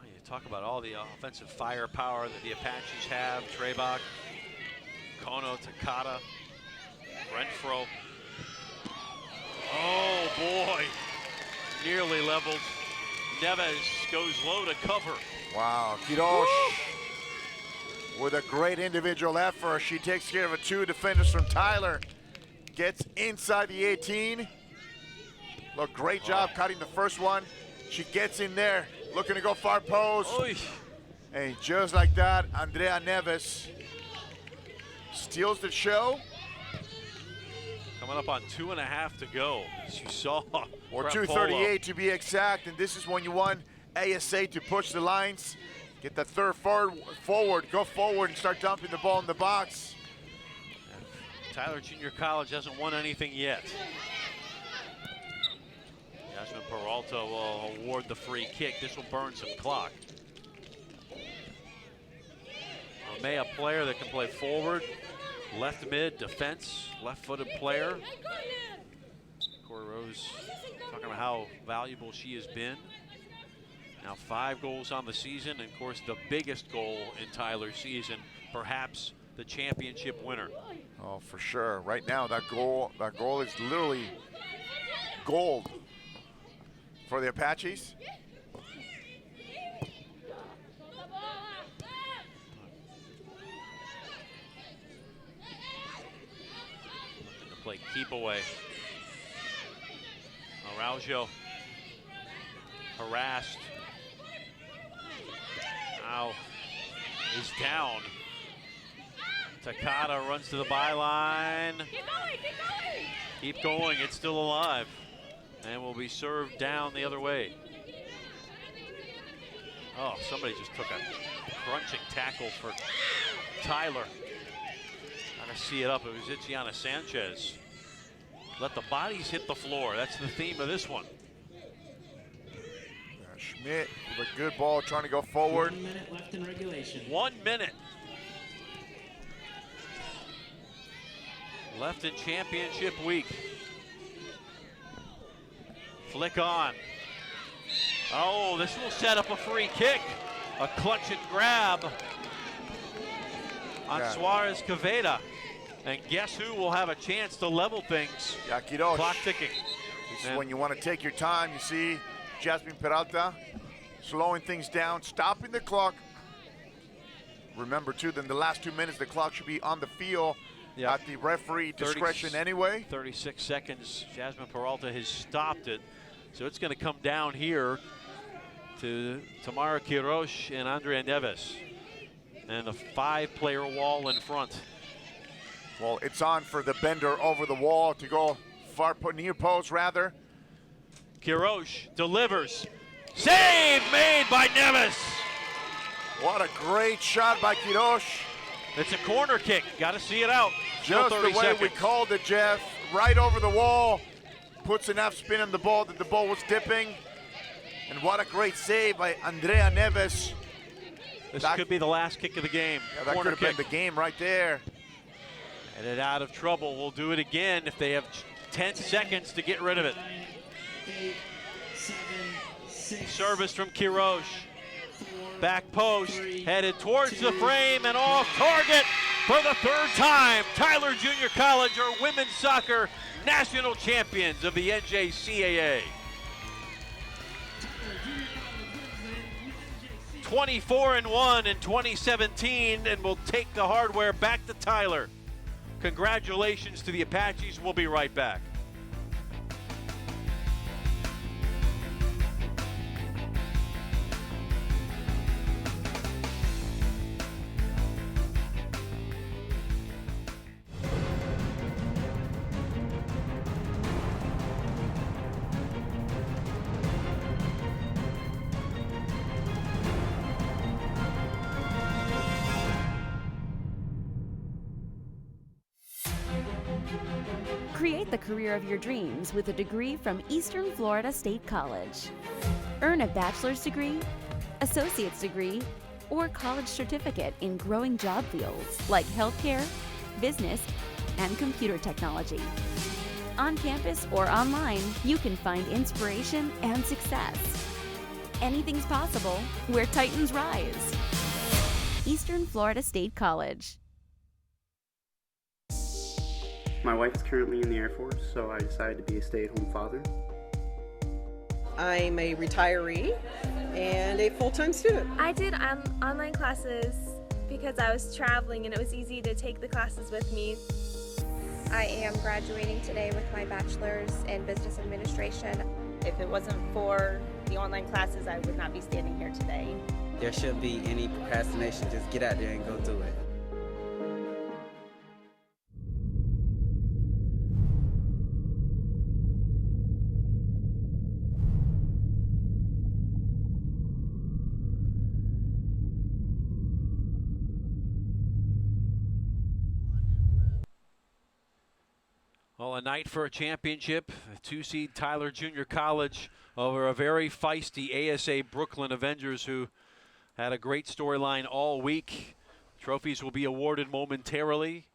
You talk about all the offensive firepower that the Apaches have. Trebach, Kono, Takata, Renfro. Oh boy, nearly leveled. Neves goes low to cover. Wow, Quiroz with a great individual effort. She takes care of 2 defenders from Tyler. Gets inside the 18. Look, great job cutting the first one. She gets in there, looking to go far post. Oy. And just like that, Andrea Neves steals the show. Coming up on 2.5 to go, as you saw. Or 2:38 to be exact, and this is when you want ASA to push the lines, get that third forward, go forward and start dumping the ball in the box. Tyler Junior College hasn't won anything yet. Jasmine Peralta will award the free kick. This will burn some clock. May a player that can play forward, left mid, defense, left-footed player. Corey Rose talking about how valuable she has been. Now 5 goals on the season, and of course the biggest goal in Tyler's season, perhaps the championship winner. Oh, for sure. Right now, that goal is literally gold for the Apaches. Looking to play keep away. Araujo harassed. Now is down. Takata runs to the byline. Keep going, it's still alive. And will be served down the other way. Oh, somebody just took a crunching tackle for Tyler. Trying to see it up, it was Itziana Sanchez. Let the bodies hit the floor, that's the theme of this one. Schmidt with a good ball, trying to go forward. 1 minute left in regulation. 1 minute. Left in championship week. Flick on. Oh, this will set up a free kick. A clutch and grab on Suarez Caveda. And guess who will have a chance to level things? Quiroz. Clock ticking. This is when you want to take your time. You see Jasmine Peralta slowing things down, stopping the clock. Remember too, then the last 2 minutes, the clock should be on the field at the referee discretion anyway. 36 seconds, Jasmine Peralta has stopped it. So it's going to come down here to Tamara Quiroz and Andrea Neves. And a 5-player wall in front. Well, it's on for the bender over the wall to go far near post rather. Quiroz delivers. Save made by Neves. What a great shot by Quiroz. It's a corner kick. Got to see it out. Just the way we called it, Jeff. Right over the wall. Puts enough spin on the ball that the ball was dipping. And what a great save by Andrea Neves. This could be the last kick of the game. Yeah, that could have been the game right there. And it out of trouble. We'll do it again if they have 10 seconds to get rid of it. 8, 7, 6. Service from Quiroz. Back post, headed towards the frame and off target for the 3rd time. Tyler Junior College are women's soccer national champions of the NJCAA. 24-1 in 2017, and will take the hardware back to Tyler. Congratulations to the Apaches. We'll be right back. Create the career of your dreams with a degree from Eastern Florida State College. Earn a bachelor's degree, associate's degree, or college certificate in growing job fields like healthcare, business, and computer technology. On campus or online, you can find inspiration and success. Anything's possible where Titans rise. Eastern Florida State College. My wife is currently in the Air Force, so I decided to be a stay-at-home father. I'm a retiree and a full-time student. I did online classes because I was traveling and it was easy to take the classes with me. I am graduating today with my bachelor's in business administration. If it wasn't for the online classes, I would not be standing here today. There shouldn't be any procrastination. Just get out there and go do it. Well, a night for a championship. 2-seed Tyler Junior College over a very feisty ASA Brooklyn Avengers who had a great storyline all week. Trophies will be awarded momentarily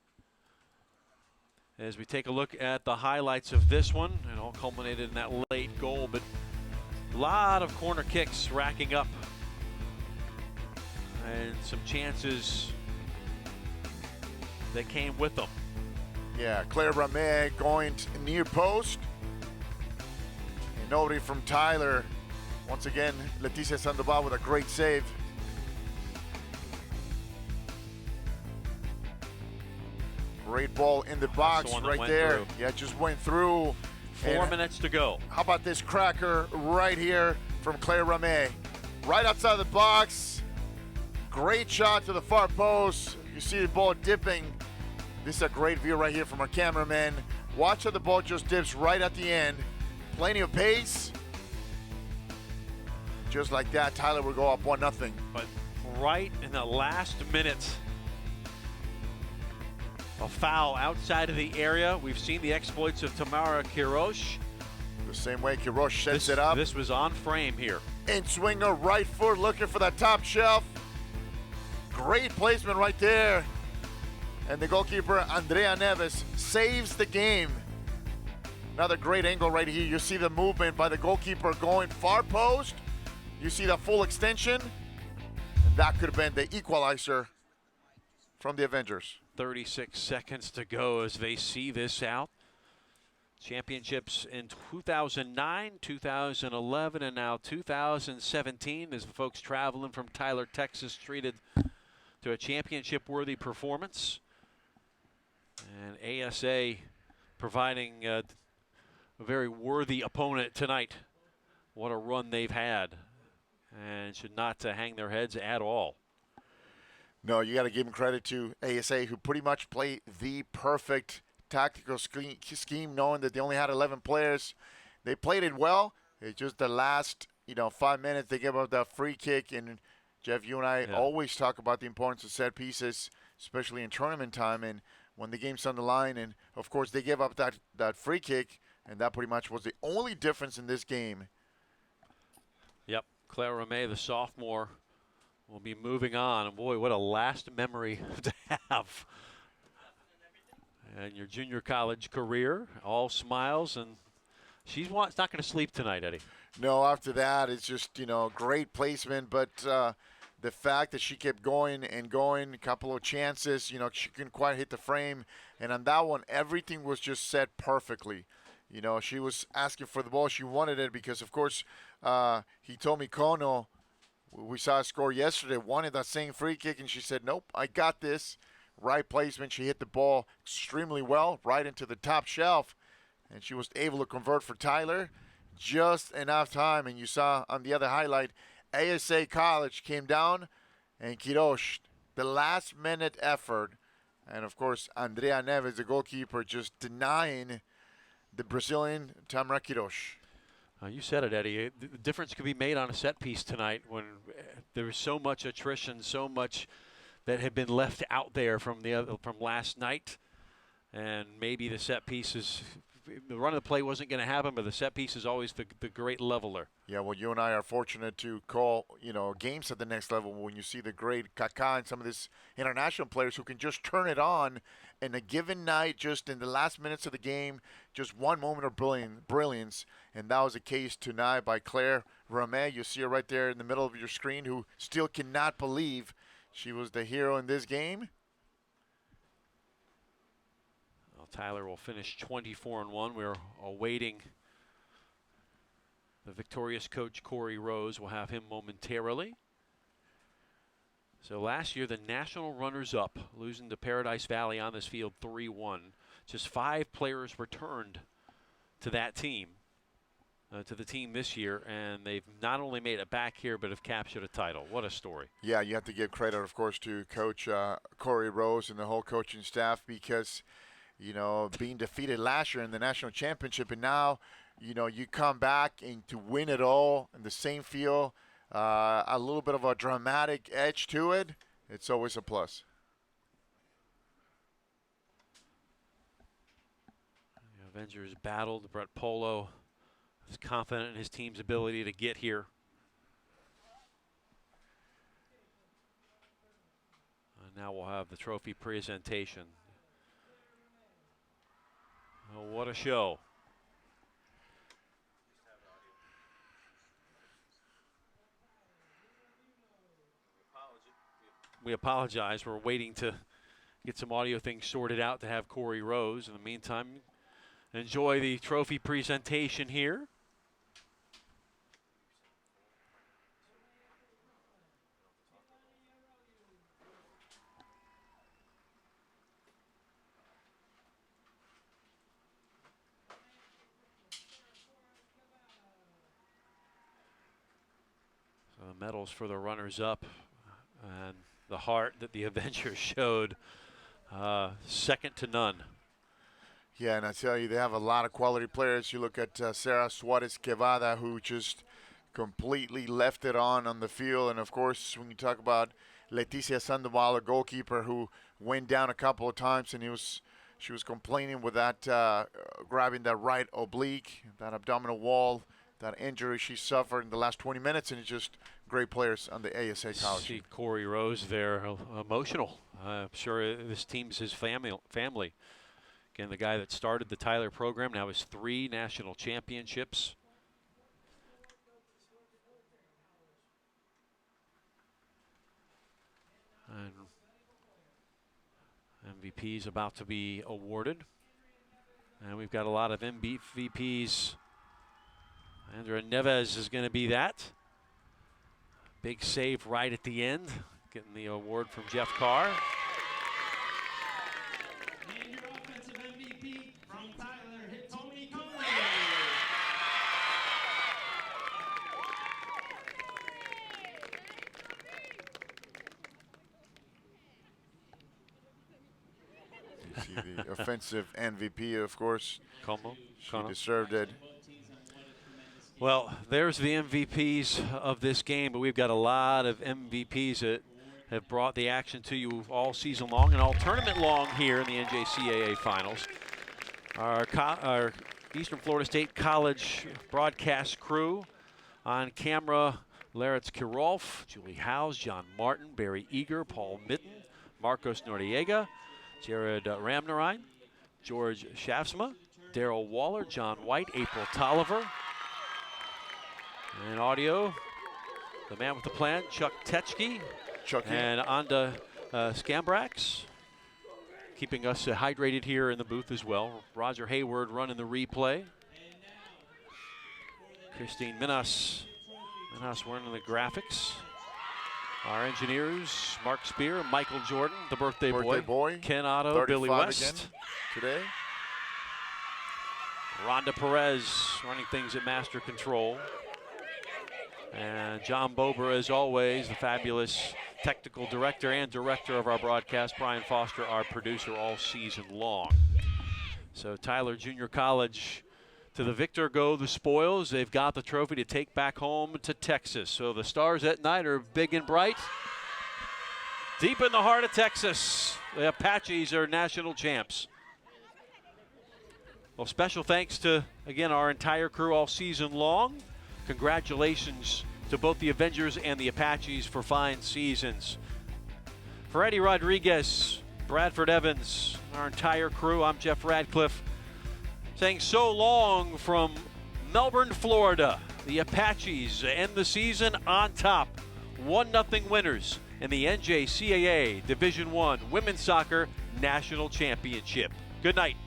as we take a look at the highlights of this one. It all culminated in that late goal, but a lot of corner kicks racking up and some chances that came with them. Yeah, Claire Rameh going near post. And nobody from Tyler. Once again, Leticia Sandoval with a great save. Great ball in the box right there. Through. Yeah, just went through. 4 minutes to go. How about this cracker right here from Claire Rameh? Right outside the box. Great shot to the far post. You see the ball dipping. This is a great view right here from our cameraman. Watch how the ball just dips right at the end. Plenty of pace. Just like that, Tyler will go up 1-0. But right in the last minute, a foul outside of the area. We've seen the exploits of Tamara Quiroz. The same way Quiroz sets it up. This was on frame here. In swinger, right foot, looking for that top shelf. Great placement right there. And the goalkeeper, Andrea Neves, saves the game. Another great angle right here. You see the movement by the goalkeeper going far post. You see the full extension. And that could have been the equalizer from the Avengers. 36 seconds to go as they see this out. Championships in 2009, 2011, and now 2017 as the folks traveling from Tyler, Texas treated to a championship-worthy performance. And ASA providing a very worthy opponent tonight. What a run they've had, and should not hang their heads at all. No, you got to give them credit to ASA, who pretty much played the perfect tactical scheme, knowing that they only had 11 players. They played it well. It's just the last, 5 minutes they gave up that free kick. And Jeff, you and I always talk about the importance of set pieces, especially in tournament time and when the game's on the line. And of course, they gave up that free kick, and that pretty much was the only difference in this game. Yep, Claire Rameh, the sophomore, will be moving on. And boy, what a last memory to have. And your junior college career, all smiles, and she's not going to sleep tonight, Eddie. No, after that, it's just, great placement. But the fact that she kept going and going, a couple of chances, she couldn't quite hit the frame. And on that one, everything was just set perfectly. She was asking for the ball. She wanted it because, of course, Hitomi Kono, we saw a score yesterday, wanted that same free kick, and she said, nope, I got this. Right placement. She hit the ball extremely well, right into the top shelf, and she was able to convert for Tyler. Just enough time, and you saw on the other highlight, ASA College came down, and Quiroz, the last-minute effort, and of course, Andrea Neves, the goalkeeper, just denying the Brazilian Tamara Quiroz. You said it, Eddie. The difference could be made on a set piece tonight when there was so much attrition, so much that had been left out there from last night. And maybe the set pieces, the run of the play wasn't going to happen, but the set piece is always the great leveler. Yeah, well, you and I are fortunate to call, games at the next level when you see the great Kaká and some of these international players who can just turn it on in a given night, just in the last minutes of the game, just one moment of brilliance. And that was the case tonight by Claire Ramey. You see her right there in the middle of your screen, who still cannot believe she was the hero in this game. Well, Tyler will finish 24-1. We're awaiting the victorious coach, Corey Rose. We'll have him momentarily. So last year, the national runners-up, losing to Paradise Valley on this field 3-1. Just 5 players returned to that team, to the team this year, and they've not only made it back here, but have captured a title. What a story. Yeah, you have to give credit, of course, to Coach Corey Rose and the whole coaching staff, because, being defeated last year in the national championship, and now, you come back and to win it all in the same field, a little bit of a dramatic edge to it, it's always a plus. The Avengers battled. Brett Polo is confident in his team's ability to get here. And now we'll have the trophy presentation. Oh, what a show. We apologize. We're waiting to get some audio things sorted out to have Corey Rose. In the meantime, enjoy the trophy presentation here. So the medals for the runners-up, and the heart that the Avengers showed, second to none. Yeah, and I tell you, they have a lot of quality players. You look at Sarah Suarez-Quevada, who just completely left it on the field. And, of course, when you talk about Leticia Sandoval, a goalkeeper who went down a couple of times, and she was complaining with that, grabbing that right oblique, that abdominal wall, that injury she suffered in the last 20 minutes, and it's just great players on the ASA college. See Corey Rose there, emotional. I'm sure this team's his family. Again, the guy that started the Tyler program now has 3 national championships. And MVP is about to be awarded. And we've got a lot of MVPs. Andrea Neves is going to be that. Big save right at the end, getting the award from Jeff Carr. And your offensive MVP from Tyler, Hitomi Kone. You see the offensive MVP, of course. Como. She deserved it. Well, there's the MVPs of this game, but we've got a lot of MVPs that have brought the action to you all season long and all tournament long here in the NJCAA Finals. Our Eastern Florida State College broadcast crew on camera: Laritz Kirolf, Julie Howes, John Martin, Barry Eager, Paul Mitten, Marcos Noriega, Jared Ramnarine, George Shafsma, Daryl Waller, John White, April Tolliver. And audio, the man with the plan, Chuck Tetschke, and Anda Skambrax, keeping us hydrated here in the booth as well. Roger Hayward running the replay. Christine Minas running the graphics. Our engineers, Mark Spear, Michael Jordan, the birthday boy, Ken Otto, Billy West. Today. Rhonda Perez running things at master control. And John Bober, as always, the fabulous technical director and director of our broadcast. Brian Foster, our producer all season long. So Tyler Junior College, to the victor go the spoils. They've got the trophy to take back home to Texas. So the stars at night are big and bright. Deep in the heart of Texas, the Apaches are national champs. Well, special thanks to, again, our entire crew all season long. Congratulations to both the Avengers and the Apaches for fine seasons. For Eddie Rodriguez, Bradford Evans, our entire crew, I'm Jeff Radcliffe, saying so long from Melbourne, Florida. The Apaches end the season on top, 1-0 winners in the NJCAA Division I Women's Soccer National Championship. Good night.